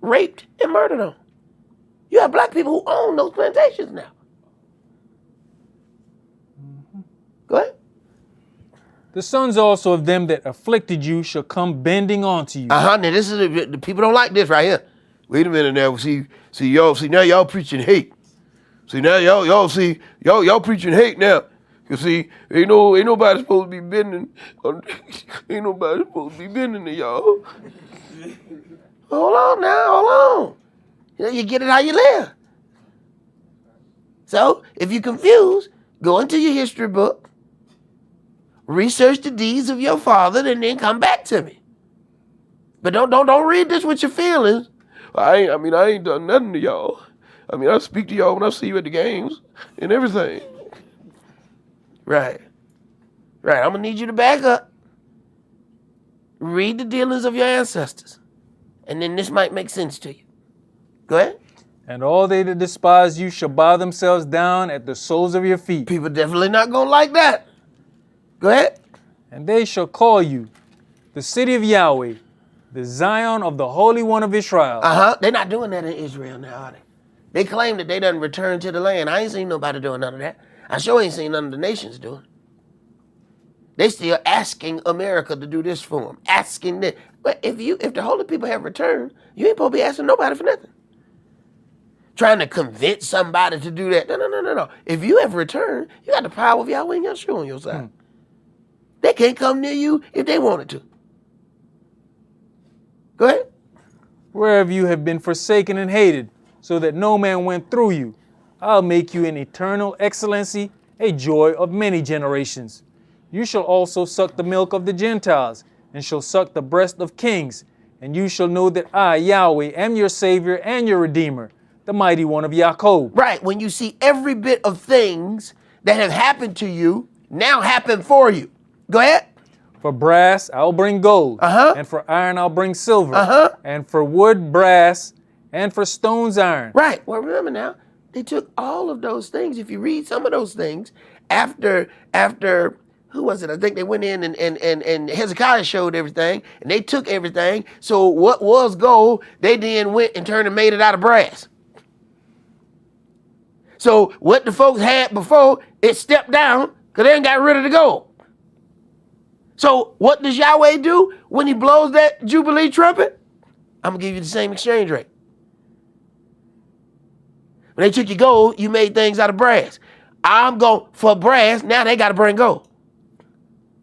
raped and murdered on. You have black people who own those plantations now. Go ahead. The sons also of them that afflicted you shall come bending onto you. Now this is the people don't like this right here. Wait a minute now. See now y'all preaching hate. See now y'all preaching hate now. You see, ain't nobody supposed to be bending. Ain't nobody supposed to be bending to y'all. Hold on now, hold on. You get it how you live. So if you're confused, go into your history book, research the deeds of your father, and then come back to me. But don't read this with your feelings. I ain't done nothing to y'all. I mean, I speak to y'all when I see you at the games and everything. Right. I'm gonna need you to back up. Read the dealings of your ancestors. And then this might make sense to you. Go ahead. And all they that despise you shall bow themselves down at the soles of your feet. People definitely not gonna like that. Go ahead. And they shall call you the city of Yahweh, the Zion of the Holy One of Israel. They're not doing that in Israel now, are they? They claim that they done returned to the land. I ain't seen nobody doing none of that. I sure ain't seen none of the nations doing it. They still asking America to do this for them. Asking this. But if the holy people have returned, you ain't supposed to be asking nobody for nothing. Trying to convince somebody to do that. No. If you have returned, you got the power of Yahweh and Yeshua on your side. They can't come near you if they wanted to. Go ahead. Wherever you have been forsaken and hated, so that no man went through you, I'll make you an eternal excellency, a joy of many generations. You shall also suck the milk of the Gentiles, and shall suck the breast of kings, and you shall know that I, Yahweh, am your Savior and your Redeemer, the mighty one of Jacob. Right, when you see every bit of things that have happened to you now happen for you. Go ahead. For brass, I'll bring gold, and for iron, I'll bring silver, and for wood, brass, and for stones, iron. Right, well, remember now, they took all of those things. If you read some of those things, after who was it? I think they went in and Hezekiah showed everything, and they took everything. So what was gold, they then went and turned and made it out of brass. So what the folks had before, it stepped down because they ain't got rid of the gold. So what does Yahweh do when he blows that Jubilee trumpet? I'm going to give you the same exchange rate. When they took your gold, you made things out of brass. I'm going for brass, now they got to bring gold.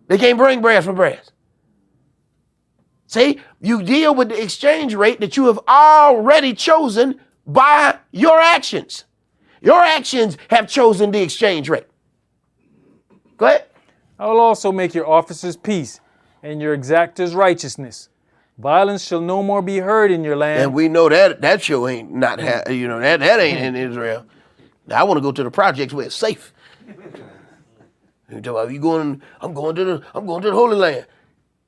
They can't bring brass for brass. See, you deal with the exchange rate that you have already chosen by your actions. Your actions have chosen the exchange rate. Go ahead. I will also make your officers peace, and your exactors righteousness. Violence shall no more be heard in your land. And we know that show ain't not, that ain't in Israel. Now, I want to go to the projects where it's safe. You talk about, I'm going to the Holy Land.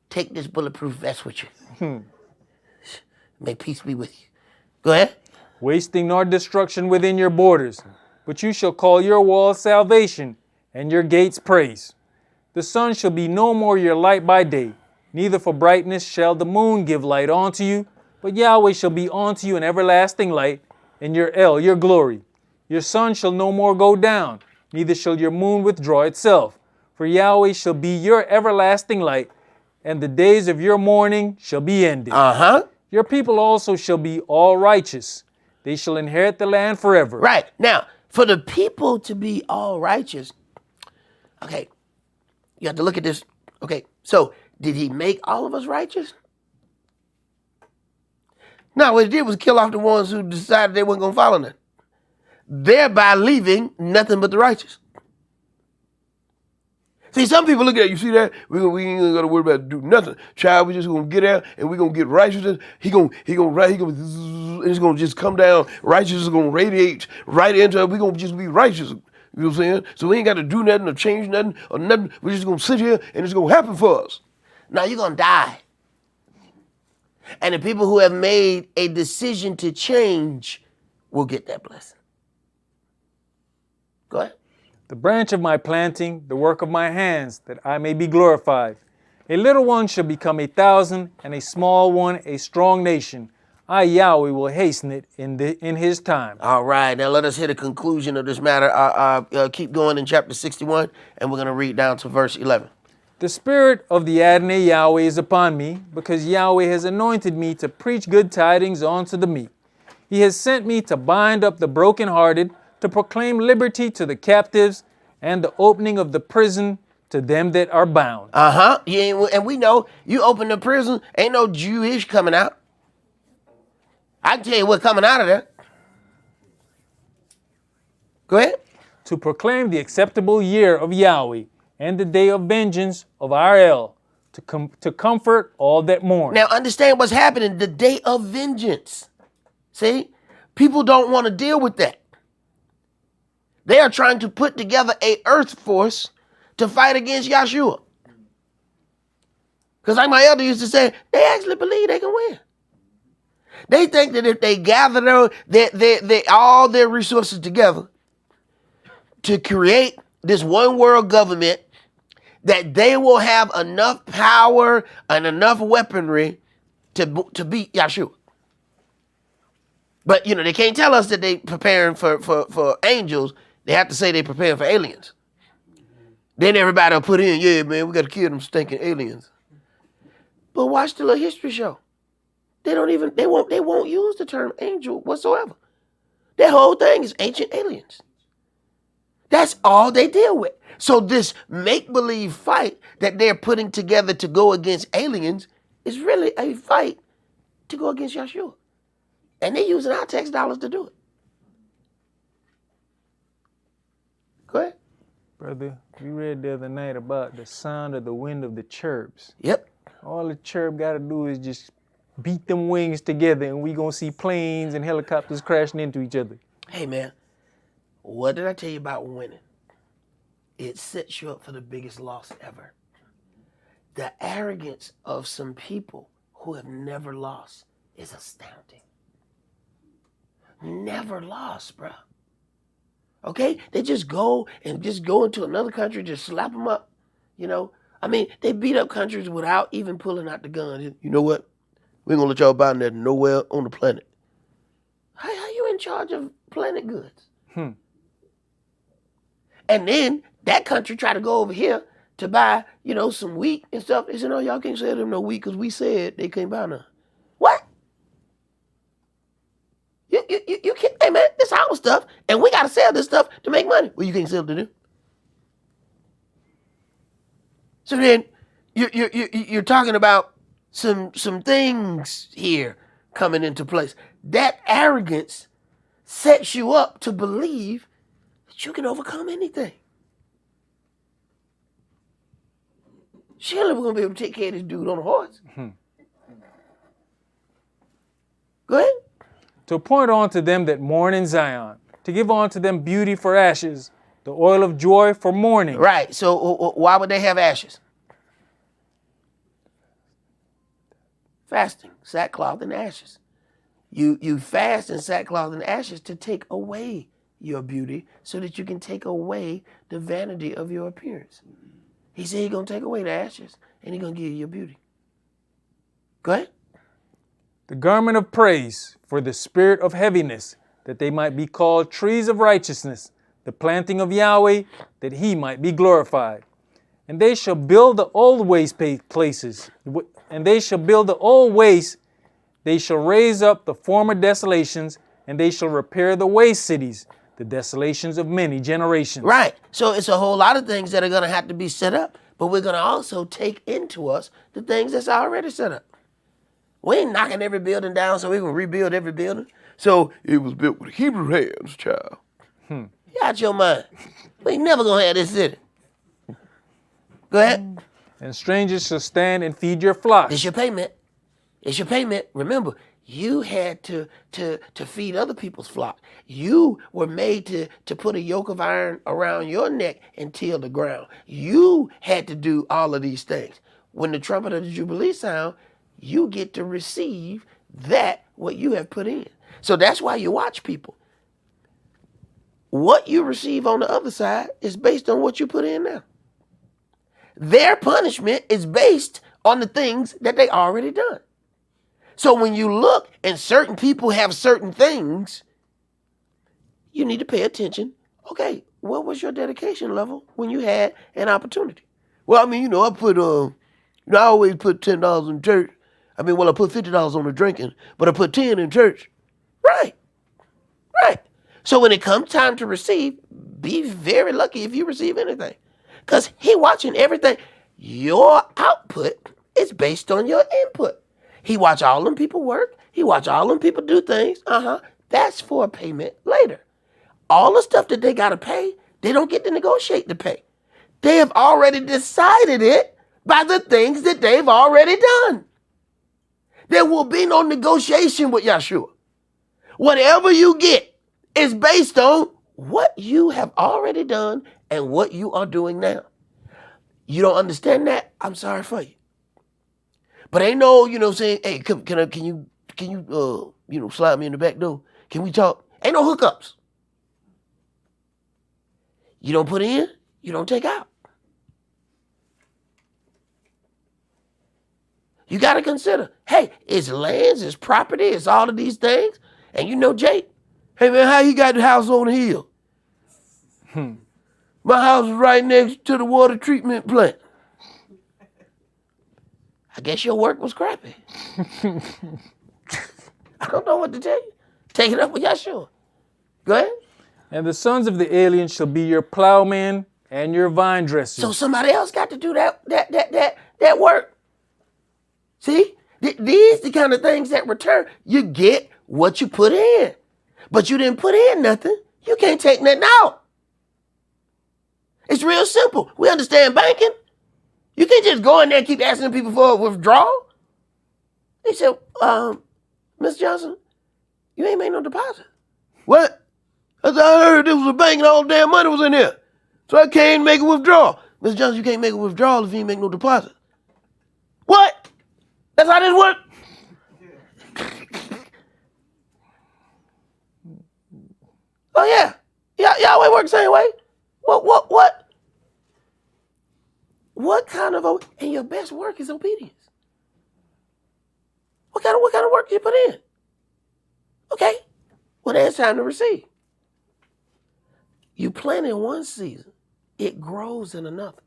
Take this bulletproof vest with you. May peace be with you. Go ahead. Wasting nor destruction within your borders, but you shall call your walls salvation, and your gates praise. The sun shall be no more your light by day, neither for brightness shall the moon give light unto you, but Yahweh shall be unto you an everlasting light, and your your glory. Your sun shall no more go down, neither shall your moon withdraw itself, for Yahweh shall be your everlasting light, and the days of your mourning shall be ended. Your people also shall be all righteous. They shall inherit the land forever. Right. Now, for the people to be all righteous, okay, you have to look at this. Okay, so did he make all of us righteous? No, what he did was kill off the ones who decided they weren't going to follow him, thereby leaving nothing but the righteous. See, some people look at it, you see that? We ain't got to worry about do nothing. Child, we just going to get out and we're going to get righteousness. It's going to just come down. Righteousness is going to radiate right into it. We're going to just be righteous. You know what I'm saying? So we ain't got to do nothing or change nothing or nothing. We're just going to sit here and it's going to happen for us. Now you're going to die. And the people who have made a decision to change will get that blessing. Go ahead. The branch of my planting, the work of my hands, that I may be glorified. A little one shall become 1,000, and a small one a strong nation. I, Yahweh, will hasten it in his time. All right, now let us hit a conclusion of this matter. Keep going in chapter 61, and we're going to read down to verse 11. The spirit of the Adonai Yahweh is upon me, because Yahweh has anointed me to preach good tidings unto the meek. He has sent me to bind up the brokenhearted, to proclaim liberty to the captives, and the opening of the prison to them that are bound. Yeah, and we know you open the prison, ain't no Jewish coming out. I can tell you what's coming out of there. Go ahead. To proclaim the acceptable year of Yahweh, and the day of vengeance of our El, to comfort all that mourn. Now understand what's happening, the day of vengeance. See? People don't want to deal with that. They are trying to put together a earth force to fight against Yahshua. Because like my elder used to say, they actually believe they can win. They think that if they gather all their resources together to create this one world government, that they will have enough power and enough weaponry to beat Yahshua. But, they can't tell us that they preparing for angels. They have to say they preparing for aliens. Then everybody will put in, yeah, man, we got to kill them stinking aliens. But watch the little history show. They won't use the term angel whatsoever. Their whole thing is ancient aliens. That's all they deal with. So this make-believe fight that they're putting together to go against aliens is really a fight to go against Yahshua. And they're using our tax dollars to do it. Go ahead. Brother, we read the other night about the sound of the wind of the chirps. Yep. All the chirp got to do is just beat them wings together, and we going to see planes and helicopters crashing into each other. Hey, man, what did I tell you about winning? It sets you up for the biggest loss ever. The arrogance of some people who have never lost is astounding. Never lost, bro. Okay? They just go into another country, just slap them up. They beat up countries without even pulling out the gun. You know what? We ain't gonna let y'all buy that nowhere on the planet. How you in charge of planet goods? And then that country try to go over here to buy, some wheat and stuff. They said, no, y'all can't sell them no wheat because we said they can't buy none. What? You can't, hey man, this our stuff, and we gotta sell this stuff to make money. Well, you can't sell it to them. So then you're talking about some things here coming into place. That arrogance sets you up to believe that you can overcome anything. Surely we're gonna be able to take care of this dude on a horse. Go ahead. To appoint unto them that mourn in Zion, to give unto them beauty for ashes, the oil of joy for mourning. Right. So why would they have ashes? Fasting, sackcloth and ashes. You fast in sackcloth and ashes to take away your beauty so that you can take away the vanity of your appearance. He said he's going to take away the ashes and he's going to give you your beauty. Go ahead. The garment of praise for the spirit of heaviness, that they might be called trees of righteousness, the planting of Yahweh, that he might be glorified. And they shall build the old waste places, and they shall build the old waste. They shall raise up the former desolations, and they shall repair the waste cities, the desolations of many generations. Right. So it's a whole lot of things that are going to have to be set up, but we're going to also take into us the things that's already set up. We ain't knocking every building down so we can rebuild every building. So It was built with Hebrew hands, child. you out your mind. We ain't never going to have this city. Go ahead. And strangers shall stand and feed your flocks. It's your payment. It's your payment. Remember, you had to feed other people's flock. You were made to put a yoke of iron around your neck and till the ground. You had to do all of these things. When the trumpet of the Jubilee sound, you get to receive that what you have put in. So that's why you watch people. What you receive on the other side is based on what you put in now. Their punishment is based on the things that they already done. So when you look and certain people have certain things, you need to pay attention. Okay, what was your dedication level when you had an opportunity? Well, I mean, I put, I always put $10 in church. I put $50 on the drinking, but I put 10 in church. Right. So when it comes time to receive, be very lucky if you receive anything. Because he watching everything. Your output is based on your input. He watch all them people work. He watch all them people do things. That's for a payment later. All the stuff that they got to pay, they don't get to negotiate the pay. They have already decided it by the things that they've already done. There will be no negotiation with Yahshua. Whatever you get is based on what you have already done and what you are doing now. You don't understand that? I'm sorry for you. But ain't no, saying, hey, can you slide me in the back door? Can we talk? Ain't no hookups. You don't put in, you don't take out. You got to consider, hey, it's lands, it's property, it's all of these things. And Jake, hey man, how you got the house on the hill? My house is right next to the water treatment plant. I guess your work was crappy. I don't know what to tell you. Take it up with Yahshua. Go ahead. And the sons of the aliens shall be your plowmen and your vine dressers. So somebody else got to do that work. See? These the kind of things that return. You get what you put in. But you didn't put in nothing. You can't take nothing out. It's real simple. We understand banking. You can't just go in there and keep asking people for a withdrawal. They said, Mr. Johnson, you ain't made no deposit. What? I heard there was a bank and all the damn money was in there. So I can't make a withdrawal. Mr. Johnson, you can't make a withdrawal if you ain't make no deposit. What? That's how this works? Oh yeah. Yahweh works the same way. What kind of, and your best work is obedience. What kind of work you put in? Okay. Well, then it's time to receive. You plant in one season, it grows in another.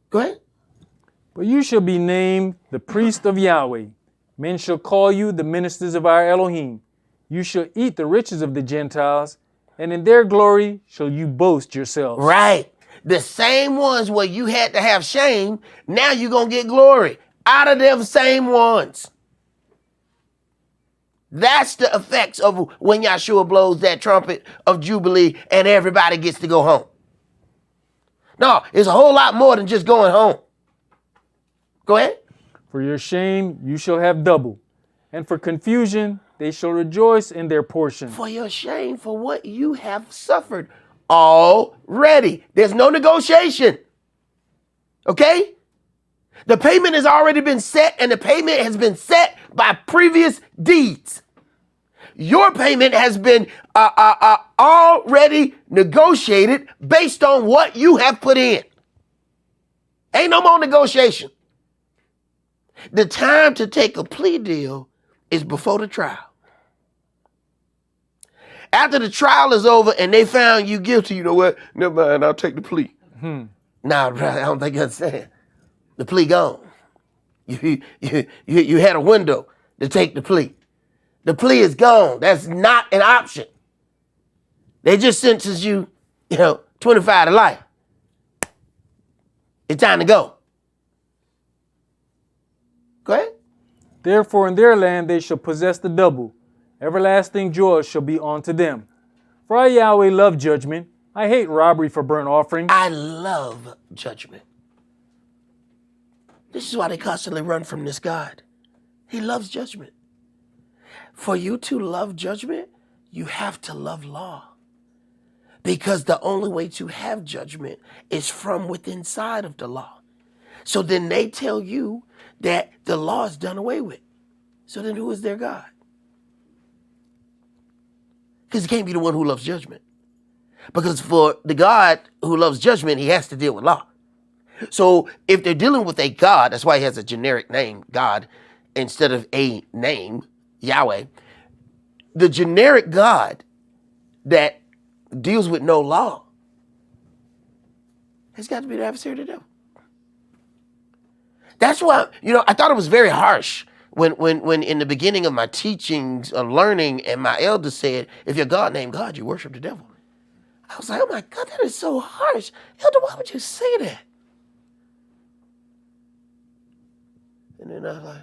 Go ahead. But you shall be named the priest of Yahweh. Men shall call you the ministers of our Elohim. You shall eat the riches of the Gentiles, and in their glory shall you boast yourselves. Right. The same ones where you had to have shame, now you're going to get glory out of them same ones. That's the effects of when Yahshua blows that trumpet of Jubilee and everybody gets to go home. No, it's a whole lot more than just going home. Go ahead. For your shame you shall have double, and for confusion they shall rejoice in their portion. For your shame, for what you have suffered already. There's no negotiation. Okay? The payment has already been set, and the payment has been set by previous deeds. Your payment has been already negotiated based on what you have put in. Ain't no more negotiation. The time to take a plea deal is before the trial. After the trial is over and they found you guilty, you know what? Never mind, I'll take the plea. Nah, brother, I don't think you understand. The plea gone. You had a window to take the plea. The plea is gone. That's not an option. They just sentenced you, 25 to life. It's time to go. Go ahead. Therefore in their land they shall possess the double. Everlasting joy shall be unto them. For I, Yahweh, love judgment. I hate robbery for burnt offering. I love judgment. This is why they constantly run from this God. He loves judgment. For you to love judgment, you have to love law. Because the only way to have judgment is from within inside of the law. So then they tell you that the law is done away with. So then who is their God? Because he can't be the one who loves judgment. Because for the God who loves judgment, he has to deal with law. So if they're dealing with a God, that's why he has a generic name, God, instead of a name, Yahweh. The generic God that deals with no law has got to be the adversary of the devil. That's why, I thought it was very harsh when in the beginning of my teachings of learning and my elders said, if your God named God, you worship the devil. I was like, oh my God, that is so harsh. Elder, why would you say that? And then I was like,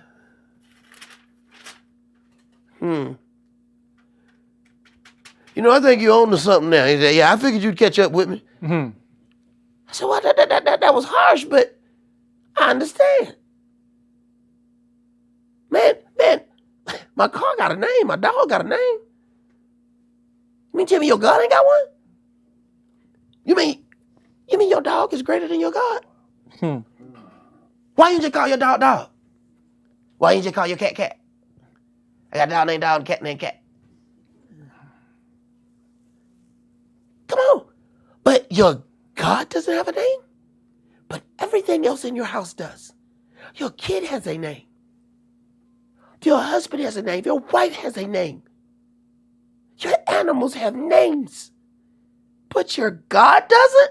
I think you own to something now. He said, yeah, I figured you'd catch up with me. I said, well, that was harsh, but I understand. Man, my car got a name. My dog got a name. You mean tell me your God ain't got one? You mean your dog is greater than your God? Why you just call your dog dog? Why you just call your cat cat? I got a dog named dog and cat named cat. Come on. But your God doesn't have a name? But everything else in your house does. Your kid has a name. Your husband has a name. Your wife has a name. Your animals have names. But your God doesn't?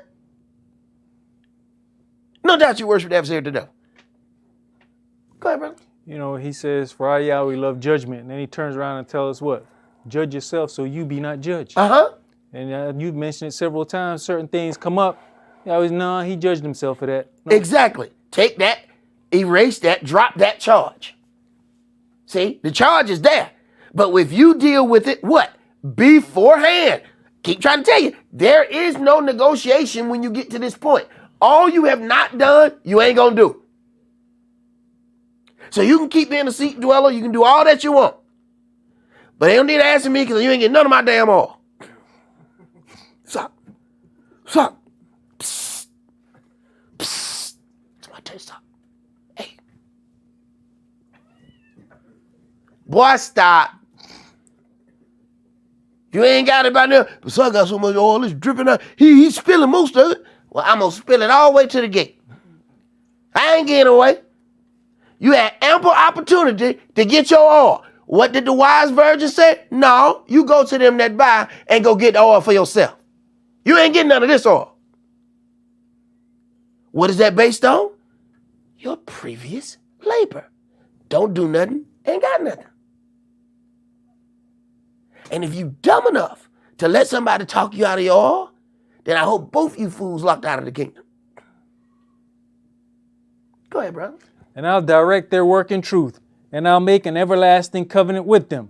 No doubt you worship the adversary of the devil. Go ahead, brother. He says, for our Yahweh love judgment. And then he turns around and tells us what? Judge yourself so you be not judged. And you've mentioned it several times. Certain things come up. He judged himself for that. No. Exactly. Take that, erase that, drop that charge. See, the charge is there. But if you deal with it, what? Beforehand. Keep trying to tell you, there is no negotiation when you get to this point. All you have not done, you ain't going to do. So you can keep being a seat dweller. You can do all that you want. But they don't need to answer me because you ain't getting none of my damn oil. Stop. Stop. Psst. Psst. Somebody tell you stop. Hey. Boy, stop. You ain't got it by now. But son got so much oil, it's dripping out. He's spilling most of it. Well, I'm going to spill it all the way to the gate. I ain't getting away. You had ample opportunity to get your oil. What did the wise virgin say? No, you go to them that buy and go get the oil for yourself. You ain't getting none of this oil. What is that based on? Your previous labor. Don't do nothing, ain't got nothing. And if you dumb enough to let somebody talk you out of your oil, then I hope both you fools locked out of the kingdom. Go ahead, brother. And I'll direct their work in truth, and I'll make an everlasting covenant with them.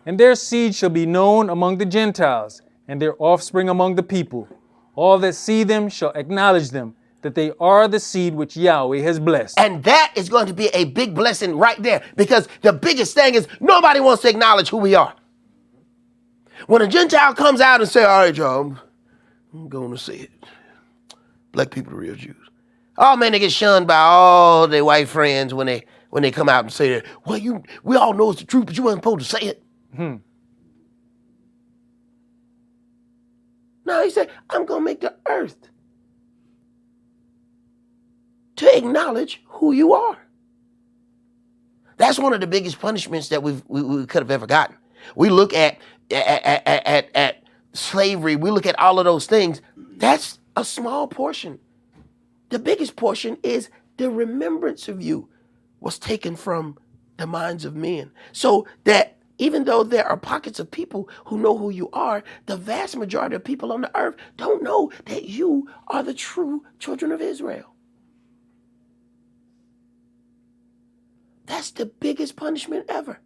And their seed shall be known among the Gentiles, and their offspring among the people. All that see them shall acknowledge them, that they are the seed which Yahweh has blessed. And that is going to be a big blessing right there, because the biggest thing is nobody wants to acknowledge who we are. When a Gentile comes out and say, all right, y'all, I'm going to say it. Black people are real Jews. Oh man, they get shunned by all their white friends when they come out and say that. Well, we all know it's the truth, but you wasn't supposed to say it. No, he said, I'm going to make the earth to acknowledge who you are. That's one of the biggest punishments that we could have ever gotten. We look at slavery, we look at all of those things. That's a small portion. The biggest portion is the remembrance of you was taken from the minds of men. So that even though there are pockets of people who know who you are, the vast majority of people on the earth don't know that you are the true children of Israel. That's the biggest punishment ever.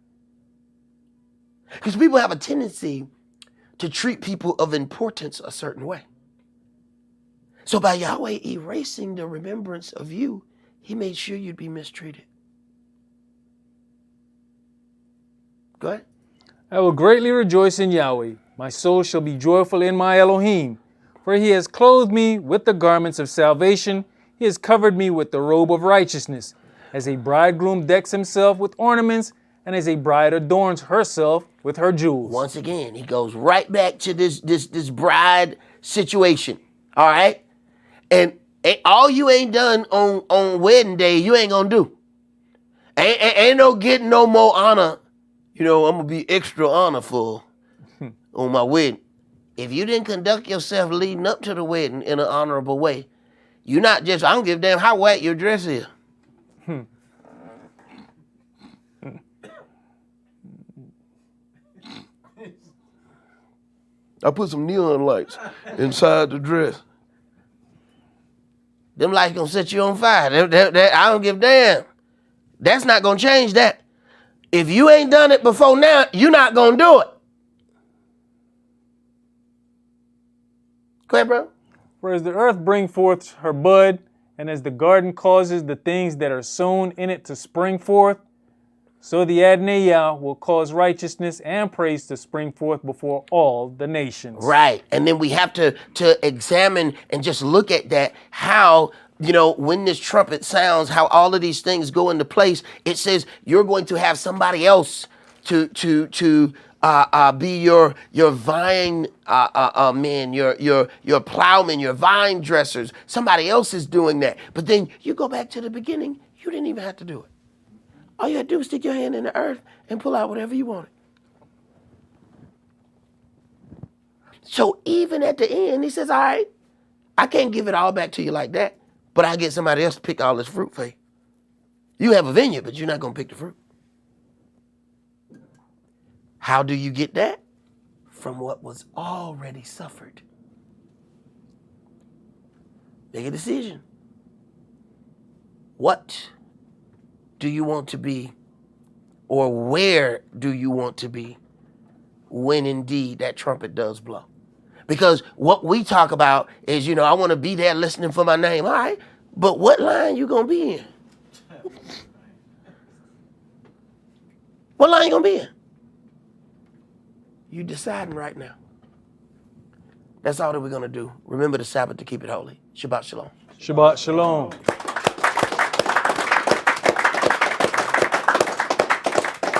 Because people have a tendency to treat people of importance a certain way. So by Yahweh erasing the remembrance of you, he made sure you'd be mistreated. Go ahead. I will greatly rejoice in Yahweh. My soul shall be joyful in my Elohim. For he has clothed me with the garments of salvation. He has covered me with the robe of righteousness, as a bridegroom decks himself with ornaments, and as a bride adorns herself with her jewels. Once again, he goes right back to this bride situation. All right? And all you ain't done on wedding day, you ain't gonna do. Ain't no getting no more honor. You know, I'm gonna be extra honorful on my wedding. If you didn't conduct yourself leading up to the wedding in an honorable way, you're not just, I don't give a damn how wet your dress is. I put some neon lights inside the dress. Them lights gonna set you on fire. I don't give a damn. That's not gonna change that. If you ain't done it before now, you're not gonna do it. Go ahead, bro. For as the earth brings forth her bud, and as the garden causes the things that are sown in it to spring forth, so the Adonai Yah will cause righteousness and praise to spring forth before all the nations. Right. And then we have to examine and just look at that, how, you know, when this trumpet sounds, how all of these things go into place. It says you're going to have somebody else to be your vine men, your plowmen, your vine dressers. Somebody else is doing that. But then you go back to the beginning, you didn't even have to do it. All you had to do was stick your hand in the earth and pull out whatever you wanted. So even at the end, he says, all right, I can't give it all back to you like that, but I get somebody else to pick all this fruit for you. You have a vineyard, but you're not going to pick the fruit. How do you get that? From what was already suffered. Make a decision. What do you want to be, or where do you want to be when indeed that trumpet does blow? Because what we talk about is, you know, I want to be there listening for my name. All right, but what line you going to be in? What line you going to be in? You deciding right now. That's all that we're going to do. Remember the Sabbath to keep it holy. Shabbat shalom. Shabbat shalom.